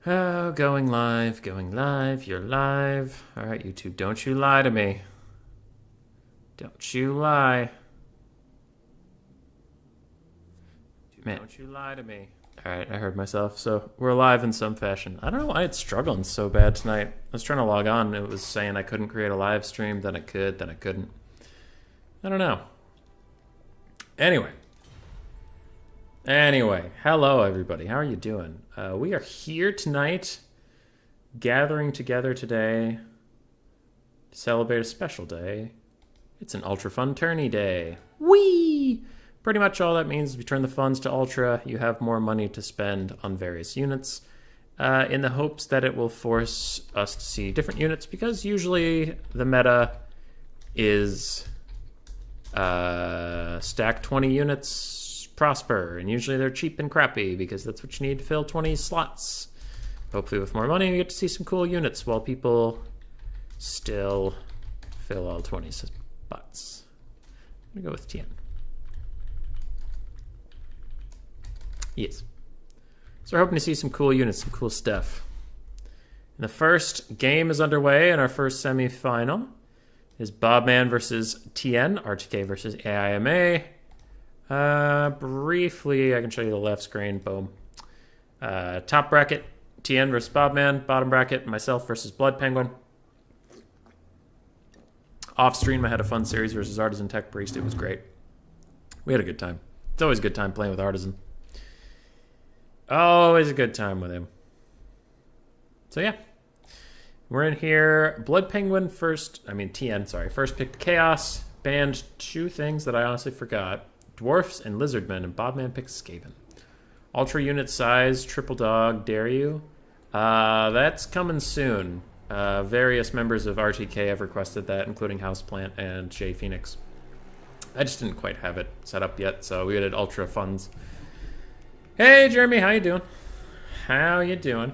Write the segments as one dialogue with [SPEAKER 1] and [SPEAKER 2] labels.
[SPEAKER 1] Oh, going live, you're live. All right, YouTube, don't you lie to me. Don't you lie. Man. Don't you lie to me. All right, I heard myself. So we're live in some fashion. I don't know why it's struggling so bad tonight. I was trying to log on. It was saying I couldn't create a live stream. Then I could. Then I couldn't. I don't know. Anyway, hello everybody. How are you doing? We are here tonight, gathering together today to celebrate a special day. It's an ultra fun tourney day. Whee! Pretty much all that means is we turn the funds to ultra. You have more money to spend on various units, in the hopes that it will force us to see different units, because usually the meta is stack 20 units, prosper, and usually they're cheap and crappy because that's what you need to fill 20 slots. Hopefully with more money we get to see some cool units while people still fill all 20 spots. I'm gonna go with Tien. Yes. So we're hoping to see some cool units, some cool stuff. And the first game is underway in our first semi-final. Is Bobman versus Tien, RTK versus AIMA. Briefly, I can show you the left screen. Boom. Top bracket, Tien versus Bobman. Bottom bracket, myself versus Blood Penguin. Off stream, I had a fun series versus Artisan Tech Priest. It was great. We had a good time. It's always a good time playing with Artisan. Always a good time with him. So yeah. We're in here. Blood Penguin Tien, first picked Chaos. Banned two things that I honestly forgot. Dwarfs and Lizardmen, and Bobman picked Skaven. Ultra unit size, triple dog, dare you? That's coming soon. Various members of RTK have requested that, including Houseplant and Jay Phoenix. I just didn't quite have it set up yet, so we did ultra funds. Hey Jeremy, how you doing? How you doing?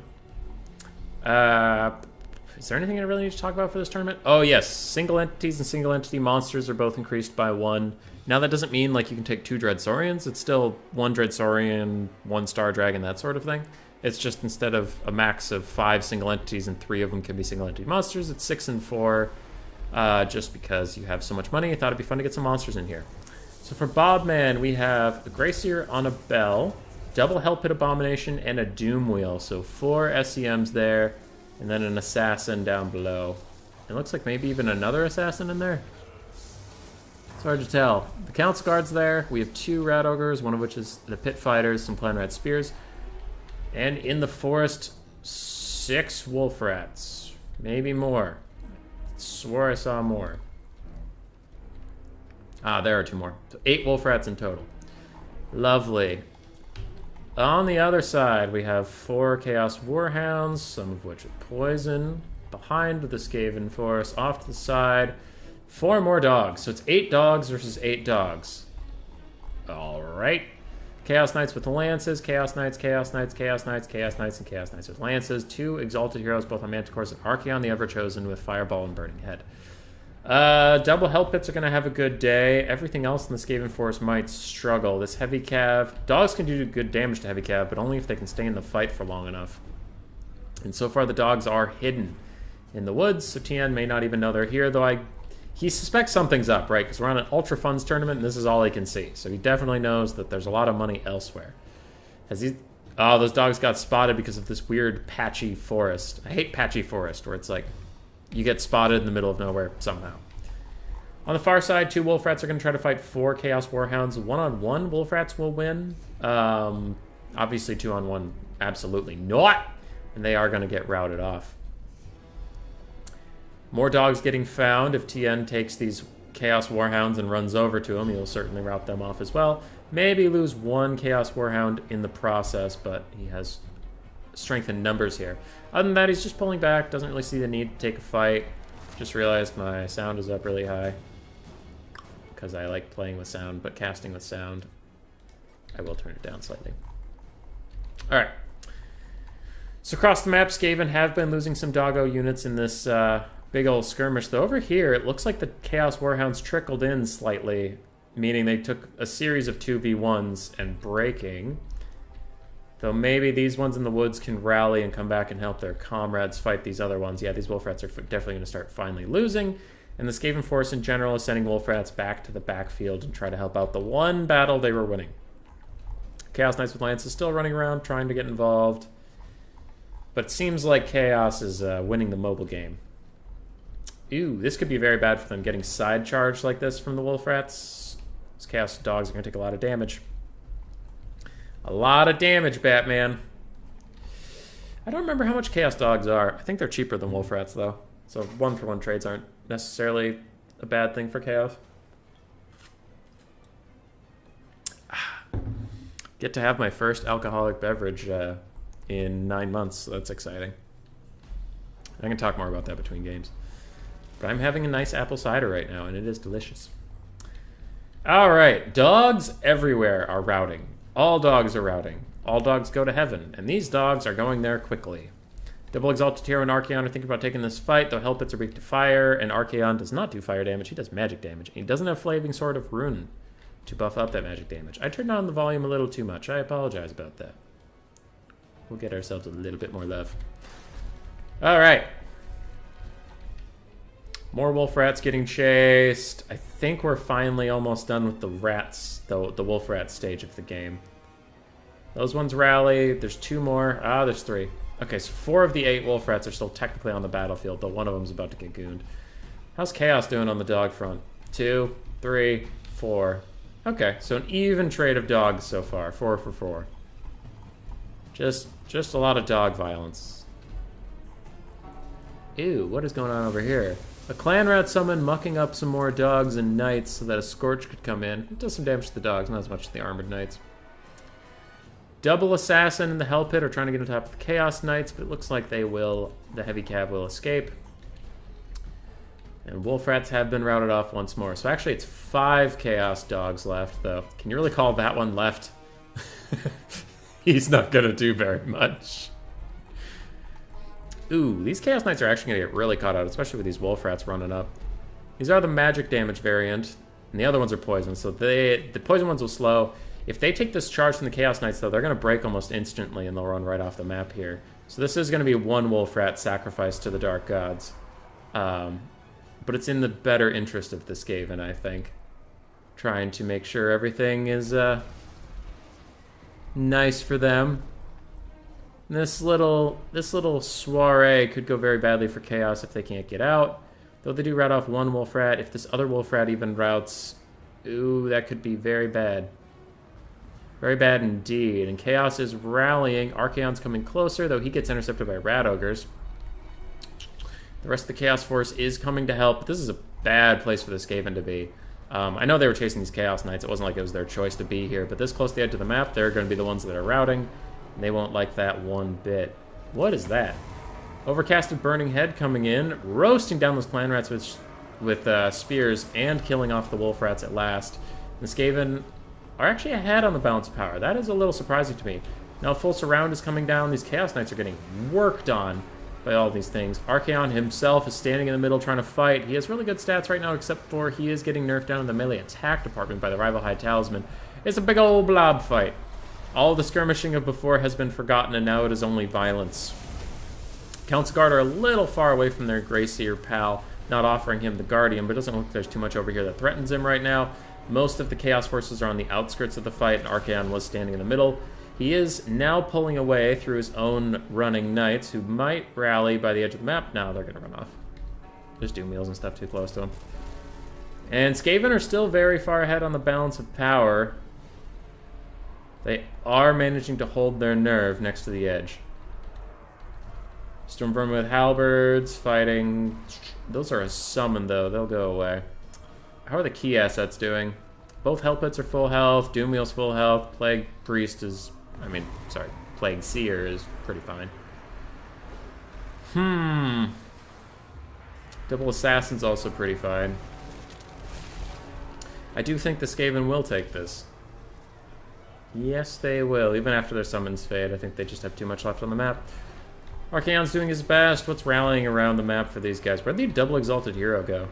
[SPEAKER 1] Is there anything I really need to talk about for this tournament? Oh yes, single entities and single entity monsters are both increased by 1. Now that doesn't mean like you can take 2 Dreadsaurians. It's still 1 Dreadsaurian, 1 Star Dragon, that sort of thing. It's just instead of a max of 5 single entities and 3 of them can be single entity monsters, it's 6 and 4. Just because you have so much money, I thought it'd be fun to get some monsters in here. So for Bobman, we have a Gracier on a Bell, double Hell Pit Abomination, and a Doom Wheel. So 4 SEMs there. And then an assassin down below. It looks like maybe even another assassin in there. It's hard to tell. The Council Guard's there. We have 2 Rat Ogres, one of which is the Pit Fighters, some Clan Rat Spears. And in the forest, 6 Wolf Rats. Maybe more. I swore I saw more. Ah, there are 2 more. So 8 Wolf Rats in total. Lovely. On the other side, we have 4 Chaos Warhounds, some of which are poison. Behind the Skaven Forest, off to the side, 4 more dogs. So it's 8 dogs versus 8 dogs. Alright. Chaos Knights with the Lances, Chaos Knights, Chaos Knights, Chaos Knights, Chaos Knights, and Chaos Knights with Lances. 2 Exalted Heroes, both on Manticores, and Archaon the Everchosen with Fireball and Burning Head. Double Hell Pits are going to have a good day. Everything else in the Skaven Forest might struggle. This Heavy Cav... Dogs can do good damage to Heavy Cav, but only if they can stay in the fight for long enough. And so far the dogs are hidden in the woods, so Tien may not even know they're here, though he suspects something's up, right? Because we're on an Ultra Funds tournament, and this is all he can see. So he definitely knows that there's a lot of money elsewhere. Oh, those dogs got spotted because of this weird patchy forest. I hate patchy forest, where it's like... You get spotted in the middle of nowhere somehow. On the far side, 2 Wolf Rats are going to try to fight 4 Chaos Warhounds. 1-on-1 Wolf Rats will win. Obviously 2-on-1, absolutely not. And they are going to get routed off. More dogs getting found. If Tien takes these Chaos Warhounds and runs over to them, he'll certainly rout them off as well. Maybe lose 1 Chaos Warhound in the process, but he has strength in numbers here. Other than that, he's just pulling back, doesn't really see the need to take a fight. Just realized my sound is up really high because I like playing with sound, but casting with sound, I will turn it down slightly. Alright. So across the map, Skaven have been losing some doggo units in this big old skirmish. Though over here, it looks like the Chaos Warhounds trickled in slightly, meaning they took a series of 2v1s and breaking. Though maybe these ones in the woods can rally and come back and help their comrades fight these other ones. Yeah, these wolf rats are definitely going to start finally losing. And the Skaven force in general is sending wolf rats back to the backfield and try to help out the one battle they were winning. Chaos Knights with Lance is still running around trying to get involved. But it seems like Chaos is winning the mobile game. Ooh, this could be very bad for them, getting side charged like this from the wolf rats. These Chaos dogs are going to take a lot of damage. A lot of damage, Batman. I don't remember how much Chaos dogs are. I think they're cheaper than wolf rats, though. So one-for-one trades aren't necessarily a bad thing for Chaos. Get to have my first alcoholic beverage in 9 months, so that's exciting. I can talk more about that between games. But I'm having a nice apple cider right now, and it is delicious. All right, dogs everywhere are routing. All dogs are routing. All dogs go to heaven, and these dogs are going there quickly. Double Exalted Hero and Archaon are thinking about taking this fight, though Hellpits are weak to fire, and Archaon does not do fire damage, he does magic damage. And he doesn't have Flaming Sword of Rune to buff up that magic damage. I turned on the volume a little too much. I apologize about that. We'll get ourselves a little bit more love. All right. More wolf rats getting chased. I think we're finally almost done with the rats, the wolf rat stage of the game. Those ones rally. There's 2 more. Ah, there's 3. Okay, so 4 of the 8 wolf rats are still technically on the battlefield, though one of them's about to get gooned. How's Chaos doing on the dog front? 2, 3, 4. Okay, so an even trade of dogs so far. 4 for 4. Just a lot of dog violence. Ew, what is going on over here? A clan rat summon mucking up some more dogs and knights so that a Scorch could come in. It does some damage to the dogs, not as much as the armored knights. Double Assassin and the Hell Pit are trying to get on top of the Chaos Knights, but it looks like they will. The Heavy Cav will escape. And wolf rats have been routed off once more. So actually it's 5 Chaos dogs left, though. Can you really call that one left? He's not going to do very much. Ooh, these Chaos Knights are actually going to get really caught out, especially with these wolf rats running up. These are the magic damage variant, and the other ones are poison, so the poison ones will slow. If they take this charge from the Chaos Knights, though, they're going to break almost instantly, and they'll run right off the map here. So this is going to be 1 wolf rat sacrificed to the Dark Gods. But it's in the better interest of the Skaven, I think. Trying to make sure everything is nice for them. This little soiree could go very badly for Chaos if they can't get out. Though they do rout off 1 wolf rat. If this other wolf rat even routs, ooh, that could be very bad. Very bad indeed. And Chaos is rallying. Archaon's coming closer, though he gets intercepted by rat ogres. The rest of the Chaos Force is coming to help. This is a bad place for the Skaven to be. I know they were chasing these Chaos Knights. It wasn't like it was their choice to be here. But this close to the edge of the map, they're going to be the ones that are routing. And they won't like that one bit. What is that? Overcasted Burning Head coming in, roasting down those clan rats with spears and killing off the wolf rats at last. The Skaven are actually ahead on the balance of power. That is a little surprising to me. Now Full Surround is coming down. These Chaos Knights are getting worked on by all these things. Archaon himself is standing in the middle trying to fight. He has really good stats right now, except for he is getting nerfed down in the melee attack department by the rival High Talisman. It's a big old blob fight. All the skirmishing of before has been forgotten, and now it is only violence. Count's Guard are a little far away from their Greyseer pal, not offering him the Guardian, but it doesn't look like there's too much over here that threatens him right now. Most of the Chaos Forces are on the outskirts of the fight, and Archaon was standing in the middle. He is now pulling away through his own running knights, who might rally by the edge of the map. No, they're going to run off. There's Doom Wheels and stuff too close to him. And Skaven are still very far ahead on the balance of power. They are managing to hold their nerve next to the edge. Stormvermin with halberds, fighting. Those are a summon, though. They'll go away. How are the key assets doing? Both Hellpits are full health. Doom Wheel's full health. Plague Priest is... Plague Seer is pretty fine. Double Assassin's also pretty fine. I do think the Skaven will take this. Yes, they will. Even after their summons fade, I think they just have too much left on the map. Archaon's doing his best. What's rallying around the map for these guys? Where'd the Double Exalted Hero go?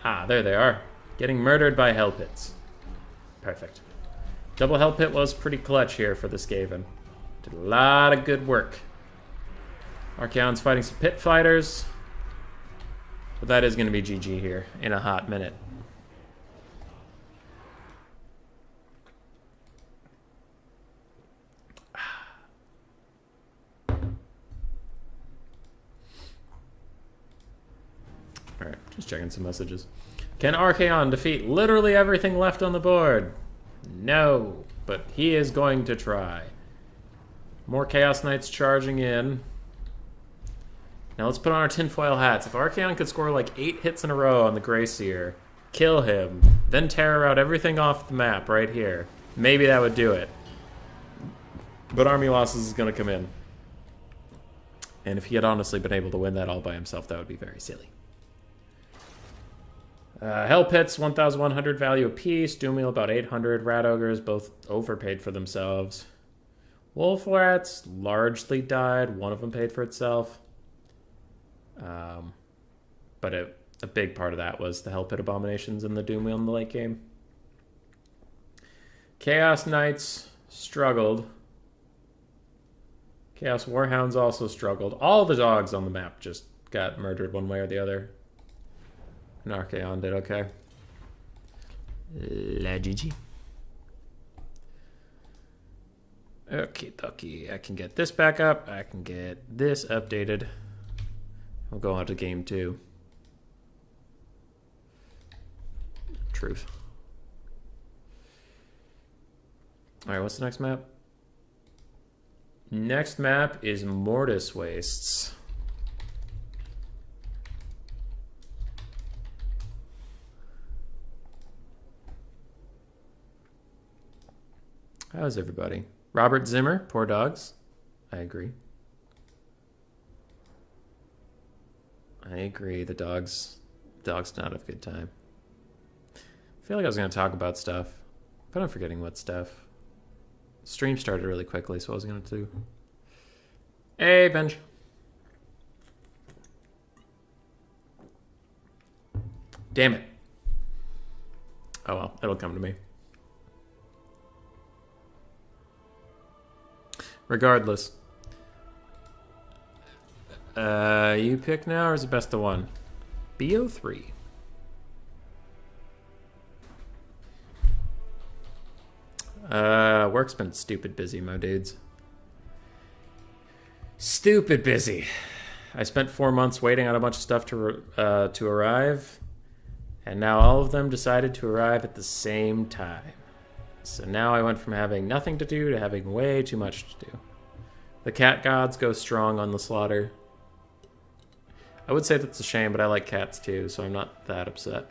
[SPEAKER 1] Ah, there they are. Getting murdered by Hellpits. Perfect. Double Hellpit was pretty clutch here for the Skaven. Did a lot of good work. Archaon's fighting some pit fighters. But that is going to be GG here in a hot minute. Alright, just checking some messages. Can Archaon defeat literally everything left on the board? No, but he is going to try. More Chaos Knights charging in. Now let's put on our tinfoil hats. If Archaon could score like 8 hits in a row on the Greyseer, kill him, then tear out everything off the map right here, maybe that would do it. But army losses is going to come in. And if he had honestly been able to win that all by himself, that would be very silly. Hell Pits, 1,100 value apiece. Doomwheel, about 800. Rat Ogres, both overpaid for themselves. Wolf Rats largely died. One of them paid for itself. But a big part of that was the Hell Pit Abominations and the Doomwheel in the late game. Chaos Knights struggled. Chaos Warhounds also struggled. All the dogs on the map just got murdered one way or the other. And Archaon did okay. La GG. Okie dokie. I can get this back up. I can get this updated. We'll go on to game 2. Truth. Alright, what's the next map? Next map is Mortis Wastes. How's everybody? Robert Zimmer, poor dogs. I agree. I agree. The dogs not have a good time. I feel like I was going to talk about stuff, but I'm forgetting what stuff. Stream started really quickly, so I was going to do. Hey, Benj. Damn it. Oh well, it'll come to me. Regardless. You pick now, or is it best of one? BO3. Work's been stupid busy, my dudes. Stupid busy. I spent 4 months waiting on a bunch of stuff to arrive, and now all of them decided to arrive at the same time. So now I went from having nothing to do to having way too much to do. The cat gods go strong on the slaughter. I would say that's a shame, but I like cats too, so I'm not that upset.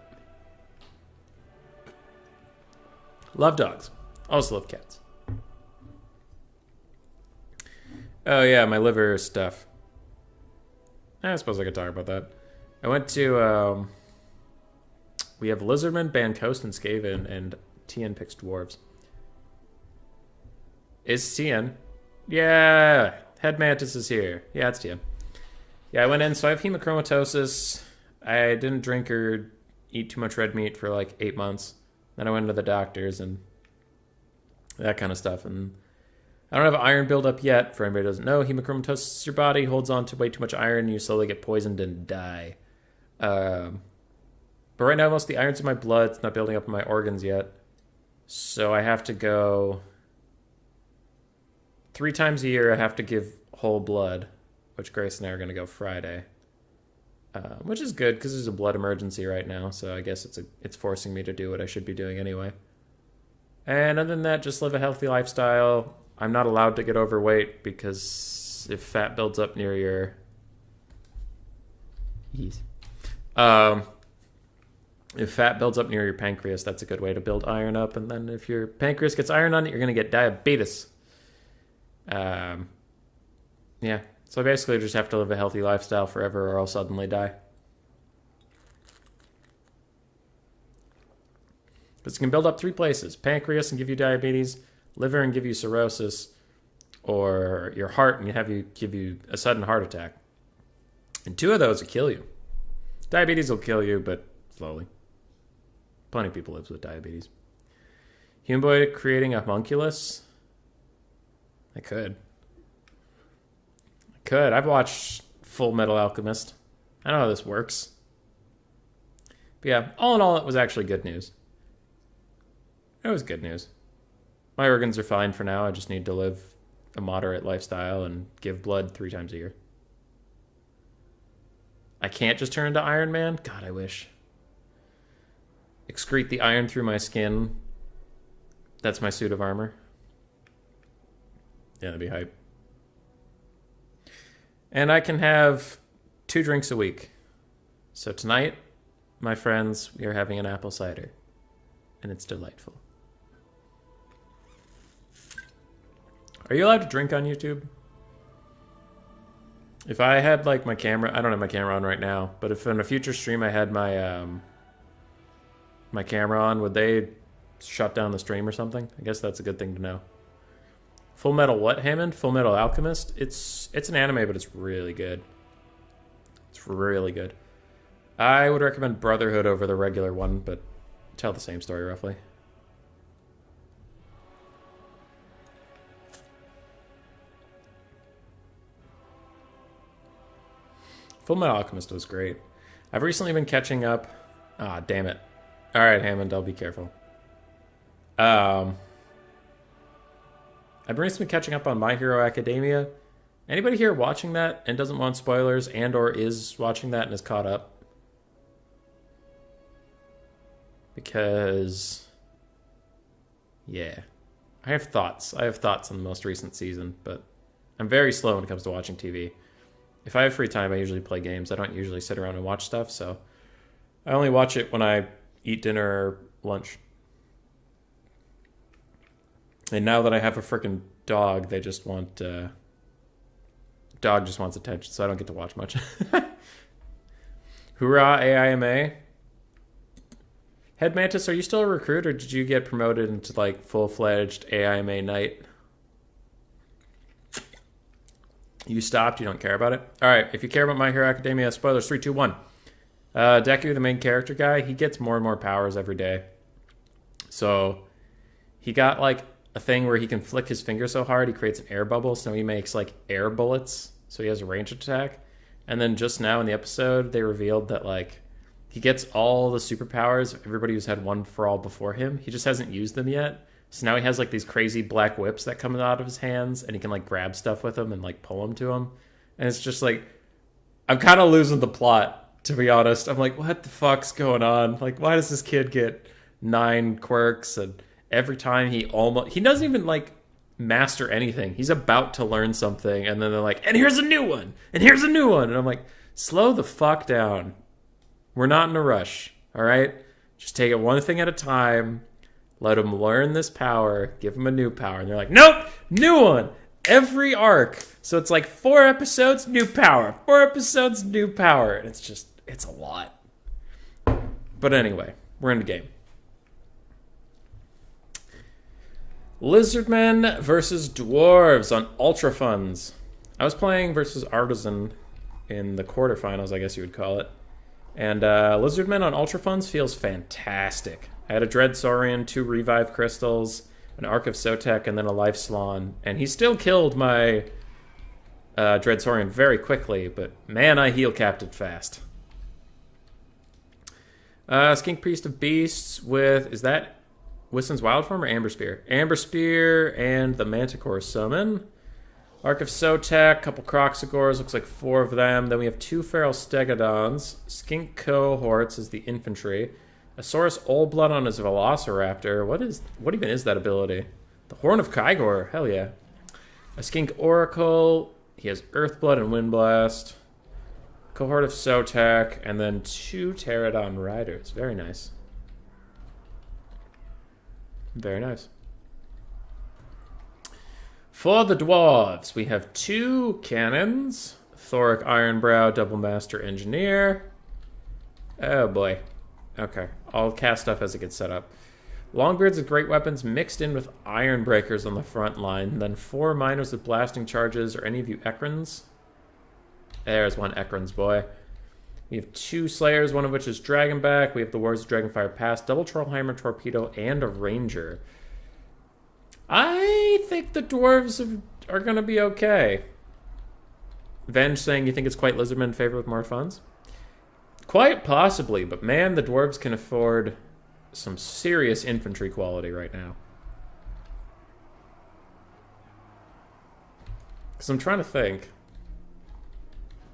[SPEAKER 1] Love dogs. Also love cats. Oh yeah, my liver stuff. I suppose I could talk about that. I went to, we have Lizardman, Bancoast, and Skaven, and Tien picks dwarves. Is Tien? Yeah, Head Mantis is here. Yeah, it's Tien. Yeah, I went in, so I have hemochromatosis. I didn't drink or eat too much red meat for like 8 months. Then I went to the doctors and that kind of stuff. And I don't have iron buildup yet. For anybody who doesn't know, hemochromatosis, your body holds on to way too much iron and you slowly get poisoned and die. But right now, most of the iron's in my blood. It's not building up in my organs yet. So I have to go 3 times a year. I have to give whole blood, which Grace and I are going to go Friday. Which is good because there's a blood emergency right now. So I guess it's forcing me to do what I should be doing anyway. And other than that, just live a healthy lifestyle. I'm not allowed to get overweight because if fat builds up near your... Yes. If fat builds up near your pancreas, that's a good way to build iron up. And then if your pancreas gets iron on it, you're going to get diabetes. Yeah. So basically you just have to live a healthy lifestyle forever or I'll suddenly die. Because it can build up 3 places. Pancreas and give you diabetes, liver and give you cirrhosis, or your heart and give you a sudden heart attack. And 2 of those will kill you. Diabetes will kill you, but slowly. Plenty of people live with diabetes. Human Boy creating a homunculus? I could. Could. I've watched Full Metal Alchemist. I know how this works. But yeah, all in all, it was actually good news. It was good news. My organs are fine for now. I just need to live a moderate lifestyle and give blood 3 times a year. I can't just turn into Iron Man? God, I wish. Excrete the iron through my skin. That's my suit of armor. Yeah, that'd be hype. And I can have 2 drinks a week. So tonight, my friends, we are having an apple cider. And it's delightful. Are you allowed to drink on YouTube? If I had like my camera, I don't have my camera on right now, but if in a future stream I had my my camera on, would they shut down the stream or something? I guess that's a good thing to know. Full Metal what, Hammond? Full Metal Alchemist? It's an anime, but it's really good. It's really good. I would recommend Brotherhood over the regular one, but tell the same story roughly. Full Metal Alchemist was great. I've recently been catching up. Ah, damn it. All right, Hammond, I'll be careful. I've been recently catching up on My Hero Academia. Anybody here watching that and doesn't want spoilers and or is watching that and is caught up? Because, yeah. I have thoughts. I have thoughts on the most recent season, but I'm very slow when it comes to watching TV. If I have free time, I usually play games. I don't usually sit around and watch stuff, so I only watch it when I eat dinner or lunch. And now that I have a freaking dog, they just want... dog just wants attention, so I don't get to watch much. Hoorah, AIMA. Head Mantis, are you still a recruit, or did you get promoted into, like, full-fledged AIMA Knight? You stopped? You don't care about it? Alright, if you care about My Hero Academia, spoilers, 3, 2, 1. Deku, the main character guy, he gets more and more powers every day. So, he got, like, a thing where he can flick his finger so hard, he creates an air bubble, so he makes, like, air bullets, so he has a ranged attack. And then just now in the episode, they revealed that, like, he gets all the superpowers of everybody who's had One for All before him. He just hasn't used them yet. So now he has, like, these crazy black whips that come out of his hands, and he can, like, grab stuff with them and, like, pull them to him. And it's just, like, I'm kind of losing the plot, to be honest. I'm like, what the fuck's going on? Like, why does this kid get 9 quirks? And every time he doesn't even, like, master anything. He's about to learn something, and then they're like, and here's a new one! And here's a new one! And I'm like, slow the fuck down. We're not in a rush, all right? Just take it one thing at a time. Let him learn this power. Give him a new power. And they're like, nope, new one. Every arc. So it's like 4 episodes, new power. 4 episodes, new power. And it's just, it's a lot. But anyway, we're in the game. Lizardmen versus Dwarves on Ultra Funds. I was playing versus Artisan in the quarterfinals, I guess you would call it. And Lizardmen on Ultra Funds feels fantastic. I had a Dread Saurian, 2 Revive Crystals, an Arc of Sotek, and then a Life Slan. And he still killed my Dread Saurian very quickly, but man, I heal capped it fast. Skink Priest of Beasts with, is that Wissen's Wild Form or Amber Spear? Amber Spear and the Manticore Summon. Arc of Sotek, couple Croxagores, looks like 4 of them. Then we have 2 Feral Stegodons. Skink Cohorts is the infantry. A Saurus Old Blood on his Velociraptor. What even is that ability? The Horn of Kygor, hell yeah. A Skink Oracle. He has Earthblood and Windblast. Cohort of Sotek, and then 2 Pterodon Riders. Very nice. Very nice. For the Dwarves, we have 2 cannons. Thoric Ironbrow, Double Master Engineer. Oh boy. Okay, I'll cast stuff as it gets set up. Longbeards with great weapons mixed in with Iron Breakers on the front line. Then 4 miners with blasting charges. Are any of you Ekrons? There's 1 Ekrons, boy. We have 2 Slayers, one of which is Dragonback. We have the Warriors of Dragonfire Pass, Double Trollheimer Torpedo, and a Ranger. I think the Dwarves are going to be okay. Venge saying you think it's quite Lizardmen in favor with more funds? Quite possibly, but man, the dwarves can afford some serious infantry quality right now. Because I'm trying to think.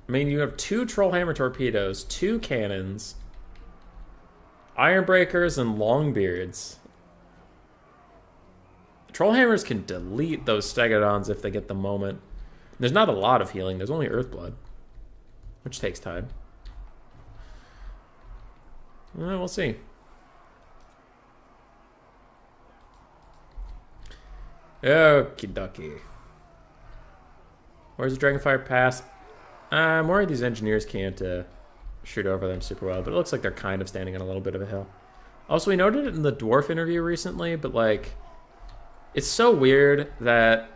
[SPEAKER 1] I mean, you have 2 Trollhammer torpedoes, 2 cannons, Ironbreakers, and Longbeards. Trollhammers can delete those Stegodons if they get the moment. There's not a lot of healing. There's only Earthblood, which takes time. We'll see. Okie dokie. Where's the Dragonfire Pass? I'm worried these engineers can't shoot over them super well, but it looks like they're kind of standing on a little bit of a hill. Also, we noted it in the dwarf interview recently, but like, it's so weird that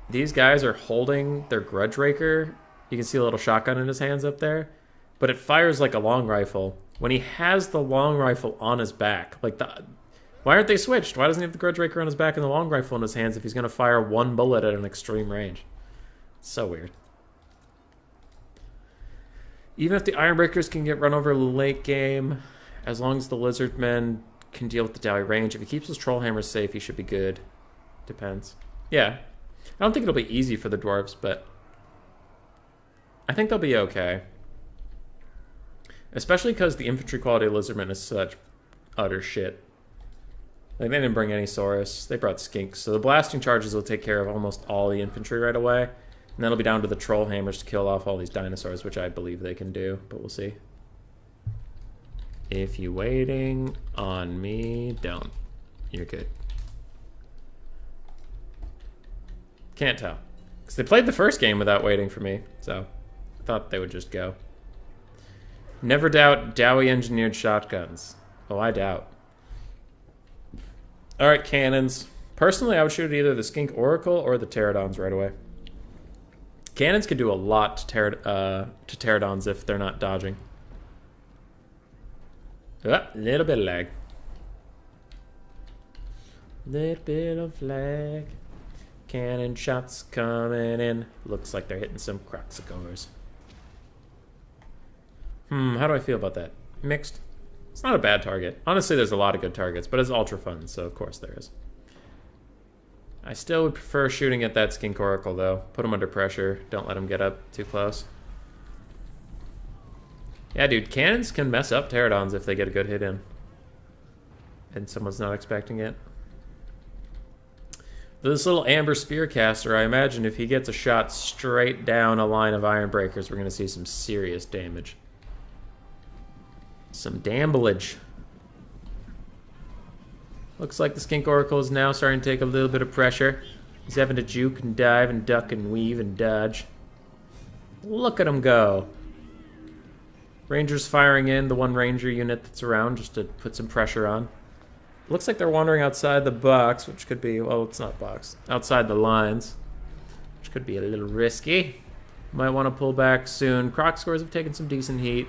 [SPEAKER 1] these guys are holding their Grudge Raker. You can see a little shotgun in his hands up there, but it fires like a long rifle. When he has the long rifle on his back, like why aren't they switched? Why doesn't he have the Grudge Raker on his back and the long rifle in his hands if he's going to fire 1 bullet at an extreme range? It's so weird. Even if the Ironbreakers can get run over late game, as long as the Lizardmen can deal with the Dowie range, if he keeps his Trollhammers safe, he should be good. Depends. Yeah. I don't think it'll be easy for the dwarves, but I think they'll be okay. Especially because the infantry quality of Lizardmen is such utter shit. Like, they didn't bring any Saurus. They brought Skinks. So the blasting charges will take care of almost all the infantry right away. And then it'll be down to the Trollhammers to kill off all these dinosaurs, which I believe they can do, but we'll see. If you're waiting on me, don't. You're good. Can't tell. Because they played the first game without waiting for me, so I thought they would just go. Never doubt Dowie engineered shotguns. Oh, I doubt. Alright, cannons. Personally, I would shoot at either the Skink Oracle or the Pterodons right away. Cannons can do a lot to Pterodons if they're not dodging. Little bit of lag. Little bit of lag. Cannon shots coming in. Looks like they're hitting some Croxicores. How do I feel about that? Mixed. It's not a bad target. Honestly, there's a lot of good targets, but it's ultra fun, so of course there is. I still would prefer shooting at that Skink Oracle, though. Put him under pressure. Don't let him get up too close. Yeah, dude, cannons can mess up Pterodons if they get a good hit in. And someone's not expecting it. This little Amber Spearcaster, I imagine if he gets a shot straight down a line of Ironbreakers, we're going to see some serious damage. Some damblage. Looks like the Skink Oracle is now starting to take a little bit of pressure. He's having to juke and dive and duck and weave and dodge. Look at him go. Rangers firing in the one ranger unit that's around just to put some pressure on. Looks like they're wandering outside the box, which could be, well, it's not box. Outside the lines, which could be a little risky. Might want to pull back soon. Crocscores have taken some decent heat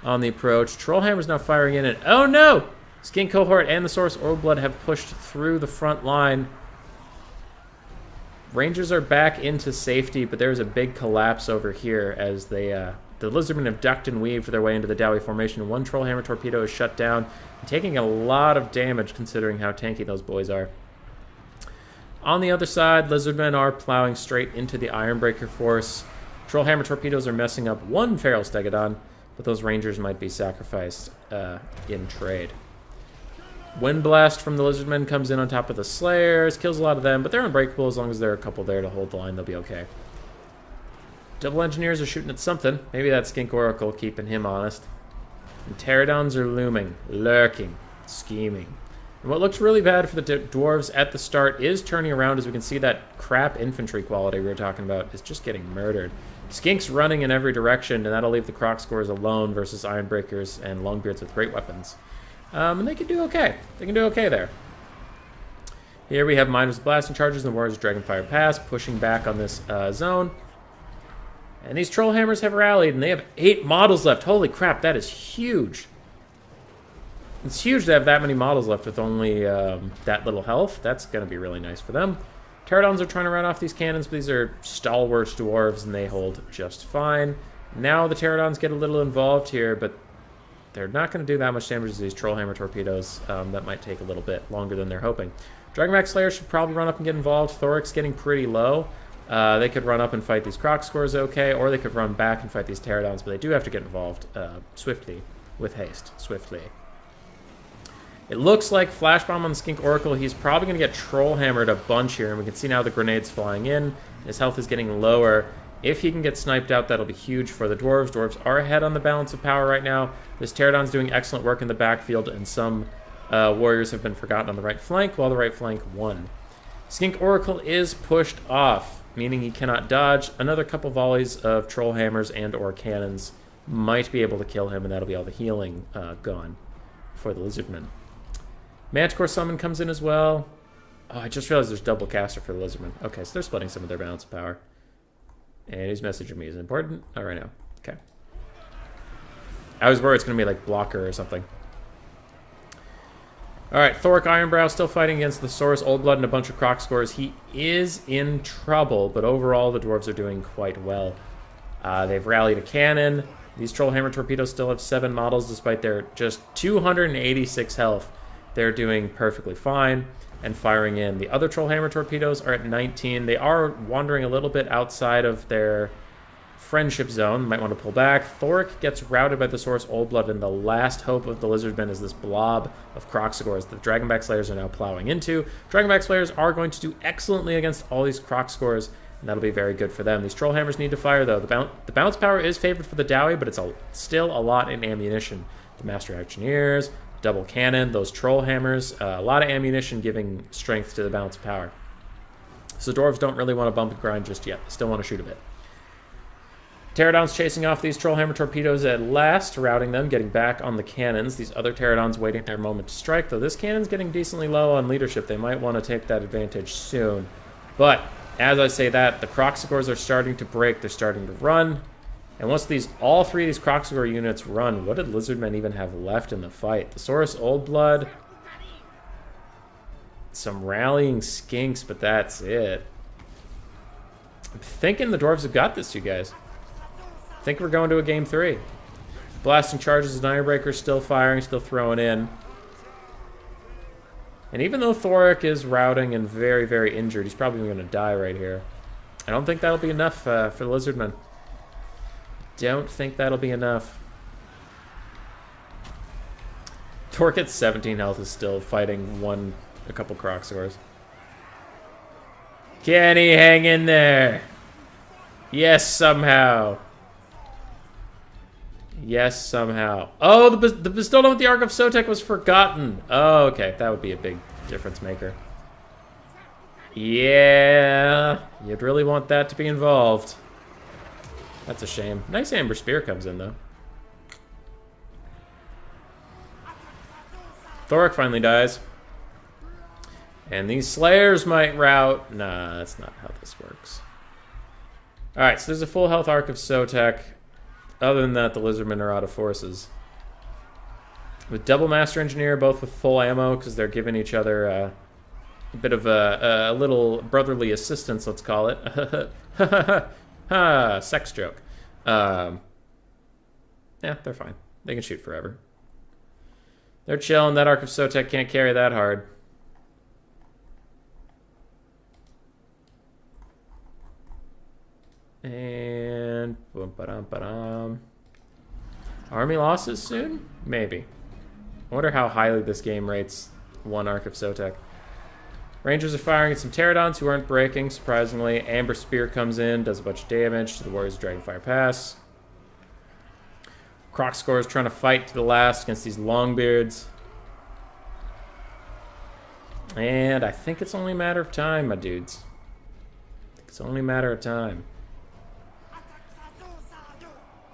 [SPEAKER 1] on the approach. Trollhammer's now firing in, and oh no! Skink Cohort and the Source Orblood have pushed through the front line. Rangers are back into safety, but there's a big collapse over here as they, the Lizardmen have ducked and weaved their way into the Dowie formation. One Trollhammer torpedo is shut down, taking a lot of damage considering how tanky those boys are. On the other side, Lizardmen are plowing straight into the Ironbreaker force. Trollhammer torpedoes are messing up one Feral Stegodon, but those Rangers might be sacrificed in trade. Wind Blast from the Lizardmen comes in on top of the Slayers, kills a lot of them, but they're unbreakable as long as there are a couple there to hold the line, they'll be okay. Double Engineers are shooting at something. Maybe that Skink Oracle keeping him honest. And Pterodons are looming, lurking, scheming. And what looks really bad for the dwarves at the start is turning around, as we can see that crap infantry quality we were talking about is just getting murdered. Skink's running in every direction, and that'll leave the Crocscores alone versus Ironbreakers and Longbeards with great weapons. And they can do okay. They can do okay there. Here we have Miners blasting charges and the Warriors Dragonfire Pass pushing back on this zone. And these Trollhammers have rallied, and they have 8 models left. Holy crap, that is huge. It's huge to have that many models left with only that little health. That's going to be really nice for them. Pterodons are trying to run off these cannons, but these are stalwart dwarves, and they hold just fine. Now the Pterodons get a little involved here, but they're not going to do that much damage to these Trollhammer torpedoes. That might take a little bit longer than they're hoping. Dragonback Slayers should probably run up and get involved. Thoric's getting pretty low. They could run up and fight these Croc Scores okay, or they could run back and fight these Pterodons, but they do have to get involved swiftly, with haste, swiftly. It looks like Flash Bomb on the Skink Oracle. He's probably going to get Trollhammered a bunch here, and we can see now the grenades flying in. His health is getting lower. If he can get sniped out, that'll be huge for the Dwarves. Dwarves are ahead on the balance of power right now. This Pterodon's doing excellent work in the backfield, and some warriors have been forgotten on the right flank, while the right flank won. Skink Oracle is pushed off, meaning he cannot dodge. Another couple volleys of Trollhammers and or cannons might be able to kill him, and that'll be all the healing gone for the Lizardmen. Manticore Summon comes in as well. Oh, I just realized there's double caster for the Lizardmen. Okay, so they're splitting some of their balance of power. And he's messaging me. Is it important? Oh, right now. Okay. I was worried it's going to be like Blocker or something. Alright, Thoric Ironbrow still fighting against the Saurus Old Blood and a bunch of Croc Scores. He is in trouble, but overall the Dwarves are doing quite well. They've rallied a cannon. These Trollhammer torpedoes still have 7 models despite their just 286 health. They're doing perfectly fine and firing in. The other Trollhammer torpedoes are at 19. They are wandering a little bit outside of their friendship zone. Might want to pull back. Thoric gets routed by the Saurus Old Blood, and the last hope of the Lizardmen is this blob of Crocsagores that the Dragonback Slayers are now plowing into. Dragonback Slayers are going to do excellently against all these Crocsagores, and that'll be very good for them. These Trollhammers need to fire, though. The bounce power is favored for the Dowie, but it's still a lot in ammunition. The Master Engineers, double cannon, those Trollhammers, a lot of ammunition giving strength to the bounce power. So Dwarves don't really want to bump and grind just yet. They still want to shoot a bit. Pterodons chasing off these Trollhammer torpedoes at last, routing them, getting back on the cannons. These other Pterodons waiting their moment to strike, though this cannon's getting decently low on leadership. They might want to take that advantage soon. But as I say that, the Crocsagores are starting to break. They're starting to run. And once all 3 of these Crocsagore units run, what did Lizardmen even have left in the fight? The Saurus Old Blood, some rallying skinks, but that's it. I'm thinking the Dwarves have got this, you guys. I think we're going to a game 3. Blasting charges, and Ironbreaker's still firing, still throwing in. And even though Thoric is routing and very, very injured, he's probably going to die right here. I don't think that'll be enough for the Lizardmen. Don't think that'll be enough. Torque at 17 health is still fighting a couple Crocsagores. Can he hang in there? Yes, somehow. Yes, somehow. Oh, the Bestowal with the Ark of Sotek was forgotten. Oh, okay. That would be a big difference maker. Yeah. You'd really want that to be involved. That's a shame. Nice Amber Spear comes in, though. Thoric finally dies. And these Slayers might rout. Nah, that's not how this works. Alright, so there's a full health Ark of Sotek. Other than that, the Lizardmen are out of forces. With Double Master Engineer, both with full ammo, because they're giving each other a bit of a little brotherly assistance, let's call it. Sex joke. Yeah, they're fine. They can shoot forever. They're chilling. That Ark of Sotek can't carry that hard. And boom, ba-dum, ba-dum. Army losses soon? Maybe. I wonder how highly this game rates one Ark of Sotek. Rangers are firing at some Pterodons who aren't breaking, surprisingly. Amber Spear comes in, does a bunch of damage to the Warriors of Dragonfire Pass. Crocscore is trying to fight to the last against these Longbeards. And I think it's only a matter of time, my dudes. It's only a matter of time.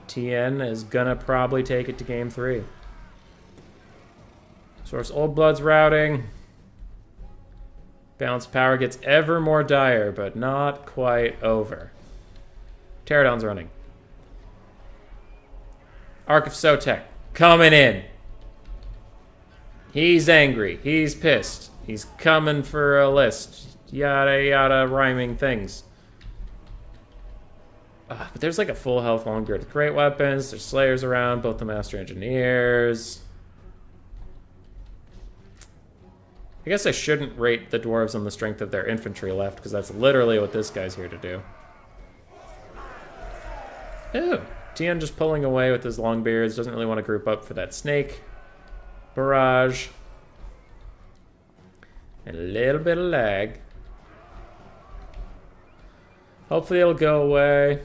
[SPEAKER 1] TN is gonna probably take it to game 3. Source Old Blood's routing. Balance power gets ever more dire, but not quite over. Pterodon's running. Ark of Sotek coming in. He's angry. He's pissed. He's coming for a list. Yada yada rhyming things. But there's like a full health long beard with great weapons. There's slayers around, both the master engineers. I guess I shouldn't rate the dwarves on the strength of their infantry left, because that's literally what this guy's here to do. Ooh, Tien just pulling away with his long beards. Doesn't really want to group up for that snake barrage. And a little bit of lag. Hopefully it'll go away.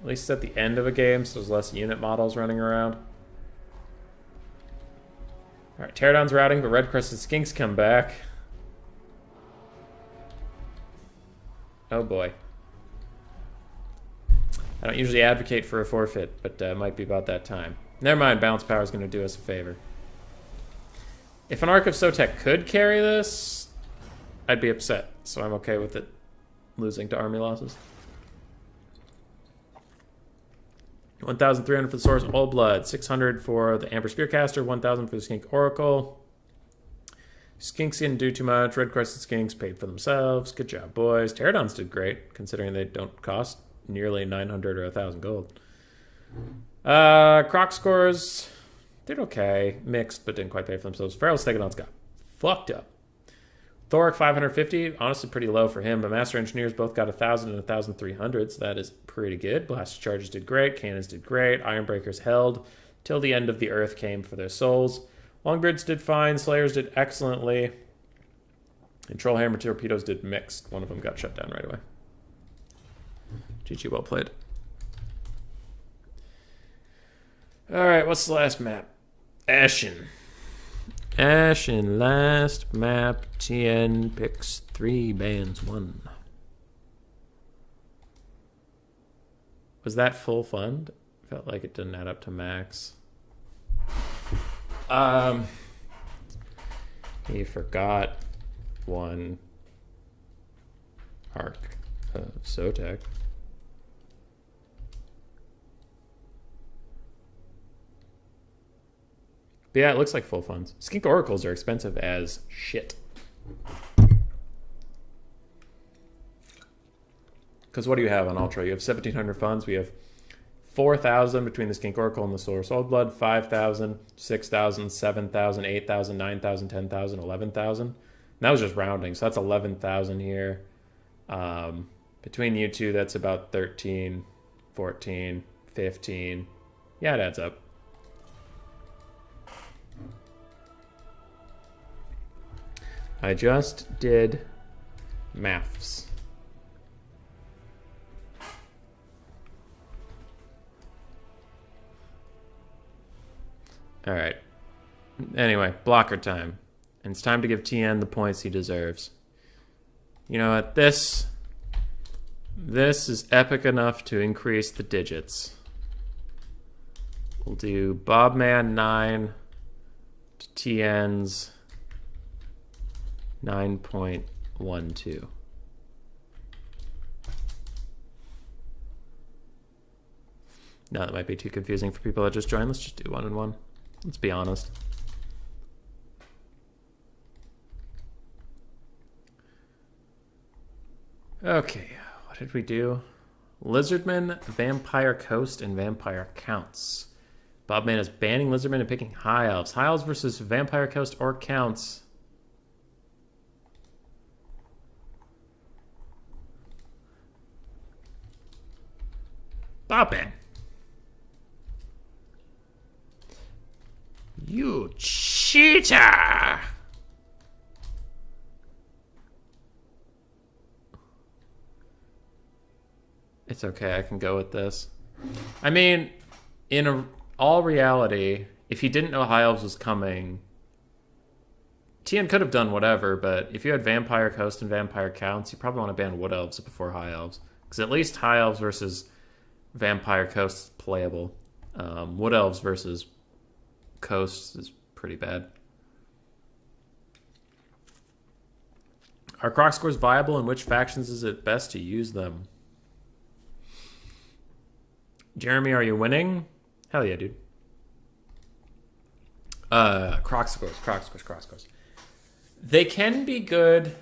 [SPEAKER 1] At least at the end of a game, so there's less unit models running around. Alright, Pterodon's routing, but red-crested skinks come back. Oh boy. I don't usually advocate for a forfeit, but it might be about that time. Never mind, Balance Power is going to do us a favor. If an Ark of Sotek could carry this, I'd be upset, so I'm okay with it losing to army losses. 1,300 for the Source Old Blood, 600 for the Amber Spearcaster, 1,000 for the Skink Oracle. Skinks didn't do too much. Red Crested Skinks paid for themselves. Good job, boys. Pterodons did great, considering they don't cost nearly 900 or 1,000 gold. Croc scores did okay. Mixed, but didn't quite pay for themselves. Feral Stegodons got fucked up. Thoric 550, honestly pretty low for him, but Master Engineers both got 1,000 and 1,300, so that is pretty good. Blaster Charges did great, Cannons did great, Ironbreakers held till the end of the Earth came for their souls. Longbeards did fine, Slayers did excellently, and Trollhammer Torpedoes did mixed. One of them got shut down right away. GG, well played. Alright, what's the last map? Ashen. Ashen, last map. Tien picks 3, bans 1. Was that full fund? Felt like it didn't add up to max. He forgot one Ark of Sotek. But yeah, it looks like full funds. Skink Oracles are expensive as shit. Because what do you have on Ultra? You have 1,700 funds. We have 4,000 between the Skink Oracle and the Source Old Blood. 5,000, 6,000, 7,000, 8,000, 9,000, 10,000, 11,000. And that was just rounding. So that's 11,000 here. Between you two, that's about 13, 14, 15. Yeah, it adds up. I just did maths. All right. Anyway, blocker time. And it's time to give Tien the points he deserves. You know what? This is epic enough to increase the digits. We'll do Bobman 9 to Tien's 9.12. No, that might be too confusing for people that just joined. Let's just do 1 and 1. Let's be honest. Okay, what did we do? Lizardman, Vampire Coast, and Vampire Counts. Bobman is banning Lizardman and picking High Elves. High Elves versus Vampire Coast or Counts. Bobman. You cheater! It's okay, I can go with this. I mean, in all reality, if he didn't know High Elves was coming, Tien could have done whatever, but if you had Vampire Coast and Vampire Counts, you probably want to ban Wood Elves before High Elves. Because at least High Elves versus Vampire Coast is playable. Wood Elves versus Coast is pretty bad. Are Croc scores viable, and which factions is it best to use them? Jeremy, are you winning? Hell yeah, dude. Croc scores. They can be good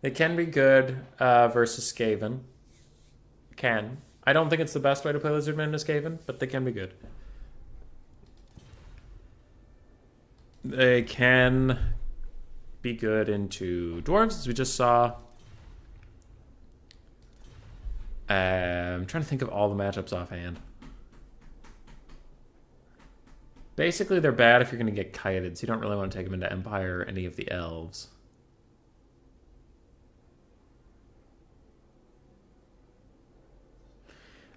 [SPEAKER 1] They can be good versus Skaven. Can. I don't think it's the best way to play Lizardmen as Skaven, but they can be good. They can be good into Dwarves, as we just saw. I'm trying to think of all the matchups offhand. Basically, they're bad if you're going to get kited, so you don't really want to take them into Empire or any of the Elves.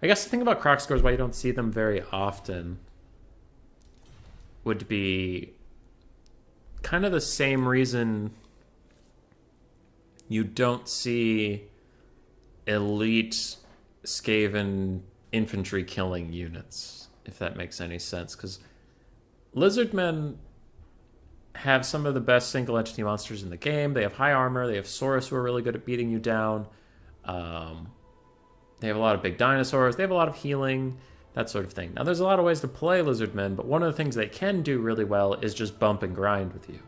[SPEAKER 1] I guess the thing about Croc scores, why you don't see them very often, would be kind of the same reason you don't see elite Skaven infantry killing units, if that makes any sense. Because Lizardmen have some of the best single entity monsters in the game. They have high armor. They have Saurus who are really good at beating you down. They have a lot of big dinosaurs. They have a lot of healing, that sort of thing. Now, there's a lot of ways to play Lizardmen, but one of the things they can do really well is just bump and grind with you.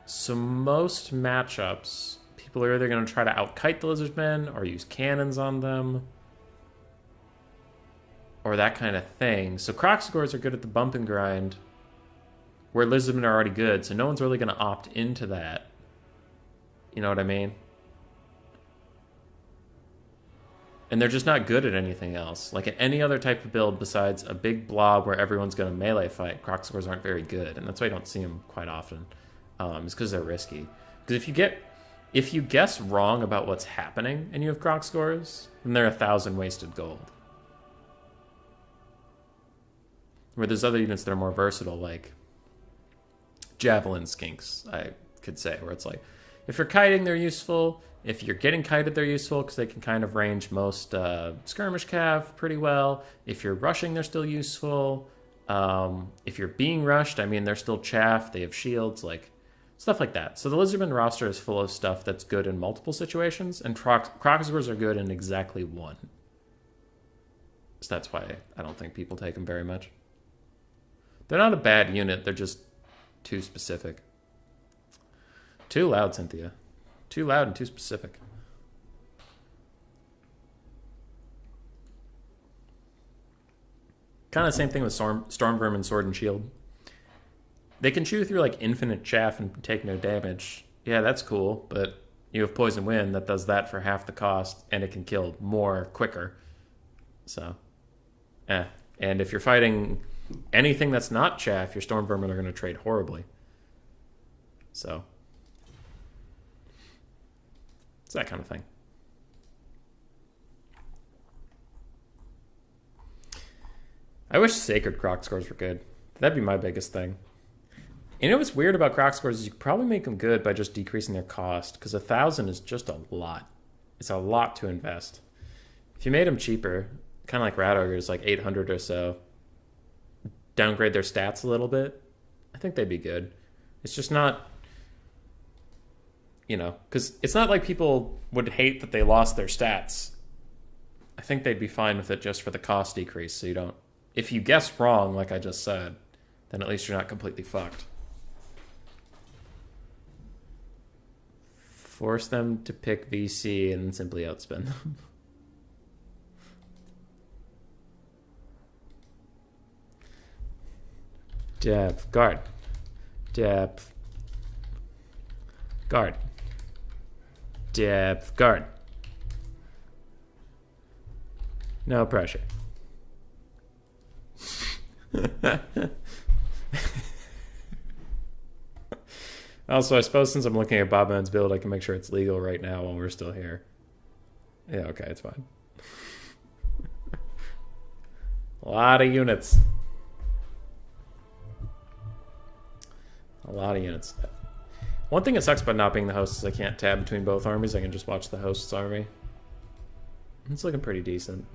[SPEAKER 1] So most matchups, people are either going to try to out-kite the Lizardmen or use cannons on them or that kind of thing. So Croc scores are good at the bump and grind, where Lizardmen are already good, so no one's really going to opt into that. You know what I mean? And they're just not good at anything else. Like at any other type of build besides a big blob where everyone's going to melee fight, Croc scores aren't very good. And that's why I don't see them quite often. It's because they're risky. Because if you guess wrong about what's happening and you have Croc scores, then they're 1,000 wasted gold. Where there's other units that are more versatile, like Javelin Skinks, I could say, where it's like, if you're kiting, they're useful. If you're getting kited, they're useful because they can kind of range most skirmish cav pretty well. If you're rushing, they're still useful. If you're being rushed, I mean, they're still chaff. They have shields, like stuff like that. So the Lizardman roster is full of stuff that's good in multiple situations, and Crocosvers are good in exactly one. So that's why I don't think people take them very much. They're not a bad unit. They're just too specific. Too loud, Cynthia. Too loud and too specific. Kind of the same thing with Storm Vermin, Sword and Shield. They can chew through like infinite chaff and take no damage. Yeah, that's cool, but you have Poison Wind that does that for half the cost, and it can kill more quicker. So, And if you're fighting anything that's not chaff, your Storm Vermin are going to trade horribly. So, it's that kind of thing. I wish Sacred Croc scores were good. That'd be my biggest thing. You know what's weird about Croc scores is you could probably make them good by just decreasing their cost, because 1,000 is just a lot. It's a lot to invest. If you made them cheaper, kind of like Rat Ogres, like 800 or so, downgrade their stats a little bit, I think they'd be good. It's just not, you know, because it's not like people would hate that they lost their stats. I think they'd be fine with it just for the cost decrease, so you don't, if you guess wrong, like I just said, then at least you're not completely fucked. Force them to pick VC and simply outspend them. Depth, guard. Depth. Guard. Depth, guard. No pressure. Also, I suppose since I'm looking at Bob Man's build, I can make sure it's legal right now while we're still here. Yeah, okay, it's fine. A lot of units. A lot of units. One thing that sucks about not being the host is I can't tab between both armies. I can just watch the host's army. It's looking pretty decent.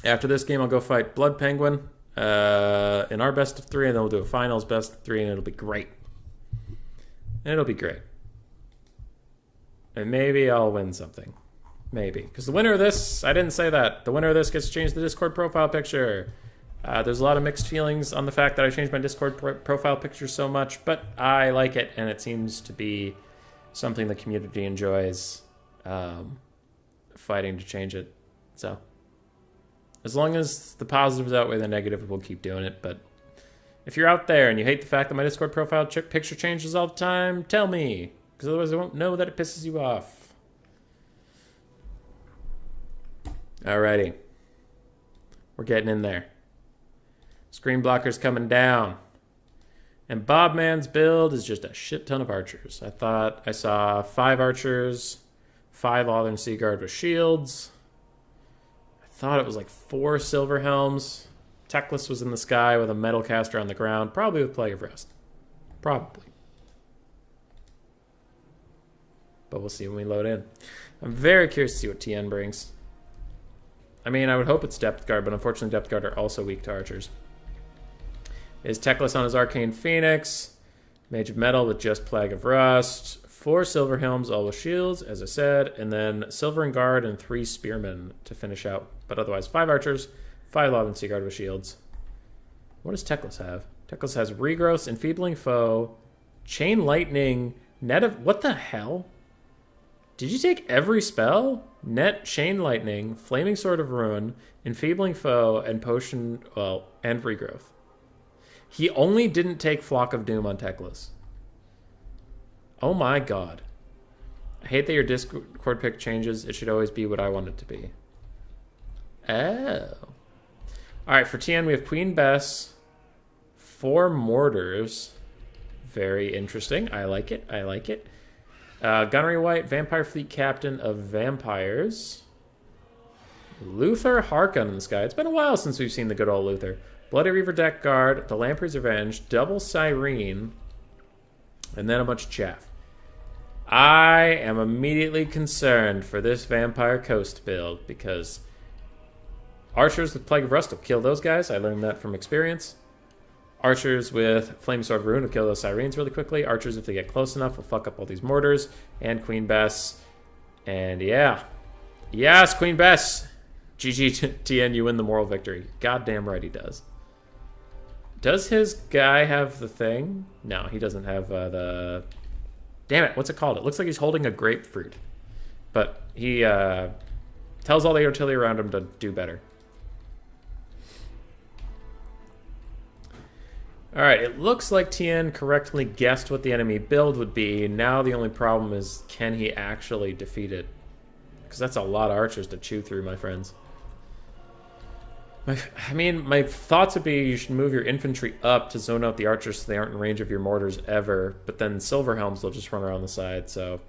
[SPEAKER 1] After this game, I'll go fight Blood Penguin in our best of 3, and then we'll do a finals best of 3, and it'll be great. It'll be great. And maybe I'll win something. Maybe. Because the winner of this, I didn't say that. The winner of this gets to change the Discord profile picture. There's a lot of mixed feelings on the fact that I changed my Discord profile picture so much, but I like it, and it seems to be something the community enjoys, fighting to change it. So, as long as the positives outweigh the negative, we'll keep doing it. But if you're out there and you hate the fact that my Discord profile picture changes all the time, tell me, because otherwise I won't know that it pisses you off. Alrighty. We're getting in there. Screen blocker's coming down. And Bobman's build is just a shit ton of archers. I thought I saw 5 archers, 5 Northern Sea Guard with shields. I thought it was like 4 silver helms. Teclis was in the sky with a metal caster on the ground, probably with Plague of Rust. Probably. But we'll see when we load in. I'm very curious to see what TN brings. I mean, I would hope it's Depth Guard, but unfortunately Depth Guard are also weak to archers. Is Teclis on his Arcane Phoenix. Mage of Metal with just Plague of Rust. 4 Silver Helms, all with shields, as I said. And then Silver and Guard and 3 Spearmen to finish out. But otherwise, 5 archers, 5 Lob and Sea Guard with shields. What does Teclis have? Teclis has Regrowth, Enfeebling Foe, Chain Lightning, Net of... What the hell? Did you take every spell? Net, Chain Lightning, Flaming Sword of Ruin, Enfeebling Foe, and Potion... Well, and Regrowth. He only didn't take Flock of Doom on Teclis. Oh my god. I hate that your Discord pick changes. It should always be what I want it to be. Oh. Alright, for TN we have Queen Bess, 4 Mortars. Very interesting. I like it. I like it. Gunnery White, Vampire Fleet Captain of Vampires. Luther Harkon in the sky. It's been a while since we've seen the good old Luther. Bloody Reaver Deck Guard, the Lamprey's Revenge, Double Cyrene, and then a bunch of chaff. I am immediately concerned for this Vampire Coast build because archers with Plague of Rust will kill those guys. I learned that from experience. Archers with Flame Sword of Ruin will kill those Sirens really quickly. Archers, if they get close enough, will fuck up all these mortars. And Queen Bess. And yeah. Yes, Queen Bess! GG TN, you win the moral victory. Goddamn right he does. Does his guy have the thing? No, he doesn't have the... Damn it, what's it called? It looks like he's holding a grapefruit. But he tells all the artillery around him to do better. Alright, it looks like TN correctly guessed what the enemy build would be. Now the only problem is, can he actually defeat it? Because that's a lot of archers to chew through, my friends. My thoughts would be you should move your infantry up to zone out the archers so they aren't in range of your mortars ever. But then Silver Helms will just run around the side, so...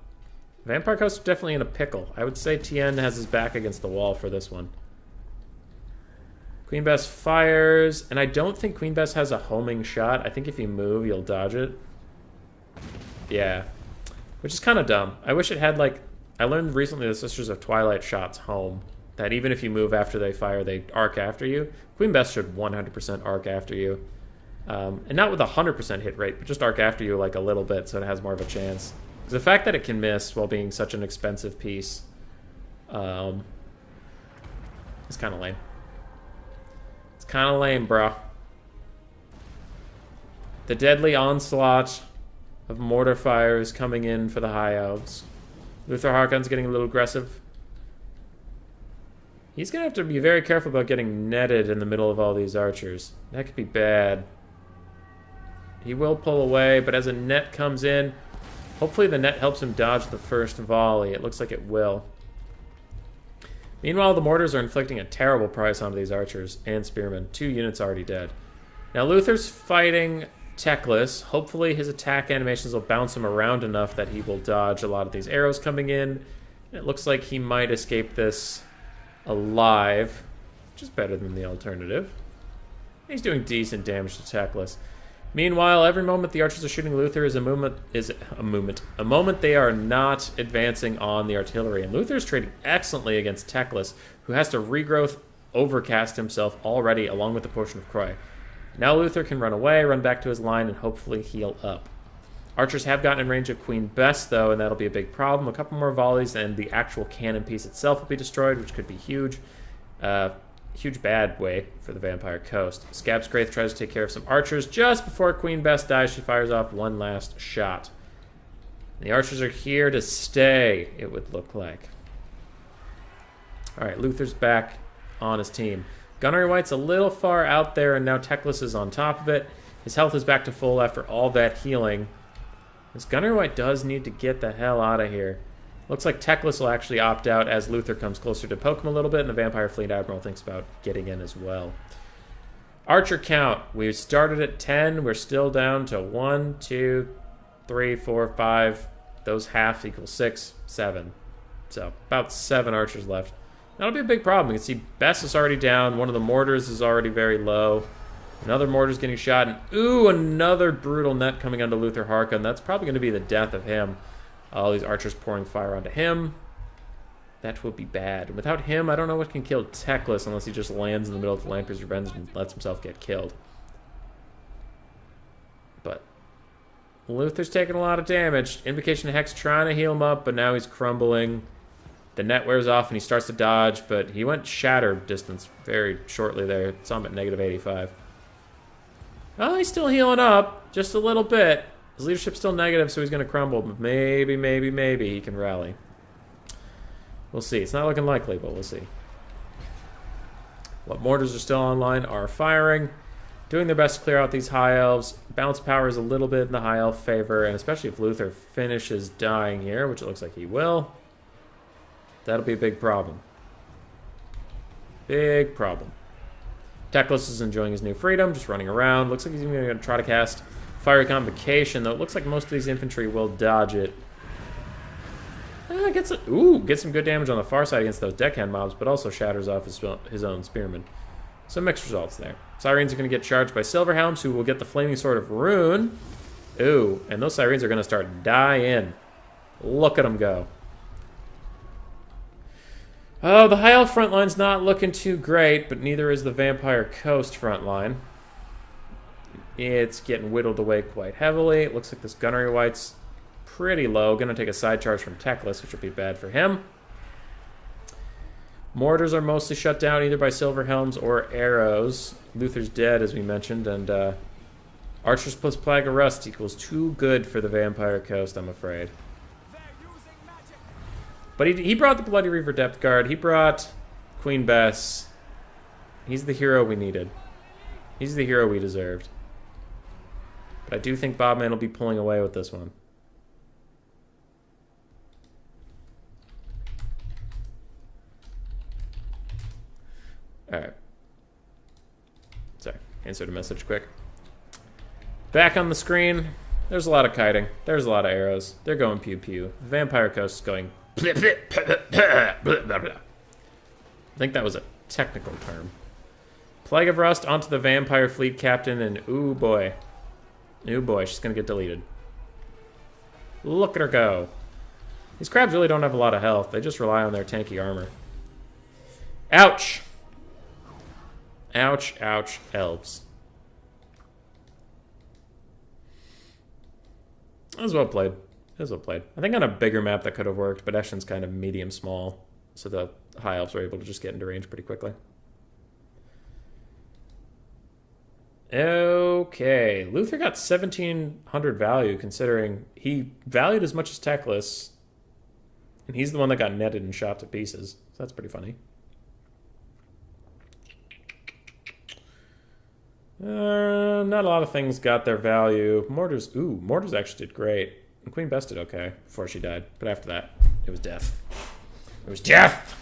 [SPEAKER 1] Vampire Coast is definitely in a pickle. I would say TN has his back against the wall for this one. Queen Bess fires, and I don't think Queen Bess has a homing shot. I think if you move, you'll dodge it. Yeah. Which is kind of dumb. I wish it had, like... I learned recently that Sisters of Twilight shots home. That even if you move after they fire, they arc after you. Queen Bess should 100% arc after you. And not with a 100% hit rate, but just arc after you like a little bit so it has more of a chance. Because the fact that it can miss while being such an expensive piece is kind of lame. It's kind of lame, bro. The deadly onslaught of mortar fire is coming in for the High Elves. Luther Harkon's getting a little aggressive. He's going to have to be very careful about getting netted in the middle of all these archers. That could be bad. He will pull away, but as a net comes in, hopefully the net helps him dodge the first volley. It looks like it will. Meanwhile, the mortars are inflicting a terrible price onto these archers and spearmen. 2 units already dead. Now Luther's fighting Teclis. Hopefully his attack animations will bounce him around enough that he will dodge a lot of these arrows coming in. It looks like he might escape this alive, which is better than the alternative. He's doing decent damage to Teclis. Meanwhile, every moment the archers are shooting Luther is a moment they are not advancing on the artillery. And Luther's trading excellently against Teclis, who has to regrowth overcast himself already along with the Potion of Croy. Now Luther can run away, run back to his line, and hopefully heal up. Archers have gotten in range of Queen Bess, though, and that'll be a big problem. A couple more volleys, and the actual cannon piece itself will be destroyed, which could be huge. huge bad way for the Vampire Coast. Scab's Graith tries to take care of some archers. Just before Queen Bess dies, she fires off one last shot. The archers are here to stay, it would look like. Alright, Luther's back on his team. Gunnery White's a little far out there, and now Teclis is on top of it. His health is back to full after all that healing. This Gunnery White does need to get the hell out of here. Looks like Teclis will actually opt out as Luther comes closer to poke him a little bit, and the Vampire Fleet Admiral thinks about getting in as well. Archer count. We started at 10. We're still down to 1, 2, 3, 4, 5. Those halves equal 6, 7. So about 7 archers left. That'll be a big problem. You can see Bess is already down. One of the mortars is already very low. Another mortar's getting shot. And ooh, another brutal net coming onto Luther Harkon. That's probably going to be the death of him. All these archers pouring fire onto him. That will be bad. And without him, I don't know what can kill Teclis unless he just lands in the middle of the Lamprey's Revenge and lets himself get killed. But Luther's taking a lot of damage. Invocation of Hex trying to heal him up, but now he's crumbling. The net wears off and he starts to dodge, but he went shatter distance very shortly there. Saw him at negative 85. Oh, he's still healing up, just a little bit. His leadership's still negative, so he's going to crumble, but maybe he can rally. We'll see. It's not looking likely, but we'll see. What mortars are still online are firing, doing their best to clear out these high elves. Bounce power is a little bit in the high elf favor, and especially if Luther finishes dying here, which it looks like he will. That'll be a big problem. Big problem. Teclis is enjoying his new freedom, just running around. Looks like he's even going to try to cast Fiery Convocation, though it looks like most of these infantry will dodge it. Gets some good damage on the far side against those deckhand mobs, but also shatters off his own spearmen. Some mixed results there. Sirens are going to get charged by Silverhelms, who will get the Flaming Sword of Rune. Ooh, and those Sirens are going to start dying. Look at them go. Oh, the High Elf front line's not looking too great, but neither is the Vampire Coast front line. It's getting whittled away quite heavily. It looks like this Gunnery White's pretty low. Going to take a side charge from Teclis, which will be bad for him. Mortars are mostly shut down either by Silverhelms or arrows. Luther's dead, as we mentioned, and Archers plus Plague of Rust equals too good for the Vampire Coast, I'm afraid. But he brought the Bloody Reaver Depth Guard. He brought Queen Bess. He's the hero we needed. He's the hero we deserved. But I do think Bobman will be pulling away with this one. Alright. Sorry, answered a message quick. Back on the screen, there's a lot of kiting. There's a lot of arrows. They're going pew-pew. The Vampire Coast is going... I think that was a technical term. Plague of Rust onto the Vampire Fleet Captain, and ooh boy. Ooh boy, she's gonna get deleted. Look at her go. These crabs really don't have a lot of health. They just rely on their tanky armor. Ouch! Ouch, ouch, elves. That was well played. It was well played. I think on a bigger map that could have worked, but Eshen's kind of medium-small, so the high elves were able to just get into range pretty quickly. Okay, Luther got 1,700 value, considering he valued as much as Teclis, and he's the one that got netted and shot to pieces, so that's pretty funny. Not a lot of things got their value. Mortars actually did great. And Queen Bess did okay before she died. But after that, it was death. It was death!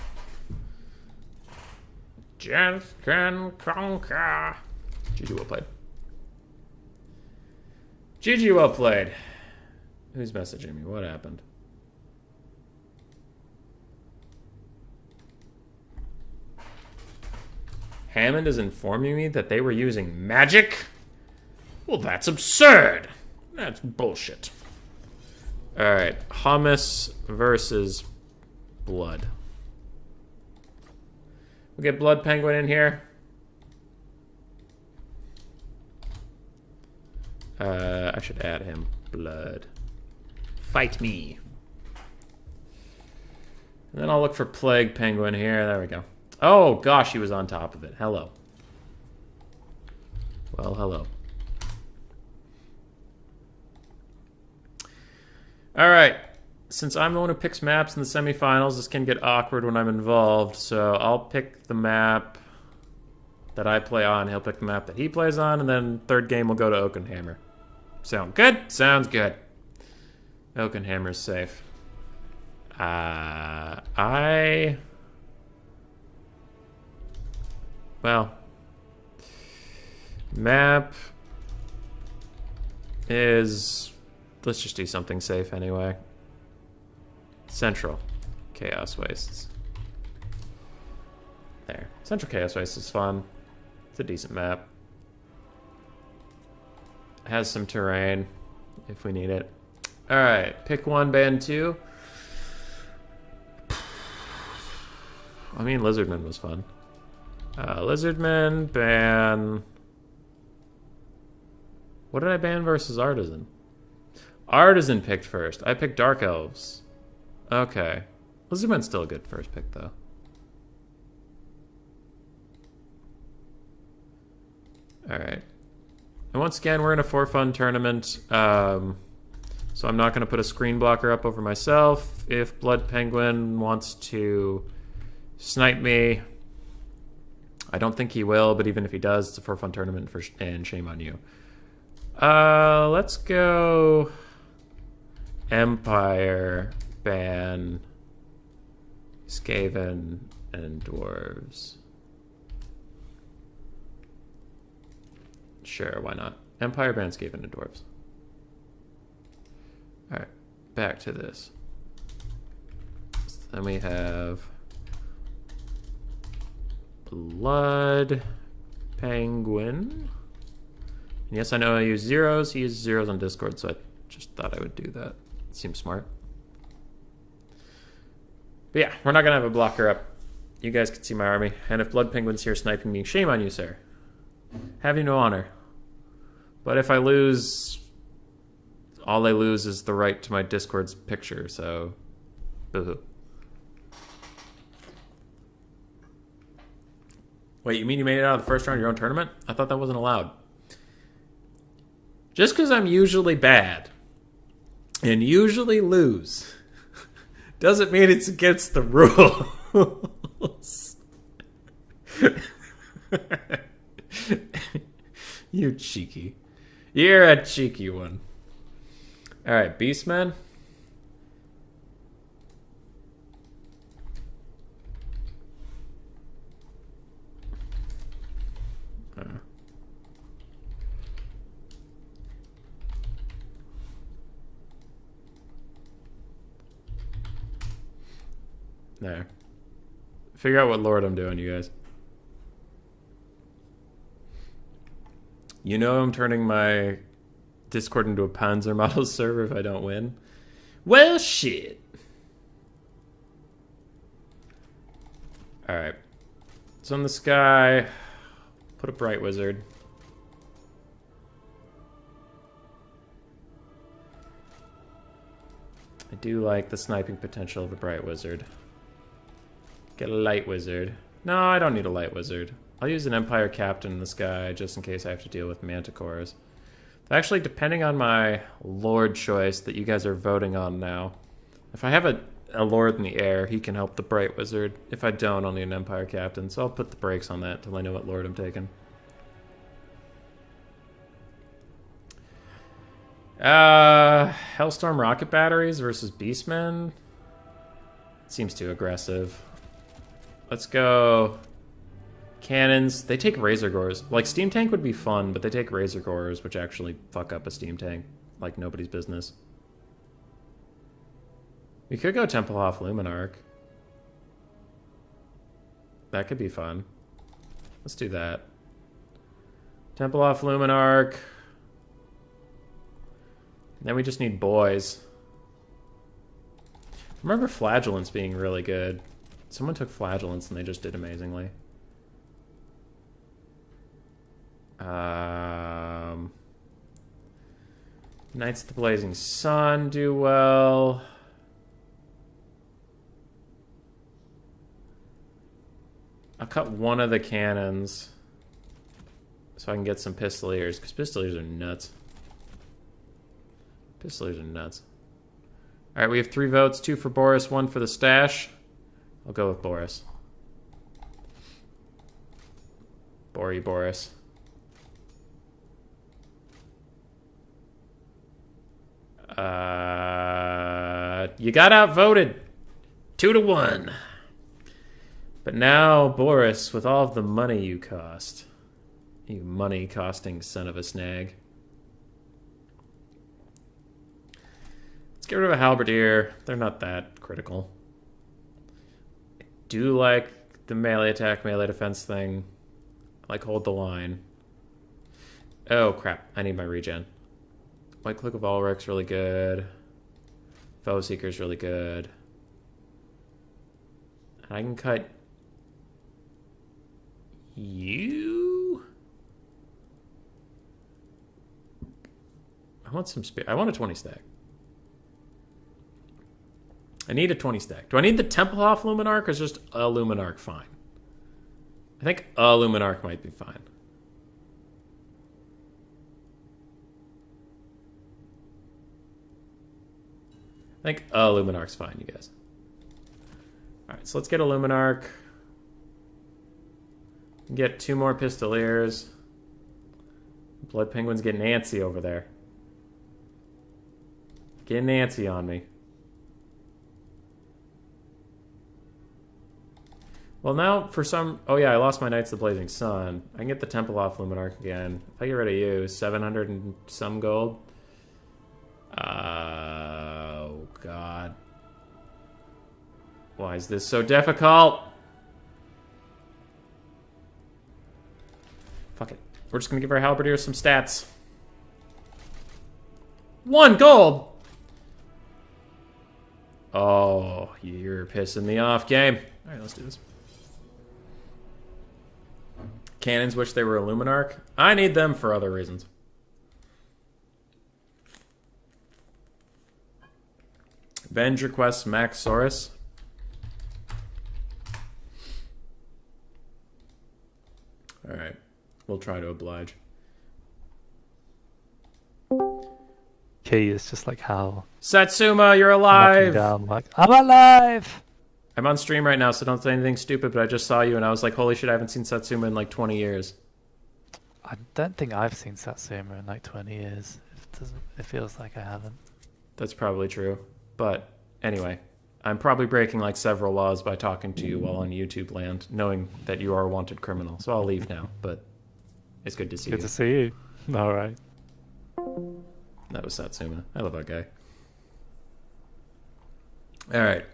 [SPEAKER 1] Death can conquer. GG well played. GG well played. Who's messaging me? What happened? Hammond is informing me that they were using magic? Well, that's absurd. That's bullshit. Alright, hummus versus blood. We'll get Blood Penguin in here. I should add him. Blood. Fight me. And then I'll look for Plague Penguin here. There we go. Oh, gosh, he was on top of it. Hello. Well, hello. All right. Since I'm the one who picks maps in the semifinals, this can get awkward when I'm involved. So I'll pick the map that I play on. He'll pick the map that he plays on. And then third game will go to Oakenhammer. Sound good? Sounds good. Oakenhammer's safe. Well, map is... Let's just do something safe anyway. Central Chaos Wastes. There. Central Chaos Wastes is fun. It's a decent map. It has some terrain if we need it. Alright, pick one, ban two. I mean, Lizardman was fun. Lizardman, ban... What did I ban versus Artisan? Artisan picked first. I picked Dark Elves. Okay. Lizardman's still a good first pick, though. Alright. And once again, we're in a for-fun tournament. So I'm not going to put a screen blocker up over myself. If Blood Penguin wants to snipe me, I don't think he will, but even if he does, it's a for-fun tournament, and shame on you. Let's go Empire, ban Skaven, and Dwarves. Sure, why not? Empire, ban Skaven, and Dwarves. Alright, back to this. So then we have Blood Penguin. And yes, I know I use zeros. He uses zeros on Discord, so I just thought I would do that. It seems smart. But yeah, we're not going to have a blocker up. You guys can see my army. And if Blood Penguin's here sniping me, shame on you, sir. Have you no honor. But if I lose, all I lose is the right to my Discord's picture, so boo-hoo. Wait, you mean you made it out of the first round of your own tournament? I thought that wasn't allowed. Just because I'm usually bad and usually lose doesn't mean it's against the rules. You cheeky. You're a cheeky one. Alright, Beastman. There. Figure out what lord I'm doing, you guys. You know I'm turning my Discord into a Panzer model server if I don't win? Well, shit. Alright. So in the sky, put a Bright Wizard. I do like the sniping potential of a Bright Wizard. Get a Light Wizard. No, I don't need a Light Wizard. I'll use an Empire Captain in the sky just in case I have to deal with Manticores. Actually, depending on my Lord choice that you guys are voting on now, if I have a Lord in the air, he can help the Bright Wizard. If I don't, I'll need an Empire Captain, so I'll put the brakes on that until I know what Lord I'm taking. Hellstorm Rocket Batteries versus Beastmen? Seems too aggressive. Let's go cannons. They take Razor Gores. Like, Steam Tank would be fun, but they take Razor Gores, which actually fuck up a Steam Tank like nobody's business. We could go Templehoff Luminarch. That could be fun. Let's do that. Templehoff Luminarch. Then we just need boys. I remember Flagellants being really good. Someone took Flagellants and they just did amazingly. Knights of the Blazing Sun do well. I'll cut one of the cannons so I can get some pistoliers, because pistoliers are nuts. Pistoliers are nuts. Alright, we have 3 votes, 2 for Boris, 1 for the stash. I'll go with Boris. Boris. You got outvoted. 2-1. But now, Boris, with all of the money you cost. You money-costing son of a snag. Let's get rid of a halberdier. They're not that critical. I do like the melee attack, melee defense thing. I like hold the line. Oh, crap. I need my regen. White Click of Ulrich's really good. Foe Seeker's really good. I can cut you. I want some speed. I want a 20 stack. I need a 20 stack. Do I need the Templehof Luminarch or is just a Luminarch fine? I think a Luminarch might be fine. I think a Luminarch's fine, you guys. Alright, so let's get a Luminarch. Get 2 more Pistoliers. Blood Penguin's getting antsy over there. Getting antsy on me. Well, now for some... Oh yeah, I lost my Knights of the Blazing Sun. I can get the Templehof Luminarch again. If I get rid of you, 700 and some gold. Oh, God. Why is this so difficult? Fuck it. We're just gonna give our halberdier some stats. 1 gold! Oh, you're pissing me off, game. Alright, let's do this. Cannons wish they were a Luminarch. I need them for other reasons. Venge requests Maxsaurus. Alright. We'll try to oblige.
[SPEAKER 2] Key is just like how...
[SPEAKER 1] Satsuma, you're alive!
[SPEAKER 2] Down, like, I'm alive!
[SPEAKER 1] I'm on stream right now, so don't say anything stupid, but I just saw you and I was like, holy shit, I haven't seen Satsuma in like 20 years.
[SPEAKER 2] I don't think I've seen Satsuma in like 20 years. It feels like I haven't.
[SPEAKER 1] That's probably true. But anyway, I'm probably breaking like several laws by talking to you while on YouTube land, knowing that you are a wanted criminal. So I'll leave now, but it's good to see you.
[SPEAKER 2] Good to see you. All right.
[SPEAKER 1] That was Satsuma. I love that guy. All right.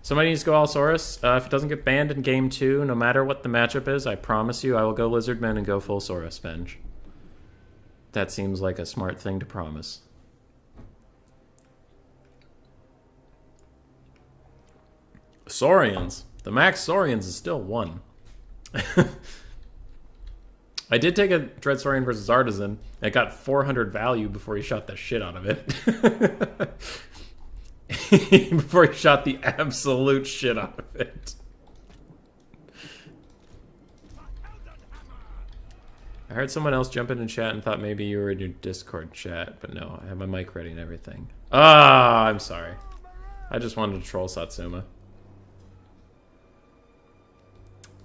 [SPEAKER 1] Somebody needs to go Allosaurus. If it doesn't get banned in Game 2, no matter what the matchup is, I promise you I will go Lizardmen and go full Saurus Venge. That seems like a smart thing to promise. Saurians. The max Saurians is still 1. I did take a Dread Saurian versus Artisan. It got 400 value before he shot the shit out of it. Before he shot the absolute shit out of it. I heard someone else jump in and chat and thought maybe you were in your Discord chat, but no, I have my mic ready and everything. Ah, I'm sorry. I just wanted to troll Satsuma.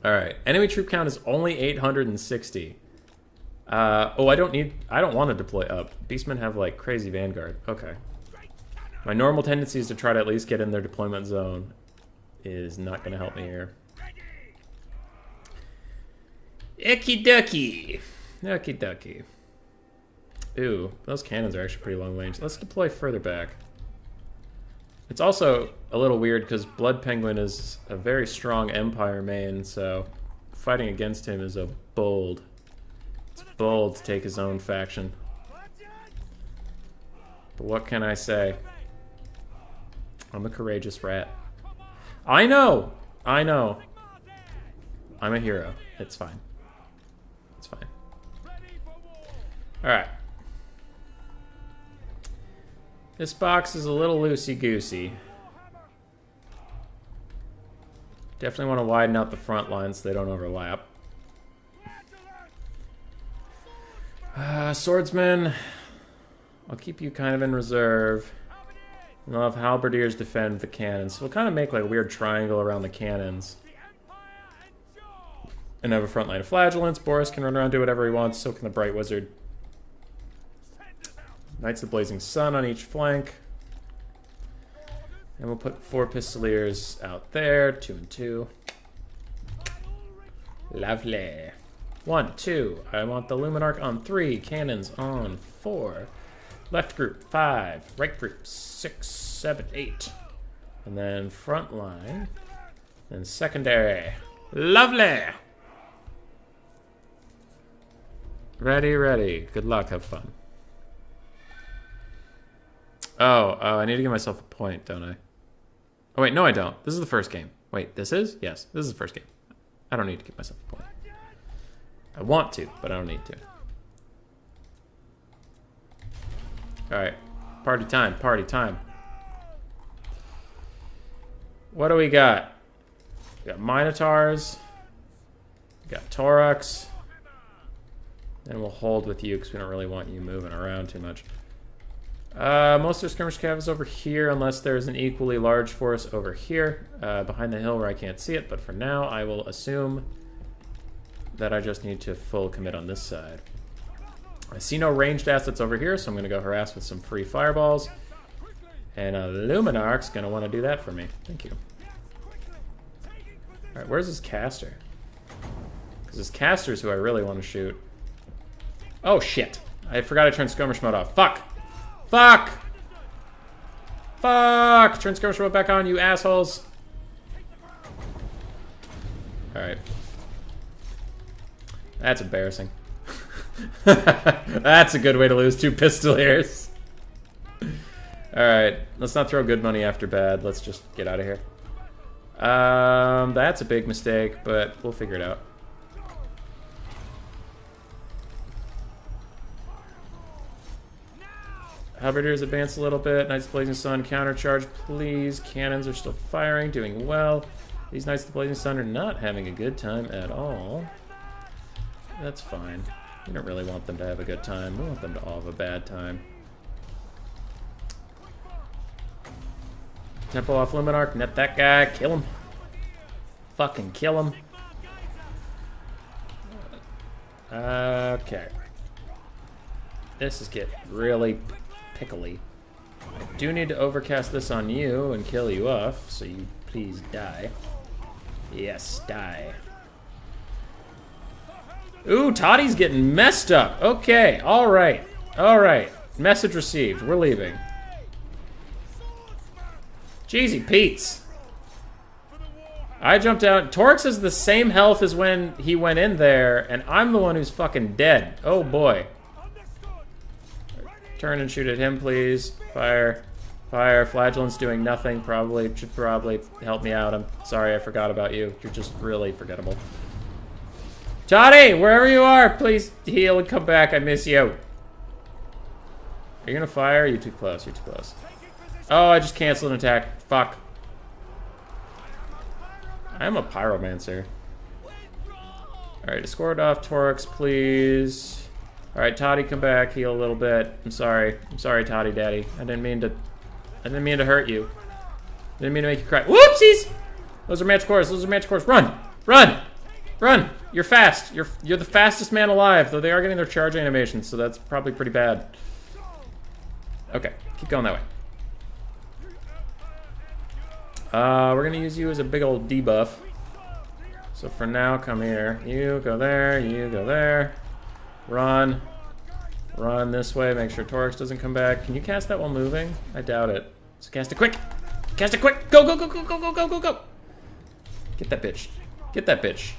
[SPEAKER 1] Alright, enemy troop count is only 860. Oh, I don't want to deploy up. Beastmen have like crazy vanguard. Okay. My normal tendency is to try to at least get in their deployment zone. Is not going to help me here. Icky ducky. Okie ducky. Ooh, those cannons are actually pretty long range. Let's deploy further back. It's also a little weird because Blood Penguin is a very strong Empire main, so fighting against him is a bold. It's bold to take his own faction. But what can I say? I'm a courageous rat. I know! I know. I'm a hero. It's fine. It's fine. Alright. This box is a little loosey-goosey. Definitely want to widen out the front lines so they don't overlap. Swordsman, I'll keep you kind of in reserve. And I'll have halberdiers defend the cannons. So we'll kind of make like a weird triangle around the cannons. And have a front line of flagellants. Boris can run around, do whatever he wants. So can the Bright Wizard. Knights of the Blazing Sun on each flank. And we'll put 4 Pistoliers out there. 2 and 2. Lovely. 1, 2. I want the Luminarch on 3. Cannons on 4. Left group 5. Right group 6, 7, 8. And then front line. And secondary. Lovely. Ready, ready. Good luck. Have fun. Oh, I need to give myself a point, don't I? Oh, wait, no, I don't. This is the first game. Wait, this is? Yes, this is the first game. I don't need to give myself a point. I want to, but I don't need to. Alright. Party time, party time. What do we got? We got Minotaurs. We got Taurox. And we'll hold with you because we don't really want you moving around too much. Most of the skirmish cav is over here unless there's an equally large force over here behind the hill where I can't see it, but for now I will assume that I just need to full commit on this side. I see no ranged assets over here, so I'm going to go harass with some free fireballs. And Luminarch's going to want to do that for me. Thank you. Alright, where's this caster? Because this caster's who I really want to shoot. Oh shit! I forgot to turn skirmish mode off. Fuck! Fuck! Fuck! Turn skirmish mode back on, you assholes! Alright. That's embarrassing. That's a good way to lose 2 Pistoliers. Alright, let's not throw good money after bad. Let's just get out of here. That's a big mistake, but we'll figure it out. Halberdiers advance a little bit. Knights of the Blazing Sun, countercharge, please. Cannons are still firing, doing well. These Knights of the Blazing Sun are not having a good time at all. That's fine. We don't really want them to have a good time. We want them to all have a bad time. Tempo off Luminarch, net that guy, kill him. Fucking kill him. Okay. This is getting really pickly. I do need to overcast this on you and kill you off, so you please die. Yes, die. Ooh, Toddy's getting messed up. Okay, alright. Alright. Message received. We're leaving. Jeezy Pete's. I jumped out. Torx has the same health as when he went in there, and I'm the one who's fucking dead. Oh boy. Turn and shoot at him, please. Fire. Fire. Flagellant's doing nothing. Should probably help me out. I'm sorry I forgot about you. You're just really forgettable. Toddy, wherever you are, please heal and come back. I miss you. Are you gonna fire? You're too close. You're too close. Oh, I just canceled an attack. Fuck. I am a pyromancer. Alright, escort off Taurox, please. Alright, Toddy, come back. Heal a little bit. I'm sorry. I'm sorry, Toddy Daddy. I didn't mean to hurt you. I didn't mean to make you cry. Whoopsies! Those are Manticores. Those are Manticores. Run! Run! Run! You're fast. You're the fastest man alive, though they are getting their charge animations, so that's probably pretty bad. Okay, keep going that way. We're gonna use you as a big old debuff. So for now, come here. You go there, you go there. Run. Run this way, make sure Taurox doesn't come back. Can you cast that while moving? I doubt it. So cast it quick! Cast it quick! Go, go, go, go, go, go, go, go, go! Get that bitch. Get that bitch.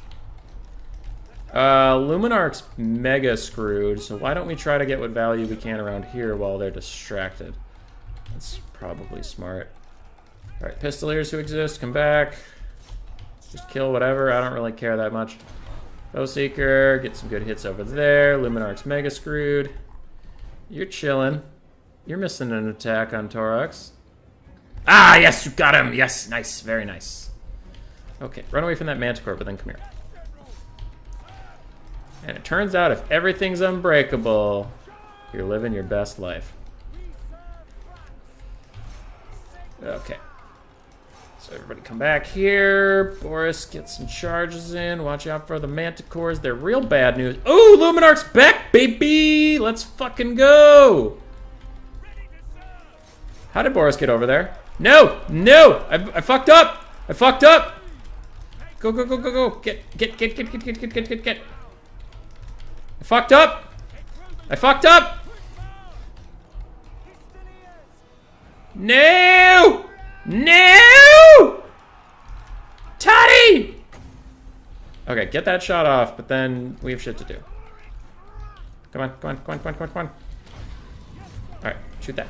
[SPEAKER 1] Luminarch's mega screwed, so why don't we try to get what value we can around here while they're distracted? That's probably smart. Alright, Pistoliers who exist, come back. Just kill whatever, I don't really care that much. Bowseeker, get some good hits over there. Luminarch's mega screwed. You're chilling. You're missing an attack on Taurox. Ah, yes, you got him! Yes, nice, very nice. Okay, run away from that manticore, but then come here. And it turns out if everything's unbreakable, you're living your best life. Okay. So everybody come back here. Boris, get some charges in. Watch out for the manticores. They're real bad news. Oh, Luminarch's back, baby! Let's fucking go! How did Boris get over there? No! No! I fucked up! I fucked up! Go, go, go, go, go. Get. I fucked up! I fucked up! No! No! Toddy! Okay, get that shot off, but then we have shit to do. Come on, come on, come on, come on, come on, come on. Alright, shoot that.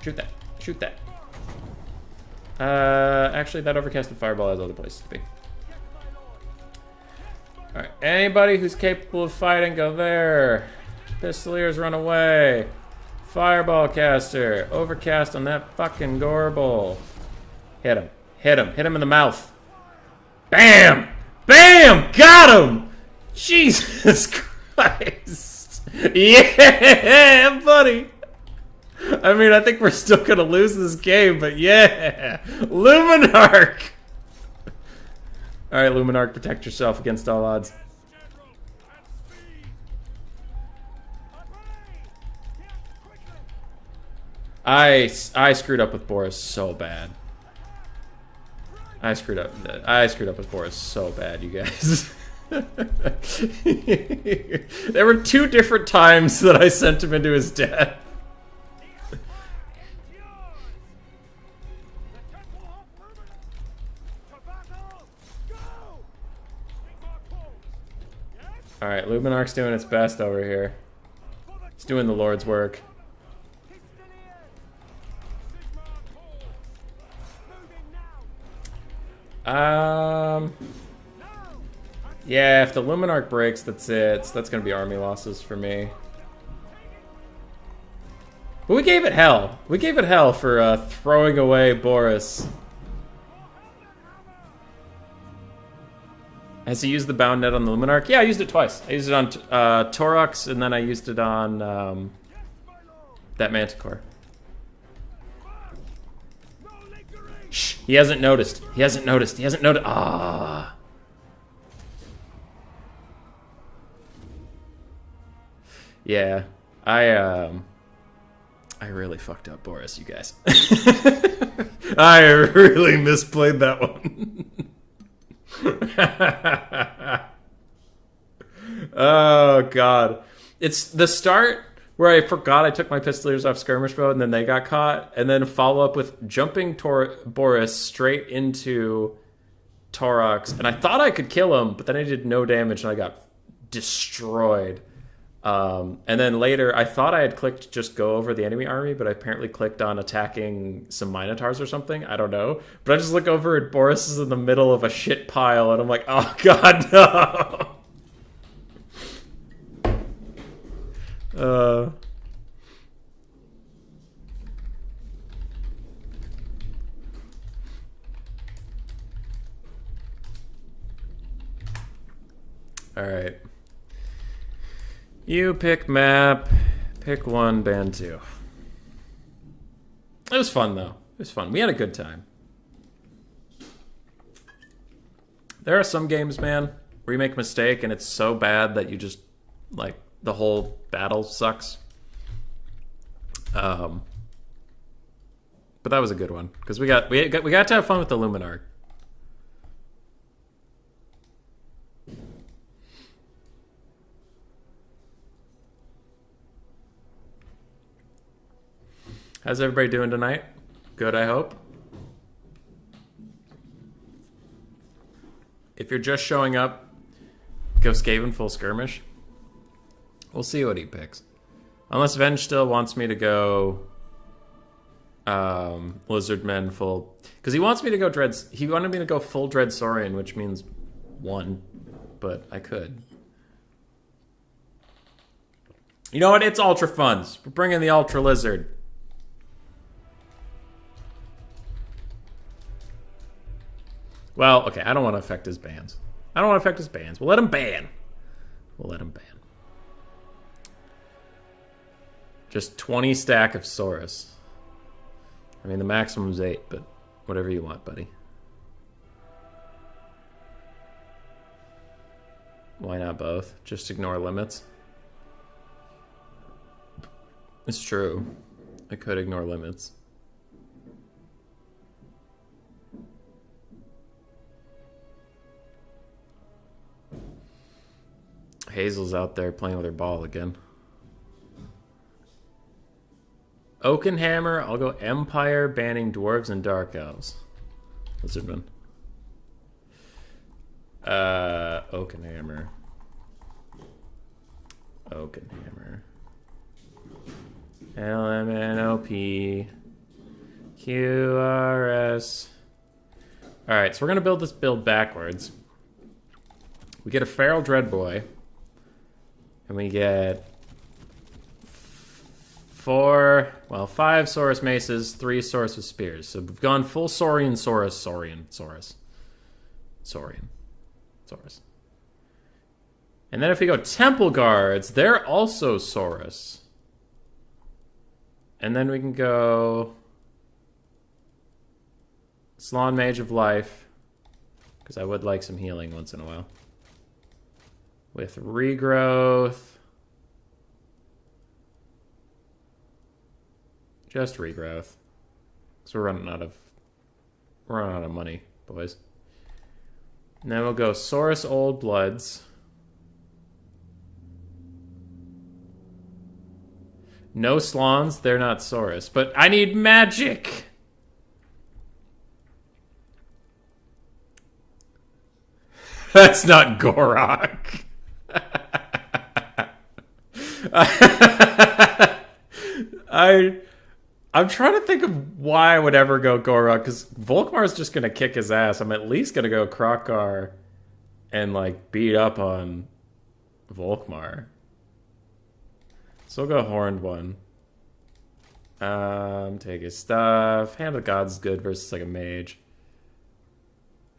[SPEAKER 1] Shoot that. Shoot that. Actually, that overcasted fireball has other places to be. Alright, anybody who's capable of fighting, go there. Pistoliers, run away. Fireball caster, overcast on that fucking Gorbel. Hit him. Hit him. Hit him in the mouth. Bam! Bam! Got him! Jesus Christ. Yeah, buddy. I mean, I think we're still gonna lose this game, but yeah. Luminarch! Alright, Luminarch, protect yourself against all odds. I screwed up with Boris so bad. I screwed up with Boris so bad, you guys. There were 2 different times that I sent him into his death. Alright, Luminarch's doing its best over here. It's doing the Lord's work. Yeah, if the Luminarch breaks, that's it. So that's gonna be army losses for me. But we gave it hell. We gave it hell for throwing away Boris. Has he used the bound net on the Luminarch? Yeah, I used it twice. I used it on Torox, and then I used it on that Manticore. Shh, he hasn't noticed. He hasn't noticed. He hasn't noticed. Ah. Yeah, I really fucked up Boris, you guys. I really misplayed that one. Oh god, it's the start where I forgot I took my pistoliers off skirmish mode and then they got caught, and then follow up with jumping Boris straight into Torox, and I thought I could kill him, but then I did no damage and I got destroyed. And then later I thought I had clicked just go over the enemy army, but I apparently clicked on attacking some Minotaurs or something. I don't know. But I just look over and Boris is in the middle of a shit pile and I'm like, oh god, no. Alright. You pick map, pick one, band 2. It was fun, though. It was fun. We had a good time. There are some games, man, where you make a mistake and it's so bad that you just, like, the whole battle sucks. But that was a good one, because we got to have fun with the Luminarch. How's everybody doing tonight? Good, I hope. If you're just showing up, go Skaven full skirmish. We'll see what he picks. Unless Venge still wants me to go Lizardmen full, because he wants me to go Dreads. He wanted me to go full Dread Saurian, which means 1, but I could. You know what? It's Ultra Funds. We're bringing the Ultra Lizard. Well, okay, I don't want to affect his bans. I don't want to affect his bans. We'll let him ban. We'll let him ban. Just 20 stack of Saurus. I mean, the maximum's 8, but whatever you want, buddy. Why not both? Just ignore limits. It's true. I could ignore limits. Hazel's out there playing with her ball again. Oakenhammer, I'll go Empire, banning Dwarves and Dark Elves. Lizardman. Oakenhammer. Oakenhammer. LMNOP. QRS. Alright, so we're going to build this build backwards. We get a Feral Dreadboy. And we get 5 Saurus Maces, 3 Saurus with Spears. So we've gone full Saurian Saurus. And then if we go Temple Guards, they're also Saurus. And then we can go Salon Mage of Life, because I would like some healing once in a while. With Regrowth. Just Regrowth. Because we're running out of money, boys. And then we'll go Saurus Old Bloods. No Slans, they're not Saurus. But I need magic! That's not Gorok. I'm trying to think of why I would ever go Gorok, because Volkmar's just going to kick his ass. I'm at least going to go Krokar and, like, beat up on Volkmar. So we'll go Horned one. Take his stuff. Hand of the Gods is good versus, like, a mage.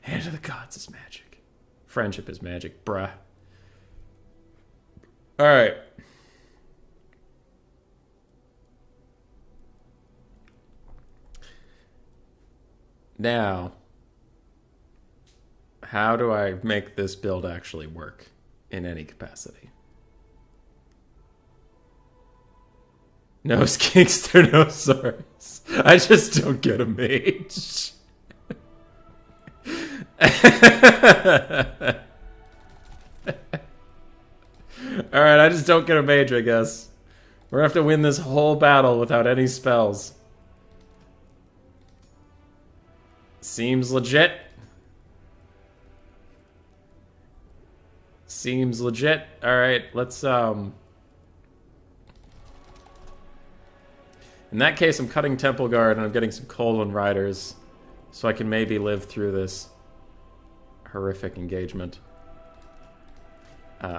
[SPEAKER 1] Hand of the Gods is magic. Friendship is magic, bruh. Alright. Now, how do I make this build actually work in any capacity? No Skinkster, no Saurus. I just don't get a mage. Alright, I just don't get a mage, I guess. We're gonna have to win this whole battle without any spells. Seems legit. Seems legit. Alright, let's, in that case, I'm cutting Temple Guard and I'm getting some Colon Riders so I can maybe live through this horrific engagement. Where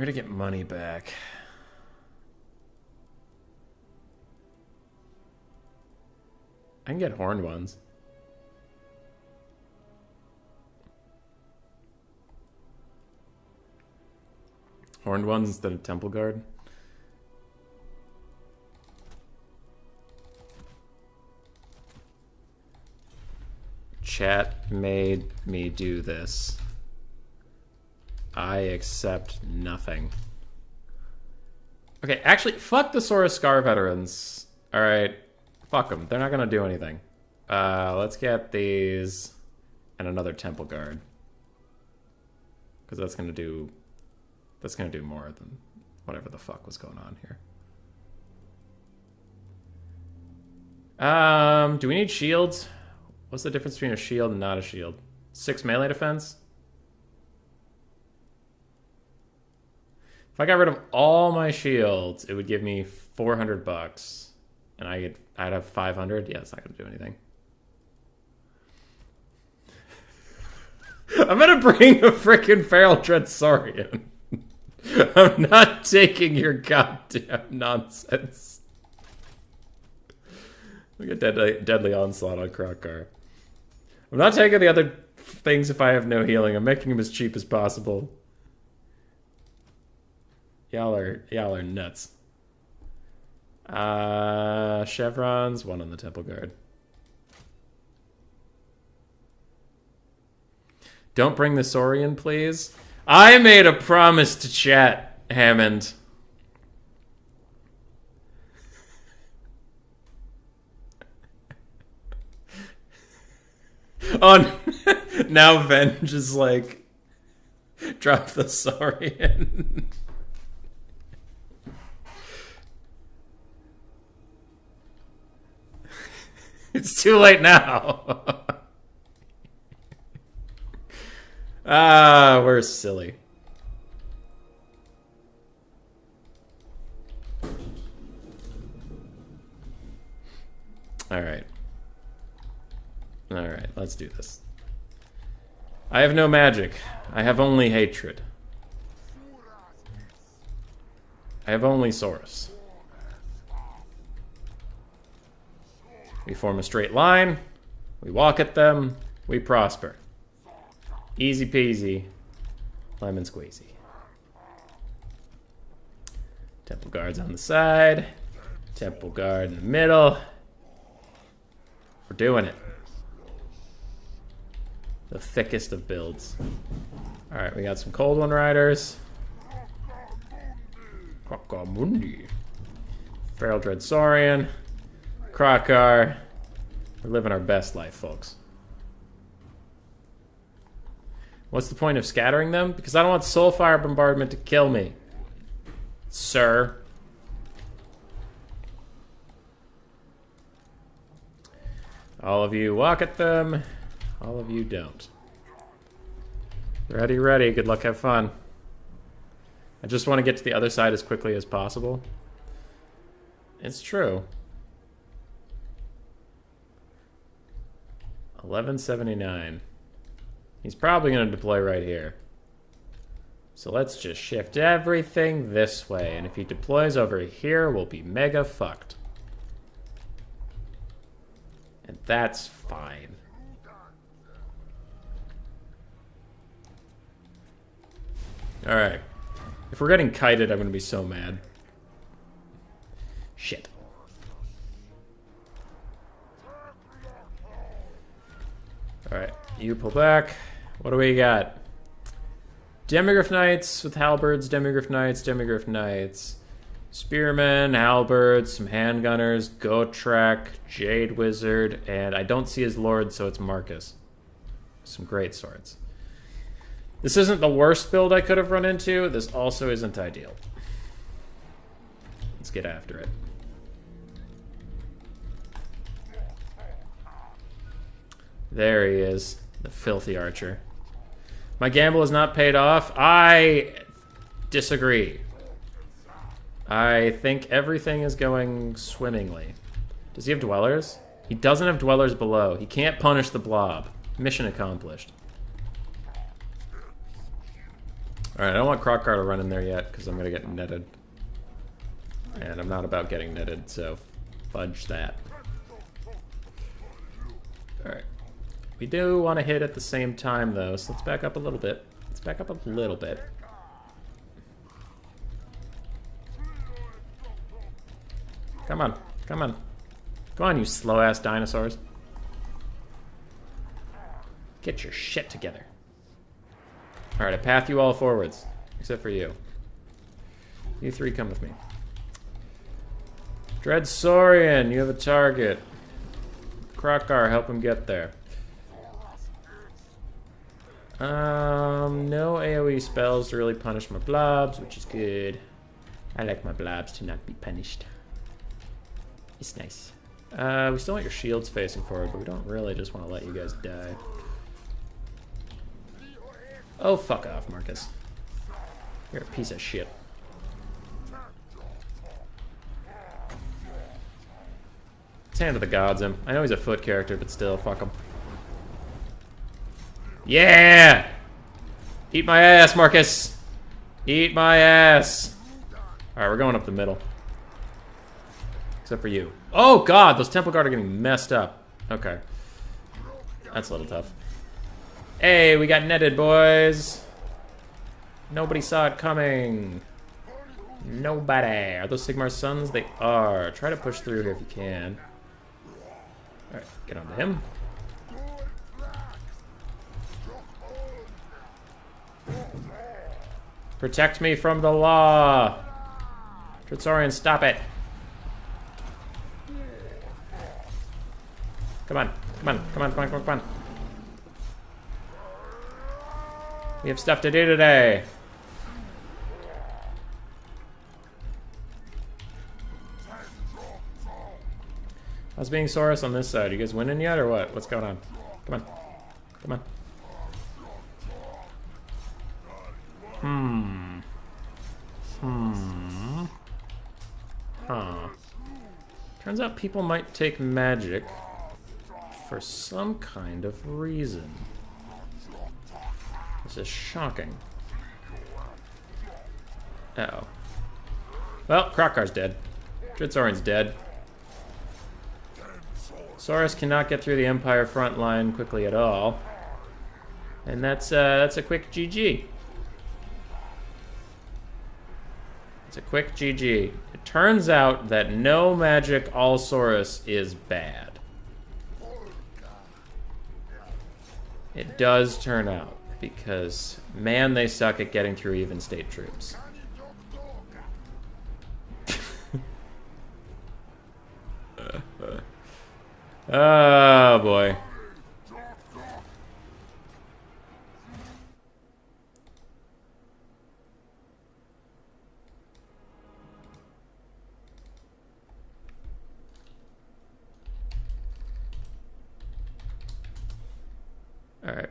[SPEAKER 1] to get money back? I can get Horned ones. Horned ones instead of Temple Guard. Chat made me do this. I accept nothing. Okay, actually, fuck the Saurus Scar veterans. Alright, fuck them. They're not gonna do anything. Let's get these and another Temple Guard. Because that's gonna do more than whatever the fuck was going on here. Do we need shields? What's the difference between a shield and not a shield? 6 melee defense? If I got rid of all my shields, it would give me $400. And I'd have 500? Yeah, it's not gonna do anything. I'm gonna bring a frickin' Feral Dreadsaurian. I'm not taking your goddamn nonsense. We get deadly onslaught on Krokar. I'm not taking the other things if I have no healing. I'm making them as cheap as possible. Y'all are nuts. Chevrons, one on the Temple Guard. Don't bring the Saurian, please. I made a promise to chat, Hammond. Oh, now Venge is like, drop the Saurian. It's too late now. We're silly. Alright, let's do this. I have no magic. I have only hatred. I have only Saurus. We form a straight line. We walk at them. We prosper. Easy peasy. Lemon squeezy. Temple Guard's on the side. Temple Guard in the middle. We're doing it. The thickest of builds. Alright, we got some Cold One Riders. Kwakamundi. Feral Dread Saurian. Krokar. We're living our best life, folks. What's the point of scattering them? Because I don't want Soulfire Bombardment to kill me, sir. All of you walk at them. All of you don't. Ready, ready. Good luck, have fun. I just want to get to the other side as quickly as possible. It's true. 1179. He's probably going to deploy right here. So let's just shift everything this way. And if he deploys over here, we'll be mega fucked. And that's fine. Alright. If we're getting kited, I'm going to be so mad. Shit. Alright, you pull back. What do we got? Demigryph Knights with halberds, Demigryph Knights, Demigryph Knights. Spearmen, halberds, some handgunners, Gotrek, Jade Wizard, and I don't see his lord, so it's Marcus. Some great swords. This isn't the worst build I could have run into. This also isn't ideal. Let's get after it. There he is, the filthy archer. My gamble has not paid off. I disagree. I think everything is going swimmingly. Does he have dwellers? He doesn't have dwellers below. He can't punish the blob. Mission accomplished. Alright, I don't want Krokar to run in there yet, because I'm going to get netted. And I'm not about getting netted, so fudge that. Alright. We do want to hit at the same time, though, so let's back up a little bit. Let's back up a little bit. Come on, come on. Come on, you slow-ass dinosaurs. Get your shit together. Alright, I path you all forwards. Except for you. You three come with me. Dread Saurian, you have a target. Krokar, help him get there. No AoE spells to really punish my blobs, which is good. I like my blobs to not be punished. It's nice. We still want your shields facing forward, but we don't really just want to let you guys die. Oh, fuck off, Marcus. You're a piece of shit. Let's hand to the gods him. I know he's a foot character, but still, fuck him. Yeah! Eat my ass, Marcus! Eat my ass! Alright, we're going up the middle. Except for you. Oh god, those Temple Guard are getting messed up. Okay. That's a little tough. Hey, we got netted, boys. Nobody saw it coming. Nobody. Are those Sigmar's sons? They are. Try to push through here if you can. Alright, get onto him. Protect me from the law. Tritsorian, stop it. Come on, come on, come on, come on, come on, come on. We have stuff to do today. How's being Saurus on this side? You guys winning yet or what? What's going on? Come on. Come on. Huh. Turns out people might take magic for some kind of reason. This is shocking. Uh-oh. Well, Krokkar's dead. Tritsorian's dead. Saurus cannot get through the Empire front line quickly at all. And that's a quick GG. It's a quick GG. It turns out that no magic all Saurus is bad. It does turn out, because man, they suck at getting through even state troops. Oh boy. Alright.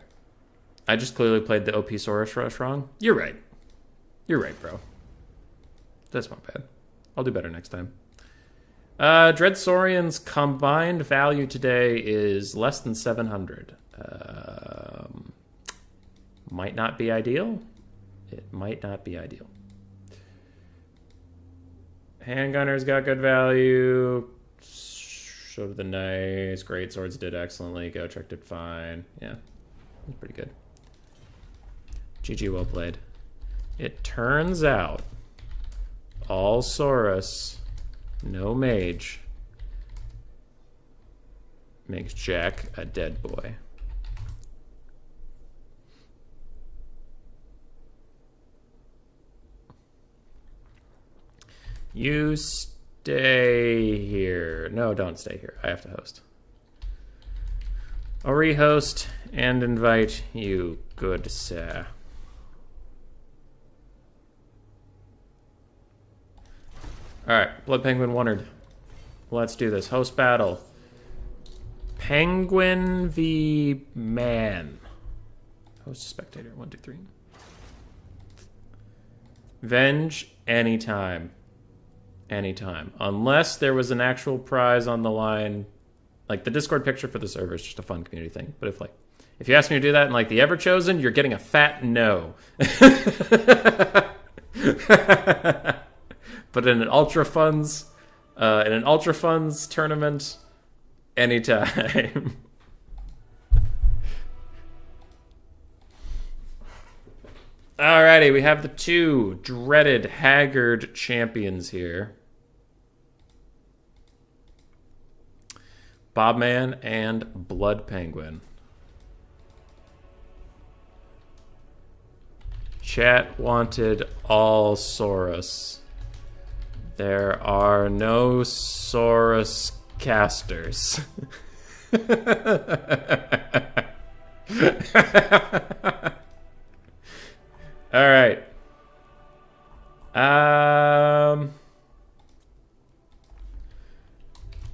[SPEAKER 1] I just clearly played the OP Saurus Rush wrong. You're right. You're right, bro. That's not bad. I'll do better next time. Dreadsaurian's combined value today is less than 700. Might not be ideal. It might not be ideal. Handgunners got good value. So did the Knights. Great Swords did excellently. Gotrek did fine. Yeah, that's pretty good. GG, well played. It turns out all Saurus, no mage, makes Jack a dead boy. You stay here. No, don't stay here. I have to host. I'll rehost and invite you, good sir. Alright, Blood Penguin Wondered. Let's do this. Host battle. Penguin v. Man. Host spectator. 1, 2, 3. Venge anytime. Anytime. Unless there was an actual prize on the line. Like, the Discord picture for the server is just a fun community thing. But if you ask me to do that in, like, the Everchosen, you're getting a fat no. But in an Ultra Funds tournament, anytime. Alrighty, we have the two dreaded, haggard champions here. Bobman and Blood Penguin. Chat wanted all Saurus. There are no Saurus casters. All right.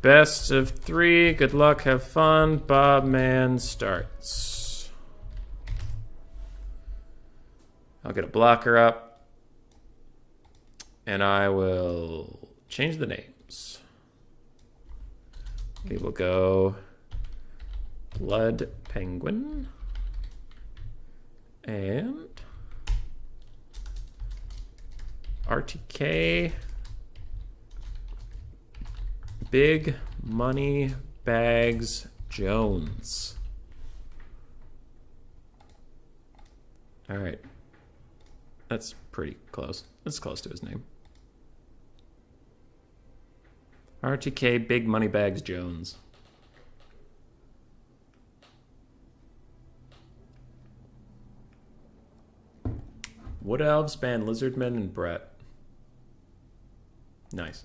[SPEAKER 1] Best of 3. Good luck. Have fun. Bobman starts. I'll get a blocker up. And I will change the names. We will go Blood Penguin and RTK Big Money Bags Jones. All right. That's pretty close. That's close to his name. RTK Big Money Bags Jones. Wood Elves, Band Lizardmen, and Brett. Nice.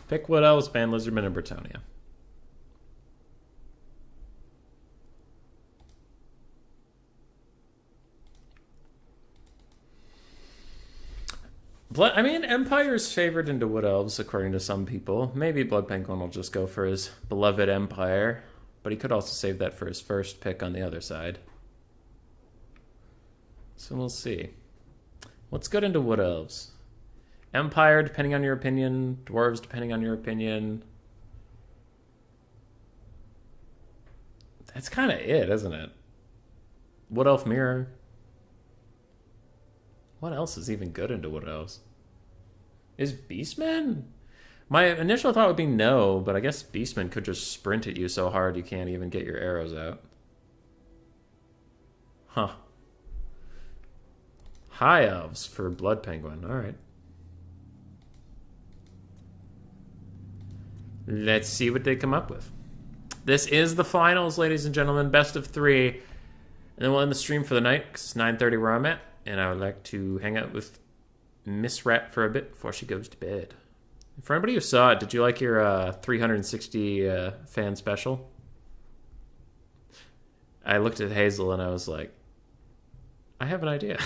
[SPEAKER 1] Pick Wood Elves, Band Lizardmen, and Britannia. I mean, Empire's favored into Wood Elves, according to some people. Maybe Blood Penguin will just go for his beloved Empire, but he could also save that for his first pick on the other side. So we'll see. Let's go into Wood Elves. Empire, depending on your opinion. Dwarves, depending on your opinion. That's kind of it, isn't it? Wood Elf Mirror. What else is even good into Wood Elves? Is Beastman? My initial thought would be no, but I guess Beastman could just sprint at you so hard you can't even get your arrows out. Huh. High Elves for Blood Penguin. Alright. Let's see what they come up with. This is the finals, ladies and gentlemen. Best of 3. And then we'll end the stream for the night, because it's 9:30 where I'm at. And I would like to hang out with Miss Rat for a bit before she goes to bed. For anybody who saw it, did you like your 360 fan special? I looked at Hazel and I was like, I have an idea.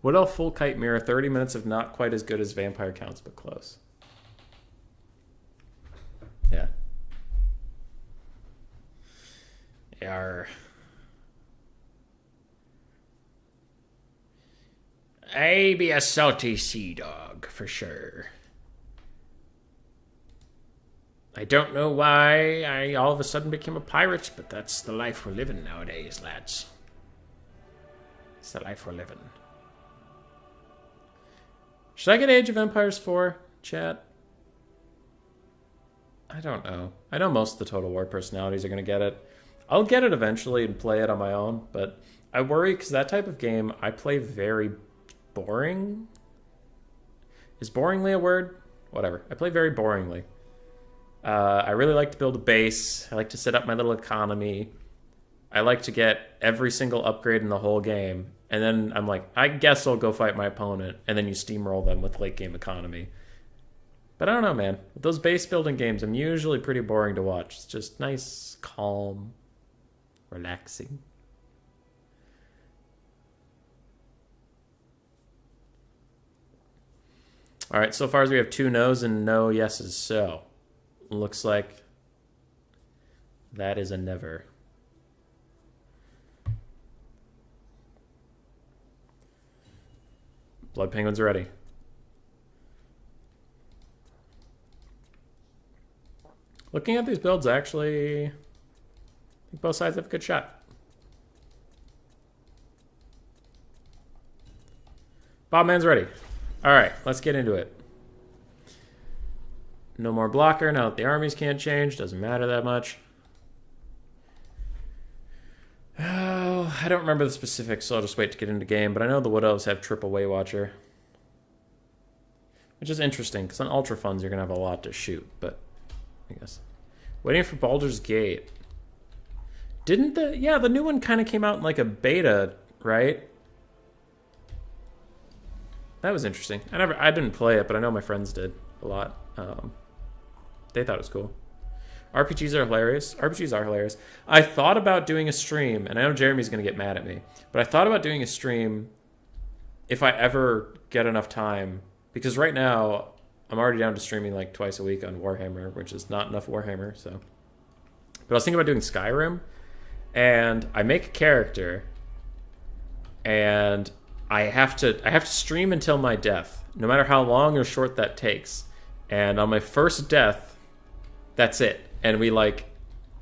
[SPEAKER 1] What else? Full kite mirror, 30 minutes of not quite as good as Vampire Counts, but close. Yeah. Yarr. I be a salty sea dog, for sure. I don't know why I all of a sudden became a pirate, but that's the life we're living nowadays, lads. It's the life we're living. Should I get Age of Empires 4, chat? I don't know. I know most of the Total War personalities are going to get it. I'll get it eventually and play it on my own, but I worry because that type of game I play very boring. Is boringly a word? Whatever. I play very boringly. I really like to build a base. I like to set up my little economy. I like to get every single upgrade in the whole game. And then I'm like, I guess I'll go fight my opponent. And then you steamroll them with late game economy. But I don't know, man. With those base building games, I'm usually pretty boring to watch. It's just nice, calm, relaxing. All right, so far as we have 2 no's and no yeses, so looks like that is a never. Blood Penguin's ready. Looking at these builds, actually, I think both sides have a good shot. Bobman's ready. All right, let's get into it. No more blocker now that the armies can't change. Doesn't matter that much. Oh, I don't remember the specifics, so I'll just wait to get into game. But I know the Wood Elves have triple Way Watcher, which is interesting because on Ultra Funds you're gonna have a lot to shoot. But I guess waiting for Baldur's Gate. Didn't the new one kind of came out in like a beta, right? That was interesting. I didn't play it, but I know my friends did a lot. They thought it was cool. RPGs are hilarious. RPGs are hilarious. I thought about doing a stream, and I know Jeremy's going to get mad at me, but I thought about doing a stream if I ever get enough time, because right now I'm already down to streaming like twice a week on Warhammer, which is not enough Warhammer. So, but I was thinking about doing Skyrim, and I make a character, and I have to stream until my death, no matter how long or short that takes. And on my first death, that's it. And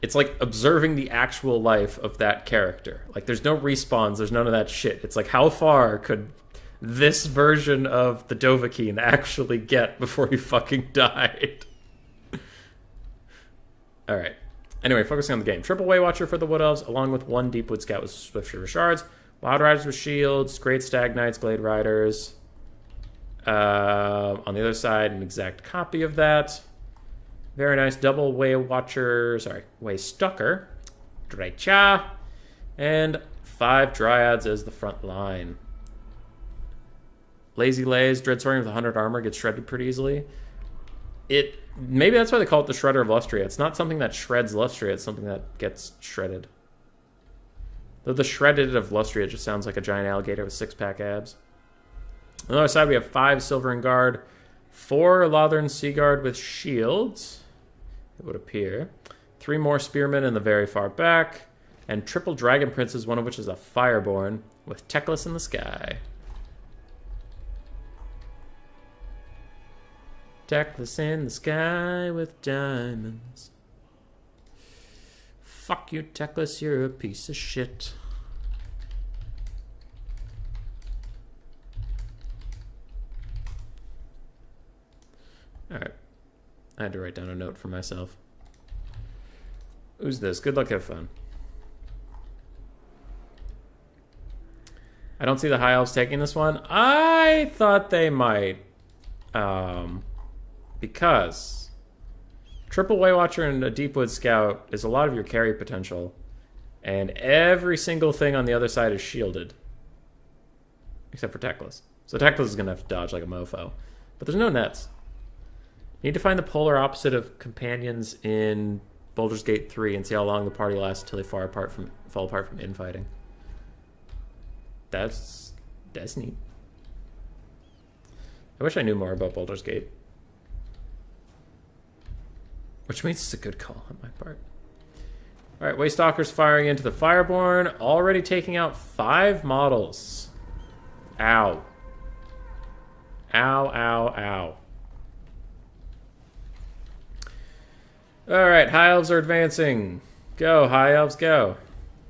[SPEAKER 1] it's like observing the actual life of that character. Like, there's no respawns, there's none of that shit. It's like, how far could this version of the Dovahkiin actually get before he fucking died? Alright. Anyway, focusing on the game. Triple Waywatcher for the Wood Elves, along with 1 Deepwood Scout with Swift Shooter Shards, Wild Riders with Shields, Great Stag Knights, Glade Riders. On the other side, an exact copy of that. Very nice. Double Waystalker. Drycha. And 5 Dryads as the front line. Lazy Lays, Dreadsworn with 100 armor gets shredded pretty easily. Maybe that's why they call it the Shredder of Lustria. It's not something that shreds Lustria, it's something that gets shredded. Though the shredded of Lustria just sounds like a giant alligator with 6-pack abs. On the other side, we have 5 Silvern Guard, 4 Lothern Seaguard with shields, it would appear. 3 more Spearmen in the very far back, and triple Dragon Princes, one of which is a Fireborn, with Teclis in the sky. Teclis in the sky with diamonds. Fuck you, Teclis, you're a piece of shit. Alright. I had to write down a note for myself. Who's this? Good luck, have fun. I don't see the High Elves taking this one. I thought they might. Because Triple Waywatcher and a Deepwood Scout is a lot of your carry potential. And every single thing on the other side is shielded. Except for Teclis. So Teclis is going to have to dodge like a mofo. But there's no nets. You need to find the polar opposite of companions in Baldur's Gate 3 and see how long the party lasts until they fall apart from infighting. That's neat. I wish I knew more about Baldur's Gate. Which means it's a good call on my part. Alright, Waystalker's firing into the Fireborn. Already taking out 5 models. Ow. Ow, ow, ow. Alright, High Elves are advancing. Go, High Elves, go.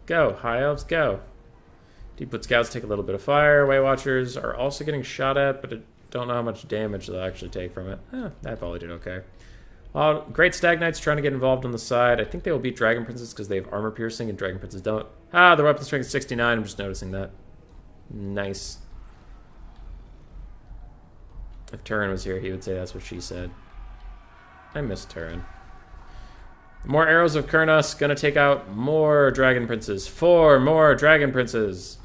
[SPEAKER 1] Go, High Elves, go. Deepwood Scouts take a little bit of fire. Waywatchers are also getting shot at, but I don't know how much damage they'll actually take from it. That volley did okay. Great Stag Knights trying to get involved on the side. I think they will beat Dragon Princes because they have armor piercing and Dragon Princes don't. Their weapon strength is 69. I'm just noticing that. Nice. If Turin was here, he would say that's what she said. I miss Turin. More Arrows of Kurnos. Gonna take out more Dragon Princes. 4 more Dragon Princes.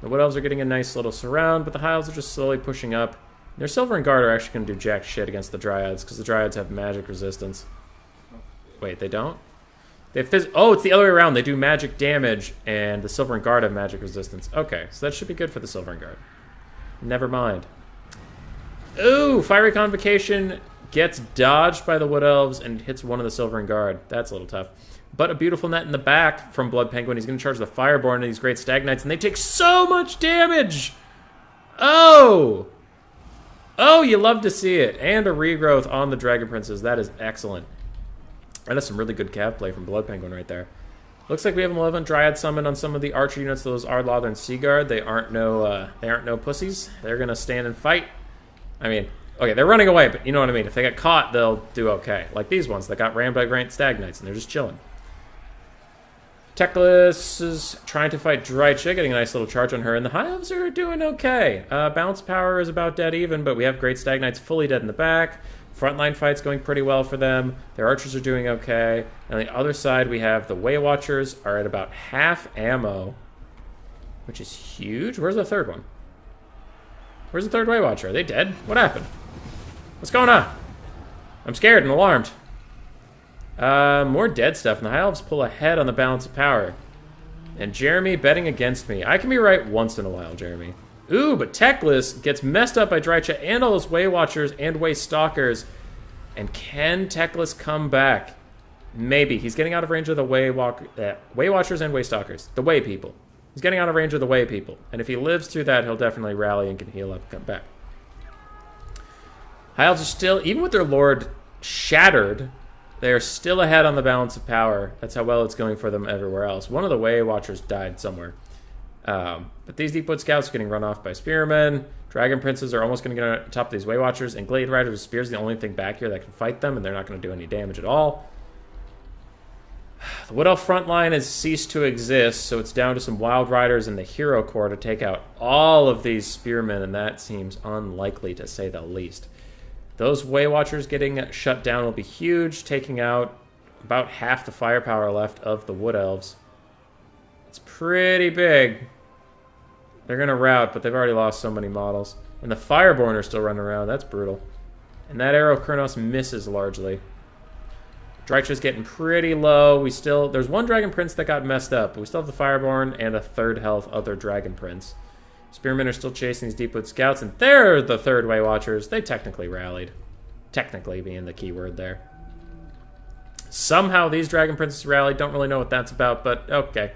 [SPEAKER 1] The Wood Elves are getting a nice little surround, but the High Elves are just slowly pushing up. Their Silver Guard are actually going to do jack shit against the Dryads, because the Dryads have magic resistance. Wait, they don't? They have oh, it's the other way around. They do magic damage, and the Silver Guard have magic resistance. Okay, so that should be good for the Silver Guard. Never mind. Ooh, Fiery Convocation gets dodged by the Wood Elves and hits one of the Silver Guard. That's a little tough. But a beautiful net in the back from Blood Penguin. He's going to charge the Fireborn and these Great Stag Knights, and they take so much damage! Oh! Oh, you love to see it. And a regrowth on the Dragon Princes. That is excellent. That is some really good cav play from Blood Penguin right there. Looks like we have an 11 Dryad summon on some of the archer units. Those are Lothern Seaguard. They aren't no pussies. They're going to stand and fight. I mean, okay, they're running away, but you know what I mean. If they get caught, they'll do okay. Like these ones that got rammed by Great Stag Knights, and they're just chilling. Teclis is trying to fight Drycha, getting a nice little charge on her, and the High Elves are doing okay. Bounce power is about dead even, but we have Great Stag Knights fully dead in the back. Frontline fight's going pretty well for them. Their archers are doing okay. And on the other side, we have the Waywatchers are at about half ammo, which is huge. Where's the third one? Where's the third Waywatcher? Are they dead? What happened? What's going on? I'm scared and alarmed. More dead stuff, and the High Elves pull ahead on the balance of power. And Jeremy betting against me. I can be right once in a while, Jeremy. Ooh, but Teclis gets messed up by Drycha and all those Waywatchers and Waystalkers. And can Teclis come back? Maybe. He's getting out of range of the Waywatchers and Waystalkers. The Way people. He's getting out of range of the way people. And if he lives through that, he'll definitely rally and can heal up and come back. High Elves are still, even with their Lord shattered, they're still ahead on the balance of power. That's how well it's going for them everywhere else. One of the Way Watchers died somewhere. But these Deepwood Scouts are getting run off by Spearmen. Dragon Princes are almost going to get on top of these Way Watchers. And Glade Riders with Spears are the only thing back here that can fight them, and they're not going to do any damage at all. The Wood Elf front line has ceased to exist, so it's down to some Wild Riders and the Hero Corps to take out all of these Spearmen, and that seems unlikely to say the least. Those Way Watchers getting shut down will be huge, taking out about half the firepower left of the Wood Elves. It's pretty big. They're going to rout, but they've already lost so many models. And the Fireborn are still running around. That's brutal. And that arrow of Kurnos misses largely. Drycha's getting pretty low. There's one Dragon Prince that got messed up, but we still have the Fireborn and a third health other Dragon Prince. Spearmen are still chasing these Deepwood Scouts, and they're the third Way Watchers. They technically rallied. Technically being the key word there. Somehow these Dragon Princes rallied. Don't really know what that's about, but okay.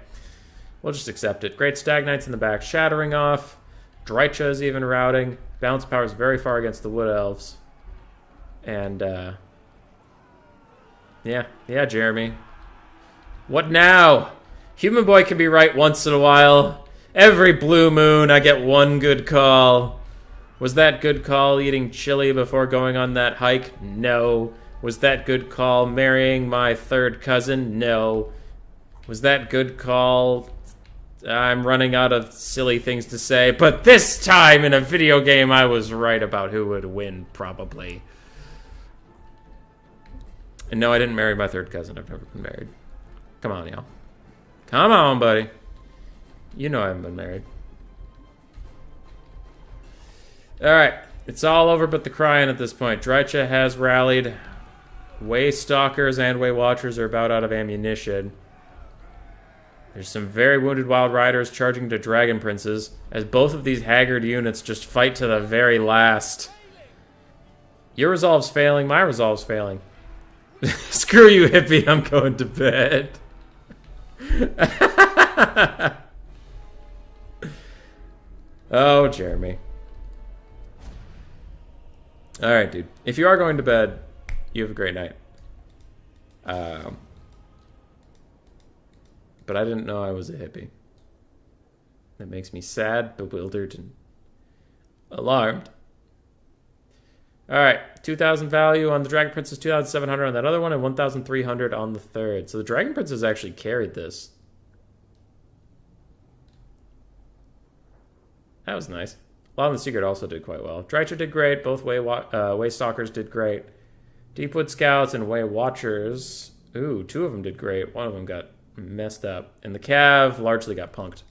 [SPEAKER 1] We'll just accept it. Great Stag Knights in the back shattering off. Drycha is even routing. Balance power is very far against the Wood Elves. And, yeah, Jeremy. What now? Human Boy can be right once in a while. Every blue moon, I get one good call. Was that good call eating chili before going on that hike? No. Was that good call marrying my third cousin? No. Was that good call... I'm running out of silly things to say, but this time in a video game I was right about who would win, probably. And no, I didn't marry my third cousin. I've never been married. Come on, y'all. Come on, buddy. You know I haven't been married. Alright, it's all over but the crying at this point. Drycha has rallied. Way Stalkers and Way Watchers are about out of ammunition. There's some very wounded Wild Riders charging to Dragon Princes, as both of these haggard units just fight to the very last. Your resolve's failing, my resolve's failing. Screw you, hippie, I'm going to bed. Oh, Jeremy. Alright, dude. If you are going to bed, you have a great night. But I didn't know I was a hippie. That makes me sad, bewildered, and alarmed. Alright, 2,000 value on the Dragon Princess, 2,700 on that other one, and 1,300 on the third. So the Dragon Princess actually carried this. That was nice. Law and the Secret also did quite well. Drycha did great. Both Way Stalkers did great. Deepwood Scouts and Way Watchers. Ooh, two of them did great. One of them got messed up. And the Cav largely got punked.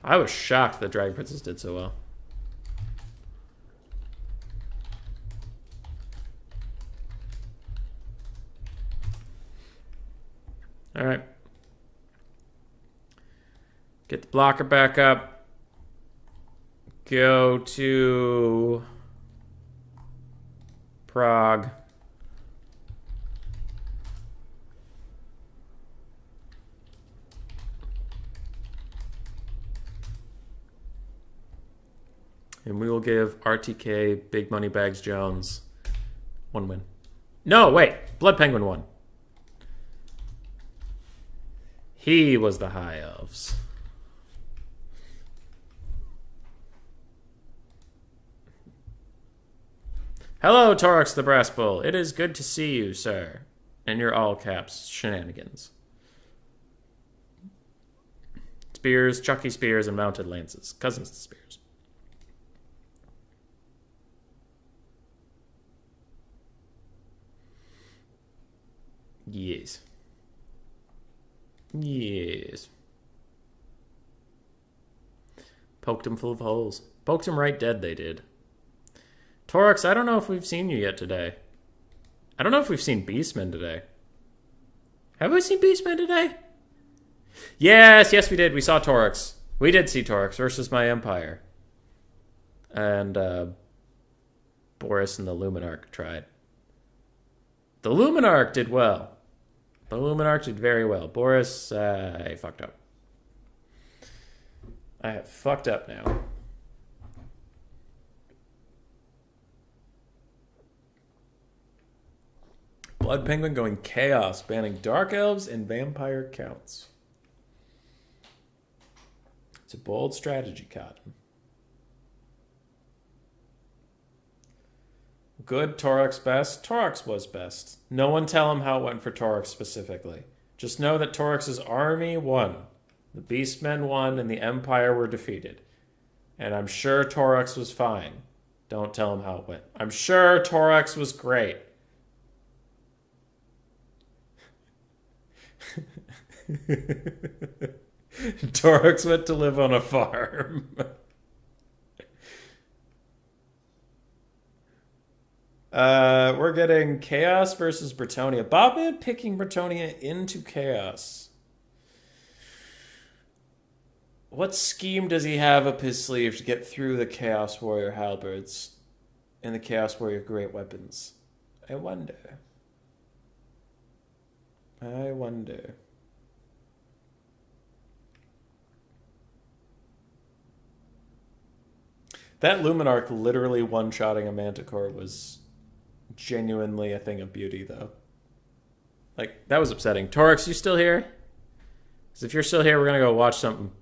[SPEAKER 1] I was shocked that Dragon Princess did so well. Alright. Get the blocker back up. Go to Prague. And we will give RTK Big Money Bags Jones one win. No, wait. Blood Penguin won. He was the High Elves. Hello, Torx the Brass Bull. It is good to see you, sir. And your all caps shenanigans. Spears, Chucky Spears, and Mounted Lances. Cousins to Spears. Yes. Yes. Poked him full of holes. Poked him right dead, they did. Torx, I don't know if we've seen you yet today. I don't know if we've seen Beastmen today. Have we seen Beastmen today? Yes, we did. We saw Torx. We did see Torx versus my Empire. And Boris and the Luminarch tried. The Luminarch did well. The Luminarch did very well. Boris, I fucked up. I have fucked up now. Blood Penguin going chaos, banning dark elves and vampire counts. It's a bold strategy, Cotton. Good, Torux best. Torux was best. No one tell him how it went for Torux specifically. Just know that Torux's army won. The Beastmen won and the Empire were defeated. And I'm sure Torux was fine. Don't tell him how it went. I'm sure Torux was great. Torux went to live on a farm. We're getting Chaos versus Bretonia. Bobman picking Bretonia into Chaos. What scheme does he have up his sleeve to get through the Chaos Warrior halberds and the Chaos Warrior great weapons? I wonder. I wonder. That Luminarch literally one-shotting a Manticore was genuinely a thing of beauty, though. Like, that was upsetting. Torux, you still here? Because if you're still here, we're going to go watch something.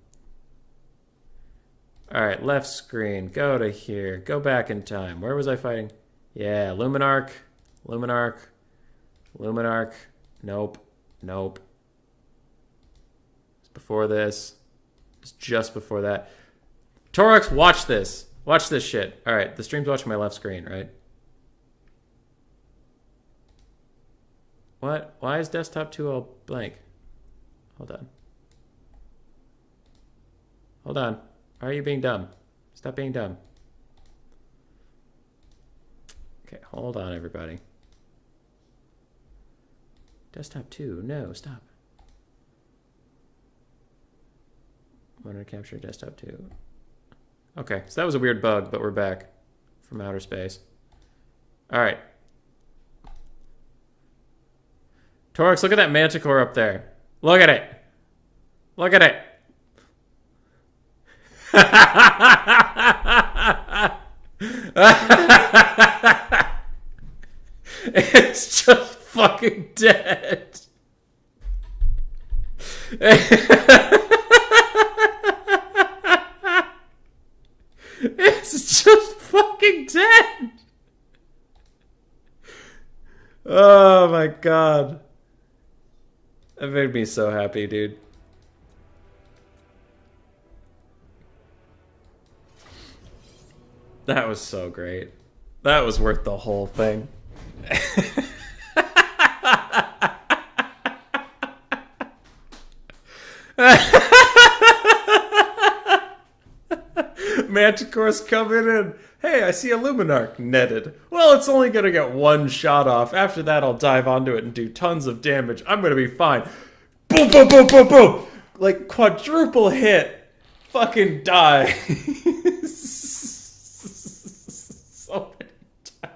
[SPEAKER 1] Alright, left screen. Go to here. Go back in time. Where was I fighting? Yeah, Luminarch. Luminarch. Luminarch. Nope. Nope. It's before this. It's just before that. Torux, watch this. Watch this shit. Alright, the stream's watching my left screen, right? What? Why is desktop 2 all blank? Hold on. Hold on. Why are you being dumb? Stop being dumb. Okay, hold on, everybody. Desktop 2. No, stop. Wanted to capture desktop 2. Okay, so that was a weird bug, but we're back from outer space. Alright. Torux, look at that Manticore up there. Look at it. Look at it. It's just fucking dead. It's just fucking dead. Oh my god. That made me so happy, dude. That was so great. That was worth the whole thing. Manticore's coming in. Hey, I see a Luminarch netted. Well, it's only going to get one shot off. After that, I'll dive onto it and do tons of damage. I'm going to be fine. Boom, boom, boom, boom, boom. Like, quadruple hit. Fucking die. So many times.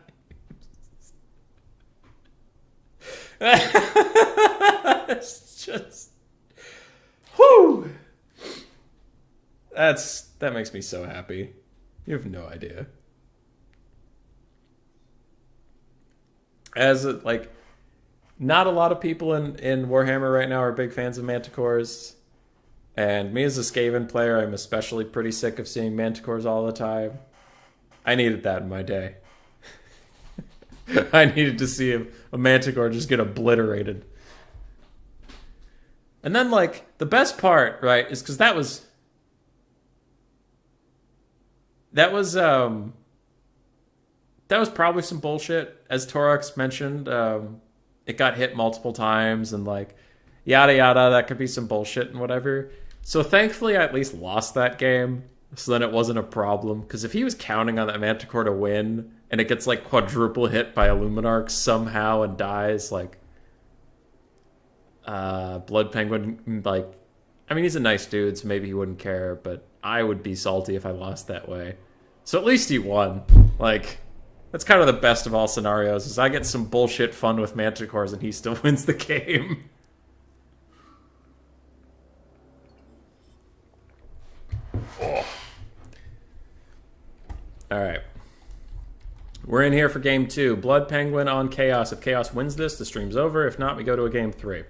[SPEAKER 1] It's just... Whew. That makes me so happy. You have no idea. As like, not a lot of people in Warhammer right now are big fans of Manticores, and me as a Skaven player, I'm especially pretty sick of seeing Manticores all the time. I needed that in my day. I needed to see a Manticore just get obliterated. And then, like, the best part, right, is because that was probably some bullshit, as Torux mentioned. It got hit multiple times and like yada yada. That could be some bullshit and whatever. So thankfully, I at least lost that game, so then it wasn't a problem. Because if he was counting on that Manticore to win and it gets like quadruple hit by a Luminarch somehow and dies, like Blood Penguin, like, I mean, he's a nice dude, so maybe he wouldn't care, but I would be salty if I lost that way. So at least he won. Like, that's kind of the best of all scenarios, is I get some bullshit fun with Manticores and he still wins the game. Alright. We're in here for game 2. Blood Penguin on Chaos. If Chaos wins this, the stream's over. If not, we go to a game 3.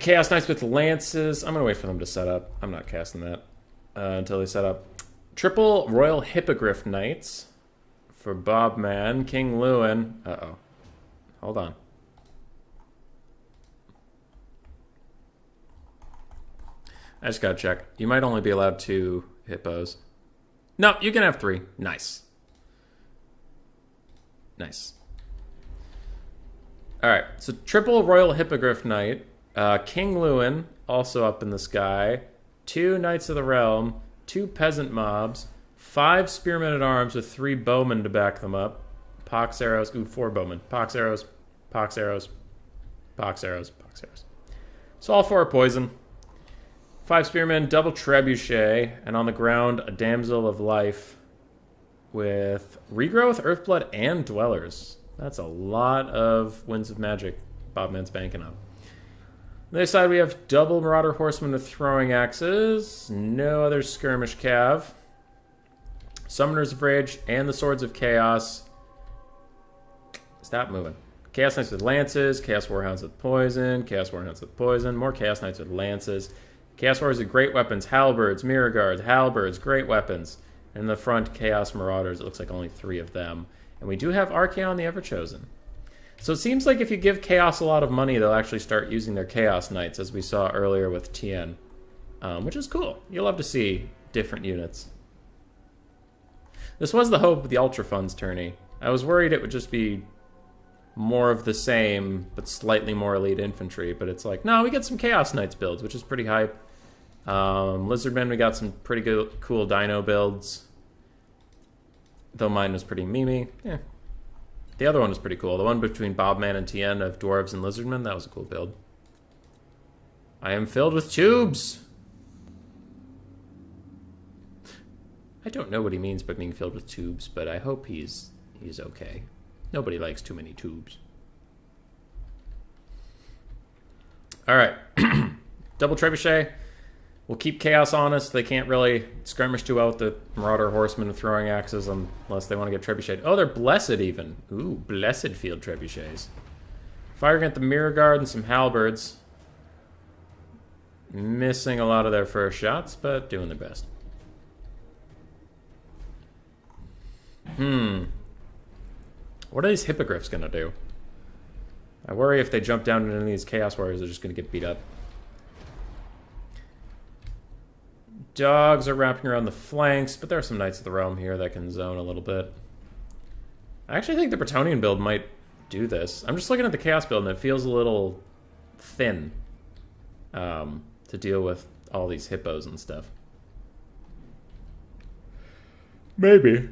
[SPEAKER 1] Chaos Knights with Lances. I'm going to wait for them to set up. I'm not casting that until they set up. Triple Royal Hippogriff Knights for Bobman. King Lewin. Uh-oh. Hold on. I just gotta check. You might only be allowed 2 hippos. No, you can have 3. Nice. Nice. Alright, so triple Royal Hippogriff Knight. King Lewin, also up in the sky. 2 Knights of the Realm. 2 Peasant Mobs. 5 Spearmen at Arms with 3 Bowmen to back them up. Pox Arrows. Ooh, 4 Bowmen. Pox Arrows. Pox Arrows. Pox Arrows. Pox Arrows. So all 4 are poison. 5 Spearmen, double Trebuchet, and on the ground, a Damsel of Life with Regrowth, Earthblood, and Dwellers. That's a lot of Winds of Magic Bobman's banking on. On the other side, we have double Marauder Horsemen with Throwing Axes, no other Skirmish Cav, Summoners of Rage, and the Swords of Chaos. Stop moving. Chaos Knights with Lances, Chaos Warhounds with Poison, Chaos Warhounds with Poison, more Chaos Knights with Lances. Chaos Warriors with great weapons, halberds, mirror guards, halberds, great weapons. And in the front, Chaos Marauders, it looks like only 3 of them. And we do have Archaon the Everchosen. So it seems like if you give Chaos a lot of money, they'll actually start using their Chaos Knights, as we saw earlier with Tien. Which is cool. You'll love to see different units. This was the hope of the Ultra Funds tourney. I was worried it would just be more of the same, but slightly more elite infantry. But it's like, no, we get some Chaos Knights builds, which is pretty hype. Lizardmen, we got some pretty good, cool Dino builds. Though mine was pretty memey. Yeah. The other one was pretty cool. The one between Bobman and Tien of Dwarves and Lizardmen, that was a cool build. I am filled with tubes! I don't know what he means by being filled with tubes, but I hope he's okay. Nobody likes too many tubes. Alright. Double Trebuchet. We'll keep Chaos honest. They can't really skirmish too well with the Marauder Horsemen with Throwing Axes unless they want to get Trebuchet. Oh, they're Blessed even. Ooh, Blessed Field Trebuchets. Firing at the Mirror Guard and some Halberds. Missing a lot of their first shots, but doing their best. What are these Hippogriffs going to do? I worry if they jump down into these Chaos Warriors, they're just going to get beat up. Dogs are wrapping around the flanks, but there are some Knights of the Realm here that can zone a little bit. I actually think the Bretonnian build might do this. I'm just looking at the Chaos build, and it feels a little thin to deal with all these hippos and stuff. Maybe.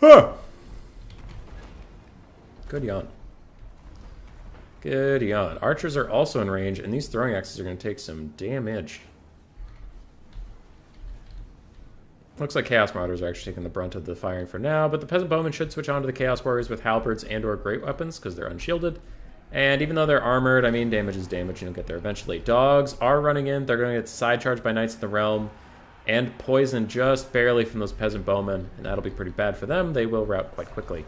[SPEAKER 1] Huh! Good yawn. Good yawn. Archers are also in range, and these throwing axes are going to take some damage. Looks like Chaos Marauders are actually taking the brunt of the firing for now, but the Peasant Bowmen should switch on to the Chaos Warriors with halberds and or great weapons, because they're unshielded. And even though they're armored, I mean, damage is damage, you'll get there eventually. Dogs are running in. They're going to get side charged by Knights of the Realm, and poisoned just barely from those Peasant Bowmen, and that'll be pretty bad for them. They will rout quite quickly.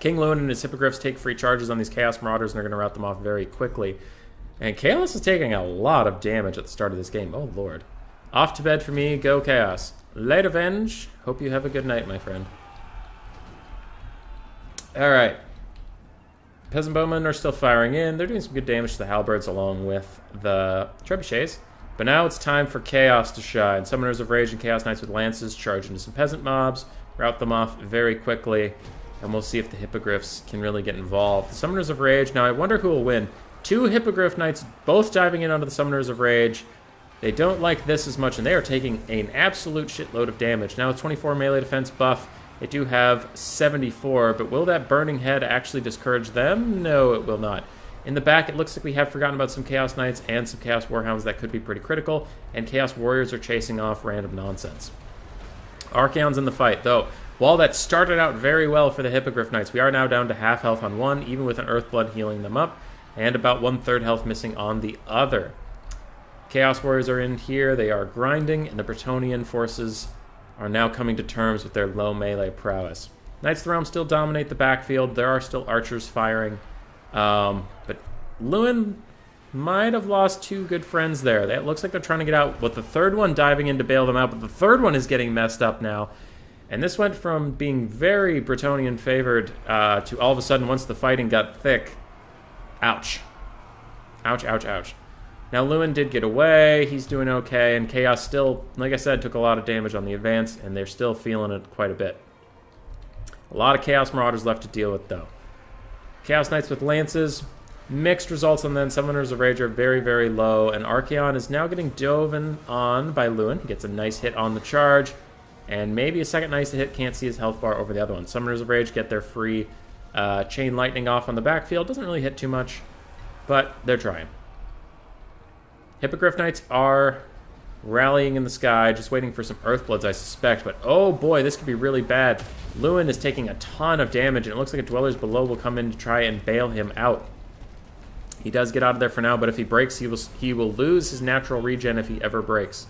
[SPEAKER 1] King Lewin and his Hippogriffs take free charges on these Chaos Marauders, and they're going to rout them off very quickly. And Chaos is taking a lot of damage at the start of this game. Oh, Lord. Off to bed for me. Go Chaos. Late Avenge. Hope you have a good night, my friend. Alright. Peasant Bowmen are still firing in. They're doing some good damage to the Halberds along with the Trebuchets. But now it's time for Chaos to shine. Summoners of Rage and Chaos Knights with Lances charge into some Peasant mobs. Rout them off very quickly. And we'll see if the Hippogriffs can really get involved. The Summoners of Rage. Now, I wonder who will win. 2 Hippogriff Knights both diving in onto the Summoners of Rage. They don't like this as much, and they are taking an absolute shitload of damage. Now, with 24 melee defense buff, they do have 74, but will that Burning Head actually discourage them? No, it will not. In the back, it looks like we have forgotten about some Chaos Knights and some Chaos Warhounds that could be pretty critical, and Chaos Warriors are chasing off random nonsense. Archaon's in the fight, though. While that started out very well for the Hippogriff Knights, we are now down to half health on one, even with an Earthblood healing them up, and about 1/3 health missing on the other. Chaos Warriors are in here. They are grinding, and the Bretonnian forces are now coming to terms with their low melee prowess. Knights of the Realm still dominate the backfield. There are still archers firing. But Lewin might have lost 2 good friends there. It looks like they're trying to get out with the third one diving in to bail them out, but the third one is getting messed up now. And this went from being very Bretonnian favored to all of a sudden, once the fighting got thick, ouch. Ouch, ouch, ouch. Now, Lewin did get away. He's doing okay. And Chaos still, like I said, took a lot of damage on the advance, and they're still feeling it quite a bit. A lot of Chaos Marauders left to deal with, though. Chaos Knights with Lances. Mixed results on them. Summoners of Rage are very, very low. And Archaon is now getting doven on by Lewin. He gets a nice hit on the charge. And maybe a second nice hit. Can't see his health bar over the other one. Summoners of Rage get their free Chain Lightning off on the backfield. Doesn't really hit too much, but they're trying. Hippogriff Knights are rallying in the sky, just waiting for some Earthbloods, I suspect. But oh boy, this could be really bad. Lewin is taking a ton of damage, and it looks like a Dwellers Below will come in to try and bail him out. He does get out of there for now, but if he breaks, he will lose his natural regen if he ever breaks.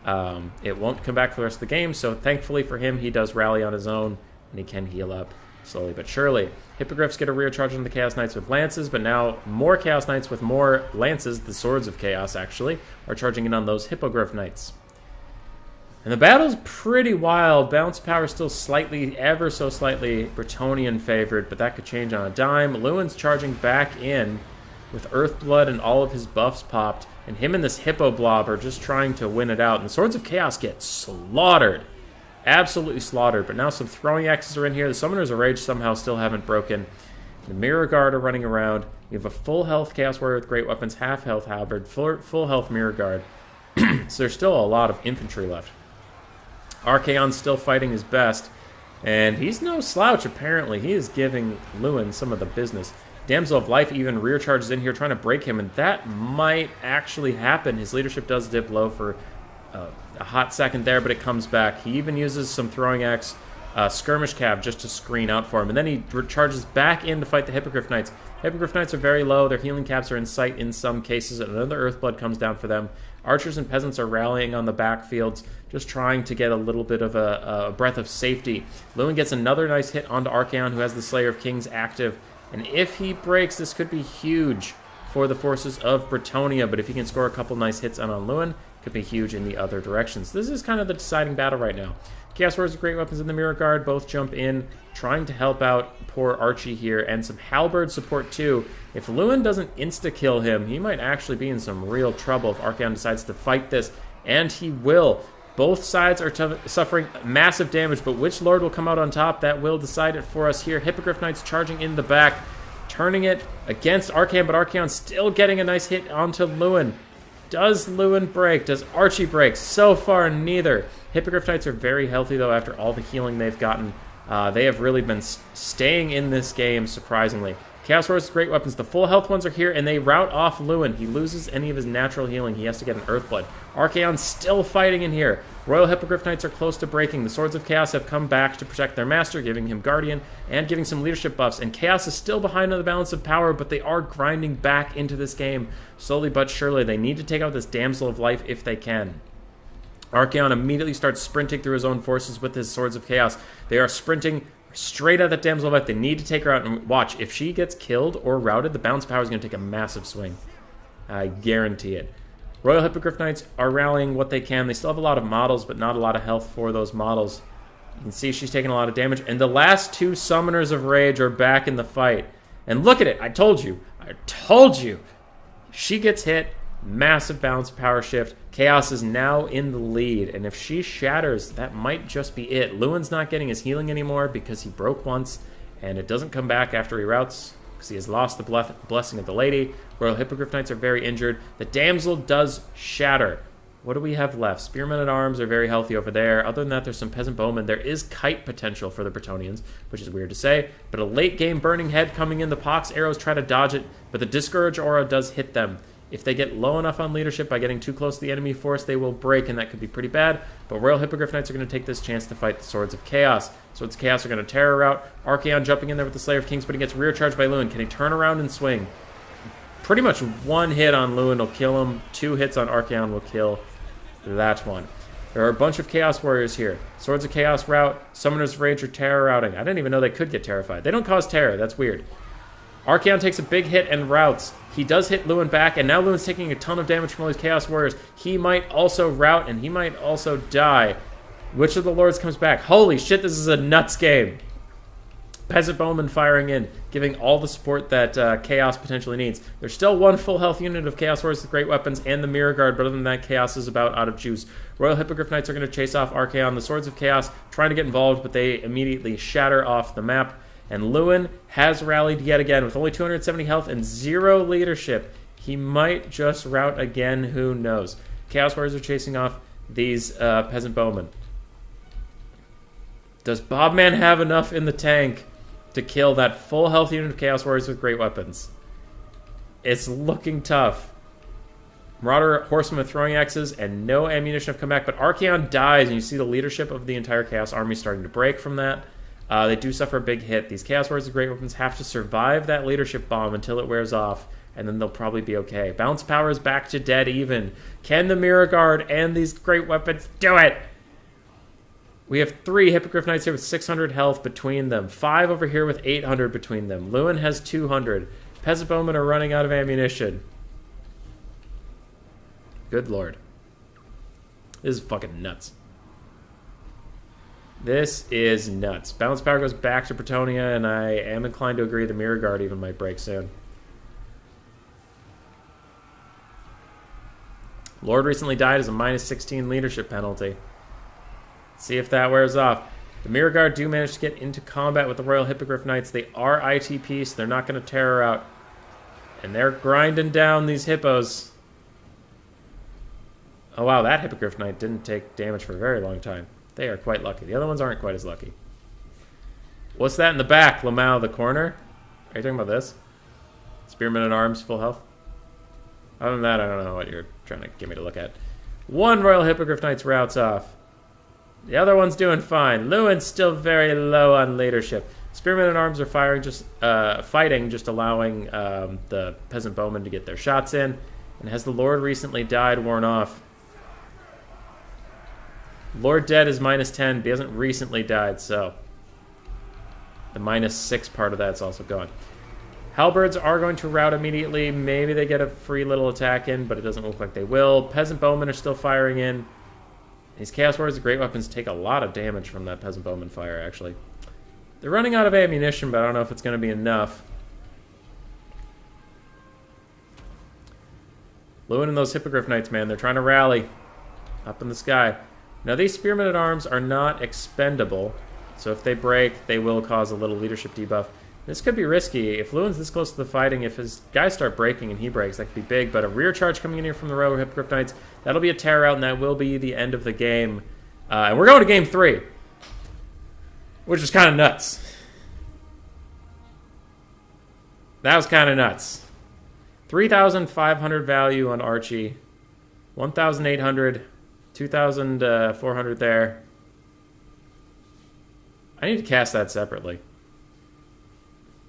[SPEAKER 1] It won't come back for the rest of the game, so thankfully for him, he does rally on his own, and he can heal up slowly but surely. Hippogriffs get a rear charge on the Chaos Knights with Lances, but now more Chaos Knights with more Lances, the Swords of Chaos actually, are charging in on those Hippogriff Knights. And the battle's pretty wild. Balance power still slightly, ever so slightly, Bretonnian favored, but that could change on a dime. Lewin's charging back in with Earthblood and all of his buffs popped, and him and this Hippo Blob are just trying to win it out. And the Swords of Chaos get slaughtered. Absolutely slaughtered. But now some Throwing Axes are in here. The Summoners of Rage somehow still haven't broken. The Mirror Guard are running around. You have a full health Chaos Warrior with Great Weapons, half health Halberd, full health Mirror Guard. So there's still a lot of infantry left. Archaon's still fighting his best, and he's no slouch apparently. He is giving Lewin some of the business. Damsel of Life even rear charges in here trying to break him, and that might actually happen. His leadership does dip low for a hot second there, but it comes back. He even uses some Throwing Axe Skirmish Cav just to screen out for him, and then he charges back in to fight the Hippogriff Knights. Hippogriff Knights are very low. Their healing caps are in sight in some cases, and another Earthblood comes down for them. Archers and peasants are rallying on the backfields, just trying to get a little bit of a breath of safety. Lewin gets another nice hit onto Archaon, who has the Slayer of Kings active, and if he breaks, this could be huge for the forces of Bretonnia, but if he can score a couple nice hits on Lewin, it could be huge in the other directions. This is kind of the deciding battle right now. Chaos Warriors with Great Weapons in the Mirror Guard both jump in, trying to help out poor Archie here, and some Halberd support too. If Lewin doesn't insta-kill him, he might actually be in some real trouble if Archaon decides to fight this, and he will. Both sides are suffering massive damage, but which Lord will come out on top, that will decide it for us here. Hippogriff Knights charging in the back, turning it against Archaon, but Archaon still getting a nice hit onto Lewin. Does Lewin break? Does Archie break? So far, neither. Hippogriff Knights are very healthy, though, after all the healing they've gotten. They have really been staying in this game, surprisingly. Chaos Warriors with Great Weapons. The full health ones are here, and they rout off Lewin. He loses any of his natural healing. He has to get an Earthblood. Archaon's still fighting in here. Royal Hippogriff Knights are close to breaking. The Swords of Chaos have come back to protect their master, giving him Guardian and giving some leadership buffs. And Chaos is still behind on the balance of power, but they are grinding back into this game. Slowly but surely, they need to take out this Damsel of Life if they can. Archaon immediately starts sprinting through his own forces with his Swords of Chaos. They are sprinting straight at that Damsel of Life. They need to take her out, and watch. If she gets killed or routed, the bounce power is going to take a massive swing. I guarantee it. Royal Hippogriff Knights are rallying what they can. They still have a lot of models, but not a lot of health for those models. You can see she's taking a lot of damage, and the last two Summoners of Rage are back in the fight. And look at it. I told you. I told you. She gets hit. Massive bounce power shift. Chaos is now in the lead, and if she shatters, that might just be it. Lewin's not getting his healing anymore because he broke once, and it doesn't come back after he routs because he has lost the blessing of the lady. Royal Hippogriff Knights are very injured. The damsel does shatter. What do we have left? Spearmen at Arms are very healthy over there. Other than that, there's some peasant bowmen. There is kite potential for the Bretonnians, which is weird to say, but a late game burning head coming in. The pox arrows try to dodge it, but the discourage aura does hit them. If they get low enough on leadership by getting too close to the enemy force, they will break, and that could be pretty bad. But Royal Hippogriff Knights are going to take this chance to fight the Swords of Chaos. Swords of Chaos are going to terror out. Archaon jumping in there with the Slayer of Kings, but he gets rear charged by Lewin. Can he turn around and swing? Pretty much one hit on Lewin will kill him. 2 hits on Archaon will kill that one. There are a bunch of Chaos Warriors here. Swords of Chaos route, Summoner's Rage or Terror routing. I didn't even know they could get terrified. They don't cause terror. That's weird. Archaon takes a big hit and routes. He does hit Lewin back, and now Lewin's taking a ton of damage from all these Chaos Warriors. He might also route, and he might also die. Which of the Lords comes back? Holy shit, this is a nuts game. Peasant Bowman firing in, giving all the support that Chaos potentially needs. There's still 1 full health unit of Chaos Warriors with great weapons and the Mirror Guard, but other than that, Chaos is about out of juice. Royal Hippogriff Knights are going to chase off Archaon. The Swords of Chaos trying to get involved, but they immediately shatter off the map. And Lewin has rallied yet again with only 270 health and 0 leadership. He might just rout again, who knows. Chaos Warriors are chasing off these Peasant Bowmen. Does Bobman have enough in the tank to kill that full health unit of Chaos Warriors with great weapons? It's looking tough. Marauder Horsemen with throwing axes and no ammunition have come back, but Archaon dies, and you see the leadership of the entire Chaos Army starting to break from that. They do suffer a big hit. These Chaos Warriors with great weapons have to survive that leadership bomb until it wears off, and then they'll probably be okay. Balance power is back to dead even. Can the Mirror Guard and these great weapons do it? We have 3 Hippogriff Knights here with 600 health between them. 5 over here with 800 between them. Lewin has 200. Peasant Bowmen are running out of ammunition. Good lord. This is fucking nuts. This is nuts. Balance power goes back to Bretonnia, and I am inclined to agree the Mirror Guard even might break soon. Lord recently died as a minus 16 leadership penalty. See if that wears off. The Mirror Guard do manage to get into combat with the Royal Hippogriff Knights. They are ITP, so they're not going to terror out. And they're grinding down these hippos. Oh wow, that Hippogriff Knight didn't take damage for a very long time. They are quite lucky. The other ones aren't quite as lucky. What's that in the back, Lamau, the corner? Are you talking about this? Spearman at Arms, full health? Other than that, I don't know what you're trying to get me to look at. 1 Royal Hippogriff Knight's routes off. The other one's doing fine. Lewin's still very low on leadership. Spearmen at Arms are fighting, just allowing the Peasant Bowmen to get their shots in. And has the Lord recently died, worn off? Lord dead is minus 10, but he hasn't recently died, so the minus 6 part of that's also gone. Halberds are going to rout immediately. Maybe they get a free little attack in, but it doesn't look like they will. Peasant Bowmen are still firing in. These Chaos Warriors with great weapons take a lot of damage from that Peasant Bowman fire, actually. They're running out of ammunition, but I don't know if it's going to be enough. Lewin and those Hippogriff Knights, man, they're trying to rally up in the sky. Now, these Spearmen at Arms are not expendable, so if they break, they will cause a little leadership debuff. This could be risky. If Lewin's this close to the fighting, if his guys start breaking and he breaks, that could be big. But a rear charge coming in here from the Royal Hippogriff Knights, that'll be a tear out, and that will be the end of the game. And we're going to game 3, which was kind of nuts. That was kind of nuts. 3,500 value on Archie. 1,800. 2,400 there. I need to cast that separately.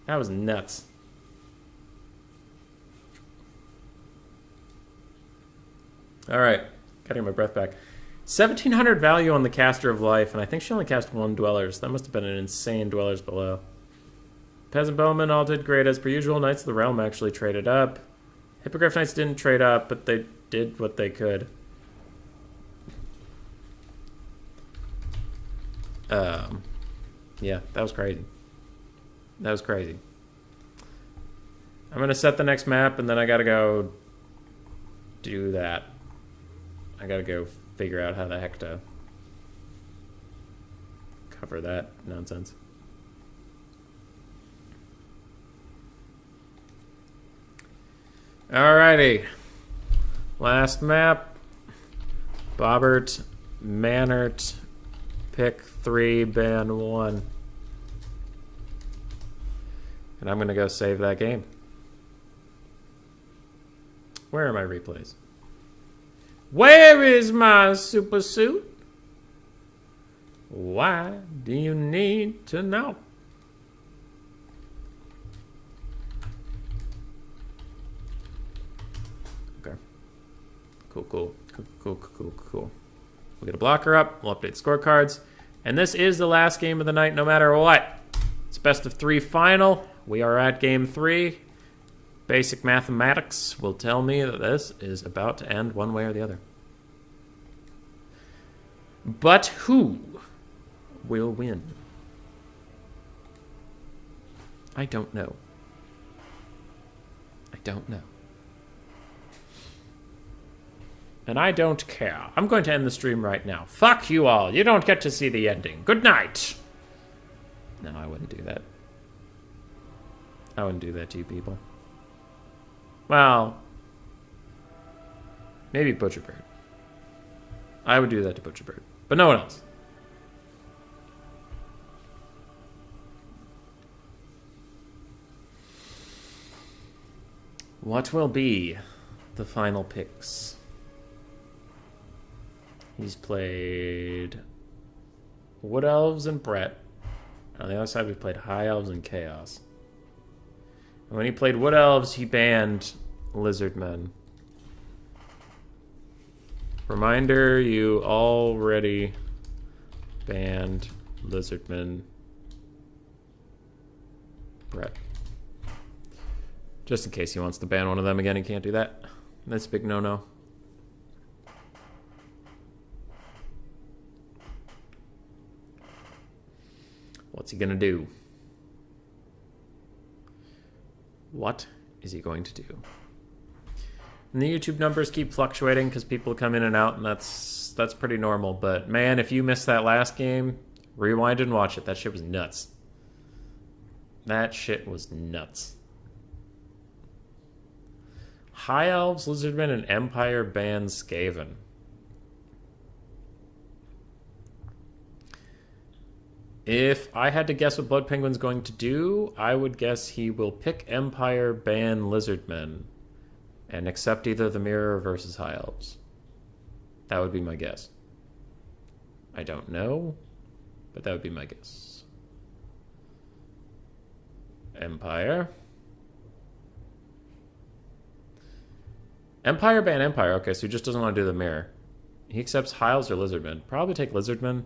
[SPEAKER 1] That was nuts. Alright. Getting my breath back. 1,700 value on the Caster of Life, and I think she only cast 1 Dwellers. That must have been an insane Dwellers below. Peasant Bowmen all did great as per usual. Knights of the Realm actually traded up. Hippogriff Knights didn't trade up, but they did what they could. Yeah, that was crazy. That was crazy. I'm going to set the next map, and then I got to go do that. I got to go figure out how the heck to cover that nonsense. Alrighty. Last map. Bobbert, Manert, pick 3, ban 1. And I'm going to go save that game. Where are my replays? Where is my super suit? Why do you need to know? Cool. We'll get a blocker up. We'll update scorecards. And this is the last game of the night, no matter what. It's best of 3 final. We are at game 3. Basic mathematics will tell me that this is about to end one way or the other. But who will win? I don't know. And I don't care. I'm going to end the stream right now. Fuck you all. You don't get to see the ending. Good night. No, I wouldn't do that. I wouldn't do that to you people. Well, maybe Butcherbird. I would do that to Butcherbird. But no one else. What will be the final picks? He's played Wood Elves and Brett. On the other side, we played High Elves and Chaos. And when he played Wood Elves, he banned Lizardmen. Reminder, you already banned Lizardmen. Brett. Just in case he wants to ban one of them again, he can't do that. That's a big no-no. What's he gonna do? What is he going to do? And the YouTube numbers keep fluctuating because people come in and out, and that's pretty normal. But man, if you missed that last game, rewind and watch it. That shit was nuts. That shit was nuts. High Elves, Lizardmen, and Empire ban Skaven. If I had to guess what Blood Penguin's going to do, I would guess he will pick Empire, ban Lizardmen, and accept either the Mirror versus High Elves. That would be my guess. I don't know, but that would be my guess. Empire. Empire, ban Empire. Okay, so he just doesn't want to do the Mirror. He accepts High Elves or Lizardmen. Probably take Lizardmen.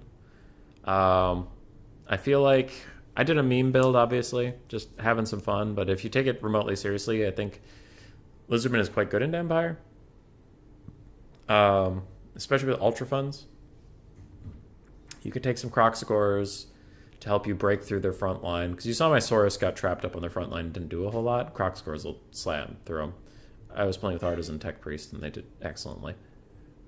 [SPEAKER 1] I feel like I did a meme build, obviously, just having some fun. But if you take it remotely seriously, I think Lizardman is quite good into Empire, especially with Ultra Funds. You could take some Crocscores to help you break through their front line. Because you saw my Saurus got trapped up on their front line and didn't do a whole lot. Crocscores will slam through them. I was playing with Artisan Tech Priest, and they did excellently.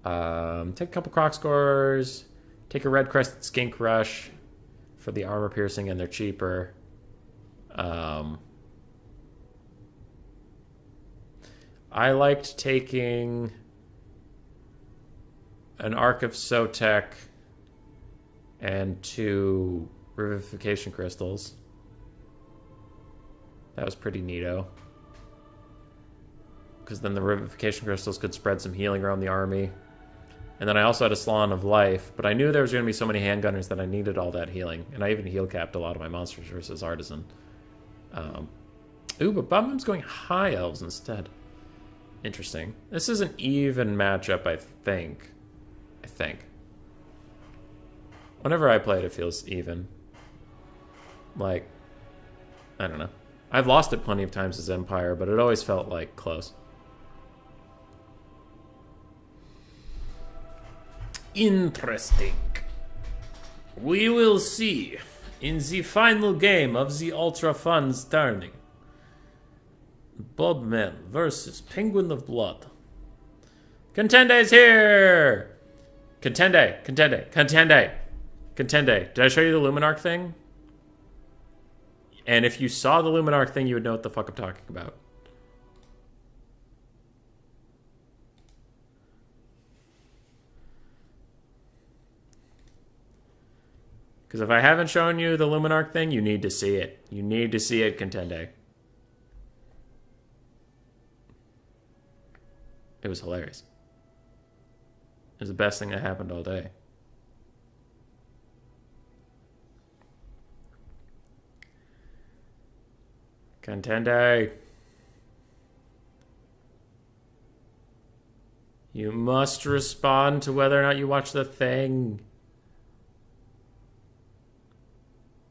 [SPEAKER 1] Take a couple Crocscores. Take a Red Crested Skink Rush for the armor piercing, and they're cheaper. I liked taking an Arc of Sotek and 2 Revivification Crystals. That was pretty neato. Because then the Revivification Crystals could spread some healing around the army. And then I also had a Salon of Life, but I knew there was going to be so many handgunners that I needed all that healing. And I even heal capped a lot of my monsters versus Artisan. Ooh, but Bum's going High Elves instead. Interesting. This is an even matchup, I think. Whenever I play it, it feels even. Like, I don't know. I've lost it plenty of times as Empire, but it always felt like close. Interesting. We will see in the final game of the Ultra Funds tourney. Bobman versus Penguin of Blood. Contende's here! Contende. Did I show you the Luminarch thing? And if you saw the Luminarch thing, you would know what the fuck I'm talking about. Because if I haven't shown you the Luminarch thing, you need to see it. You need to see it, Contende. It was hilarious. It was the best thing that happened all day. Contende. You must respond to whether or not you watch the thing.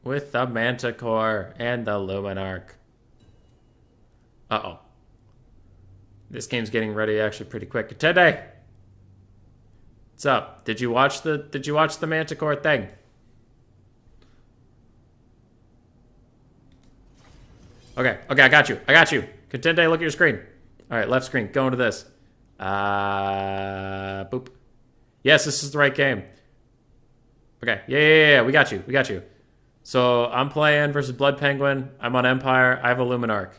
[SPEAKER 1] With the Manticore and the Luminarch. Uh-oh. This game's getting ready actually pretty quick. Today. What's up? Did you watch the Manticore thing? Okay, I got you. Contente, look at your screen. Alright, left screen. Go into this. Boop. Yes, this is the right game. Okay, yeah, we got you. So, I'm playing versus Blood Penguin. I'm on Empire. I have a Luminarch.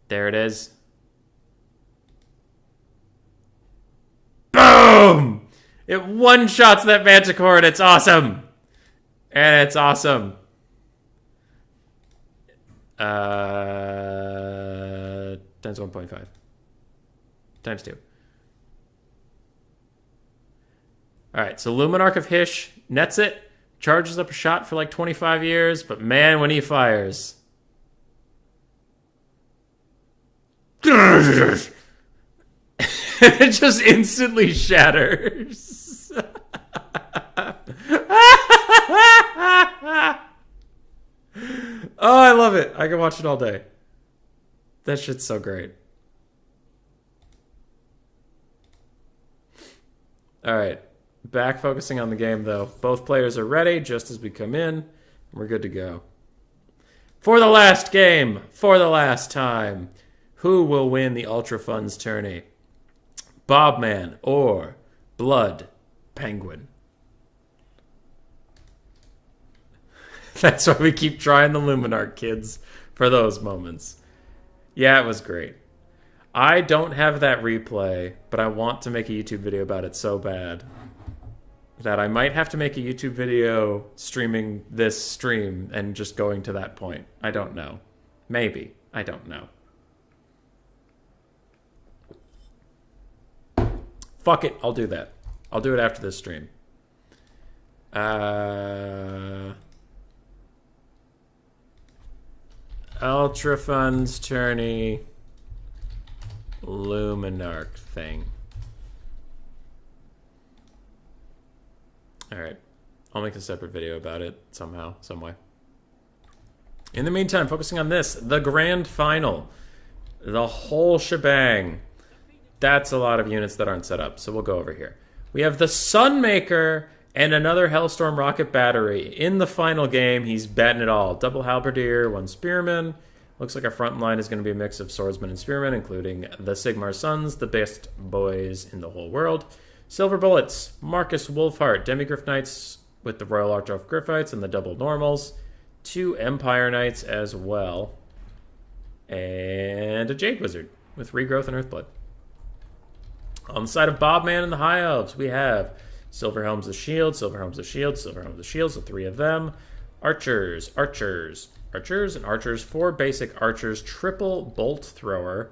[SPEAKER 1] There it is. Boom! It one-shots that Manticore and it's awesome! Times 1.5. Times 2. Alright, so Luminarch of Hysh nets it, charges up a shot for like 25 years, but man, when he fires... it just instantly shatters. Oh, I love it. I can watch it all day. That shit's so great. Alright. Back focusing on the game, though. Both players are ready just as we come in. We're good to go. For the last game, for the last time, who will win the Ultra Funds tourney? Bobman or Blood Penguin? That's why we keep trying the Luminarch, kids, for those moments. Yeah, it was great. I don't have that replay, but I want to make a YouTube video about it so bad that I might have to make a YouTube video streaming this stream and just going to that point. I don't know. Maybe. I don't know. Fuck it. I'll do that. I'll do it after this stream. Ultra Funds tourney Luminarch thing. Alright. I'll make a separate video about it somehow, some way. In the meantime, focusing on this, the grand final. The whole shebang. That's a lot of units that aren't set up, so we'll go over here. We have the Sunmaker and another Hellstorm rocket battery. In the final game, he's betting it all. Double Halberdier, 1 Spearman. Looks like our front line is going to be a mix of swordsmen and spearmen, including the Sigmar Sons, the best boys in the whole world. Silver Bullets, Marcus Wolfheart, Demigryph Knights with the Royal Archdwarf Gryphites and the double normals. 2 Empire Knights as well. And a Jade Wizard with Regrowth and Earthblood. On the side of Bobman and the High Elves, we have Silver Helms of Shield, Silver Helms of Shield, Silver Helms of Shield, so 3 of them. Archers, and Archers, 4 basic Archers, triple Bolt Thrower,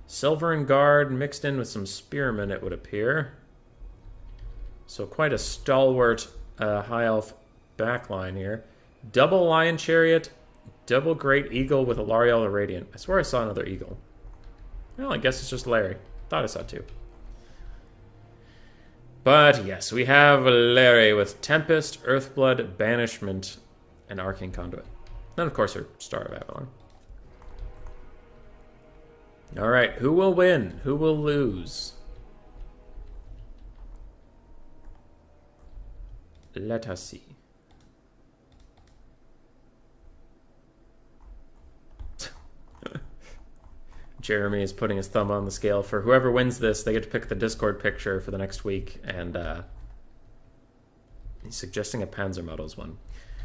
[SPEAKER 1] Silver and Guard mixed in with some Spearmen, it would appear. So quite a stalwart High Elf backline here. Double Lion Chariot, double Great Eagle with Alariel the Radiant. I swear I saw another Eagle. Well, I guess it's just Larry. Thought I saw 2. But yes, we have Larry with Tempest, Earthblood, Banishment, and Arcane Conduit. Then, of course, her Star of Avalon. Alright, who will win? Who will lose? Let us see. Jeremy is putting his thumb on the scale. For whoever wins this, they get to pick the Discord picture for the next week. And he's suggesting a Panzer Models one.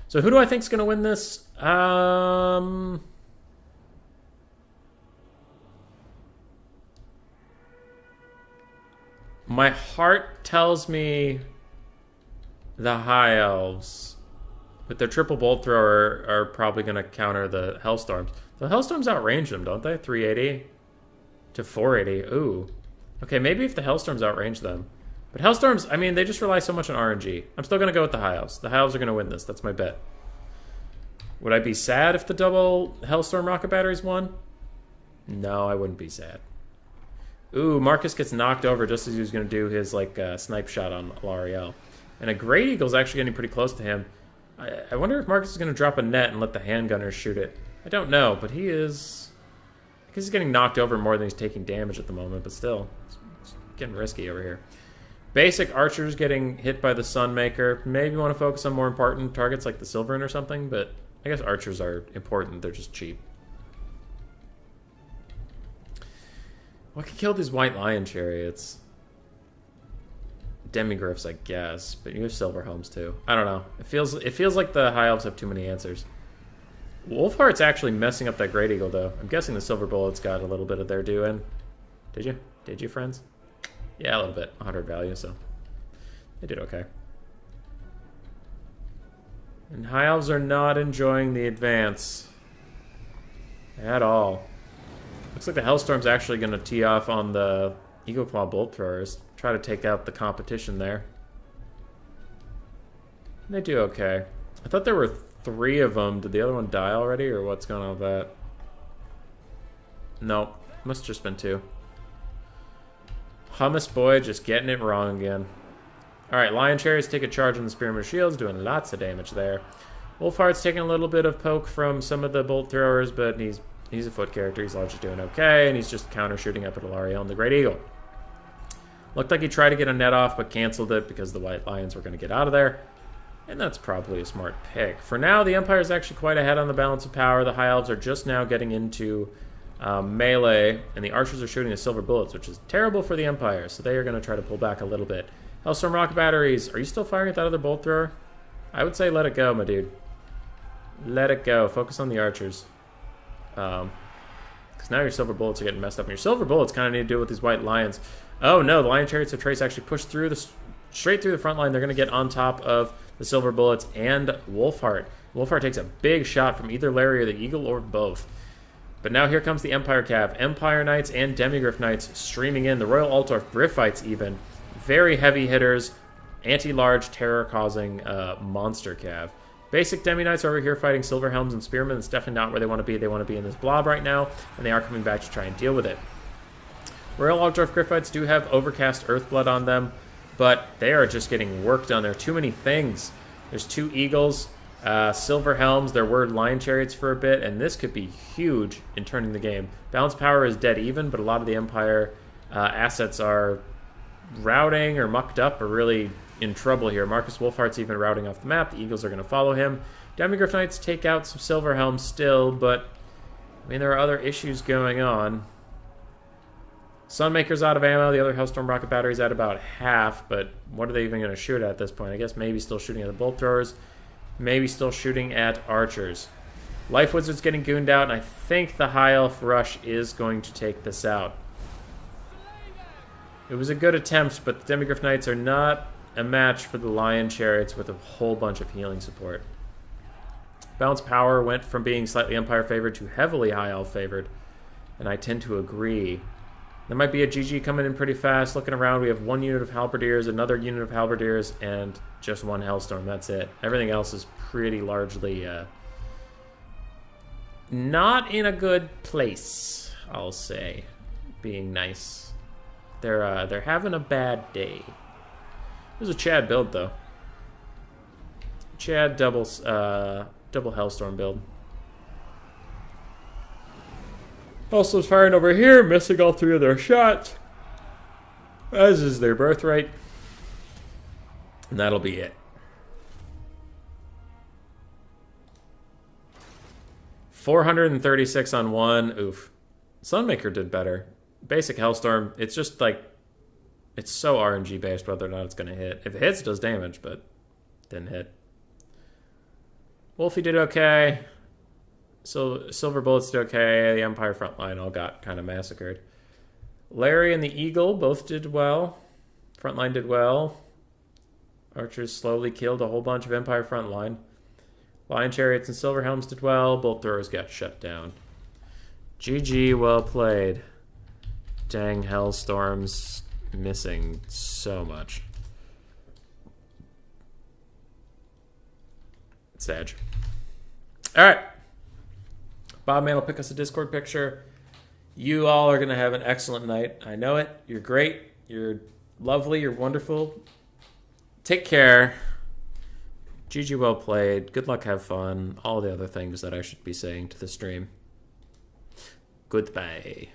[SPEAKER 1] So who do I think is going to win this? My heart tells me the High Elves, with their triple bolt thrower, are probably going to counter the Hellstorms. The Hellstorms outrange them, don't they? 380 to 480. Ooh. Okay, maybe if the Hellstorms outrange them. But Hellstorms, I mean, they just rely so much on RNG. I'm still going to go with the High Elves. The High Elves are going to win this. That's my bet. Would I be sad if the double Hellstorm rocket batteries won? No, I wouldn't be sad. Ooh, Marcus gets knocked over just as he was going to do his like snipe shot on L'Ariel. And a Great Eagle's actually getting pretty close to him. I wonder if Marcus is going to drop a net and let the handgunners shoot it. I don't know, but he is... I guess he's getting knocked over more than he's taking damage at the moment, but still, it's getting risky over here. Basic archers getting hit by the Sunmaker. Maybe you want to focus on more important targets like the Silverin or something, but I guess archers are important. They're just cheap. What could kill these white lion chariots? Demigriffs, I guess, but you have silver helms too. I don't know. It feels like the high elves have too many answers. Wolfheart's actually messing up that Great Eagle though. I'm guessing the silver bullets got a little bit of their due in. Did you? Did you, friends? Yeah, a little bit. 100 value, so they did okay. And high elves are not enjoying the advance at all. Looks like the Hellstorm's actually going to tee off on the Eagle Claw Bolt Throwers. Try to take out the competition there. And they do okay. I thought there were 3 of them. Did the other one die already, or what's going on with that? No, must have just been 2. Hummus Boy just getting it wrong again. Alright, Lion Chariots take a charge on the Spearman Shields, doing lots of damage there. Wolfheart's taking a little bit of poke from some of the Bolt Throwers, but he's a foot character. He's largely doing okay, and he's just counter-shooting up at L'Ariel and the Great Eagle. Looked like he tried to get a net off, but canceled it because the White Lions were going to get out of there. And that's probably a smart pick. For now, the Empire is actually quite ahead on the balance of power. The High Elves are just now getting into melee, and the Archers are shooting the silver bullets, which is terrible for the Empire, so they are going to try to pull back a little bit. Hellstorm rocket batteries. Are you still firing at that other bolt thrower? I would say let it go, my dude. Let it go. Focus on the Archers. Because now your silver bullets are getting messed up. And your silver bullets kind of need to deal with these White Lions. Oh no, the Lion Chariots of Trace actually pushed through straight through the front line. They're going to get on top of the silver bullets and Wolfheart. Wolfheart takes a big shot from either Larry or the Eagle or both. But now here comes the Empire Cav. Empire Knights and Demigriff Knights streaming in. The Royal Altdorf Griffites even. Very heavy hitters. Anti-large, terror-causing monster Cav. Basic Demi Knights are over here fighting Silver Helms and Spearmen. It's definitely not where they want to be. They want to be in this blob right now, and they are coming back to try and deal with it. Royal Altdorf Griffites do have Overcast Earthblood on them, but they are just getting worked on. There are too many things. There's 2 Eagles, Silver Helms, there were Lion Chariots for a bit, and this could be huge in turning the game. Balance power is dead even, but a lot of the Empire assets are routing or mucked up or really in trouble here. Marcus Wolfheart's even routing off the map. The Eagles are going to follow him. Demigriff Knights take out some Silver Helms still, but I mean, there are other issues going on. Sunmaker's out of ammo. The other Hellstorm rocket battery's at about half, but what are they even going to shoot at this point? I guess maybe still shooting at the bolt throwers. Maybe still shooting at archers. Life Wizard's getting gooned out, and I think the High Elf Rush is going to take this out. It was a good attempt, but the Demigriff Knights are not a match for the Lion Chariots with a whole bunch of healing support. Balance power went from being slightly Empire favored to heavily High Elf favored, and I tend to agree. There might be a GG coming in pretty fast. Looking around, we have 1 unit of Halberdiers, another unit of Halberdiers, and just 1 Hellstorm. That's it. Everything else is pretty largely not in a good place, I'll say. Being nice. They're having a bad day. It was a Chad build, though. Chad double Hellstorm build. Also firing over here, missing all 3 of their shots. As is their birthright. And that'll be it. 436 on 1. Oof. Sunmaker did better. Basic Hellstorm, it's just like, it's so RNG based whether or not it's going to hit. If it hits, it does damage, but didn't hit. Wolfie did okay. So Silver Bullets did okay. The Empire Frontline all got kind of massacred. Larry and the Eagle both did well. Frontline did well. Archers slowly killed a whole bunch of Empire Frontline. Lion Chariots and Silver Helms did well. Bolt Throwers got shut down. GG, well played. Dang, Hellstorm's missing so much. It's Edge. Alright. Bob Man will pick us a Discord picture. You all are going to have an excellent night. I know it. You're great. You're lovely. You're wonderful. Take care. GG, well played. Good luck, have fun. All the other things that I should be saying to the stream. Goodbye.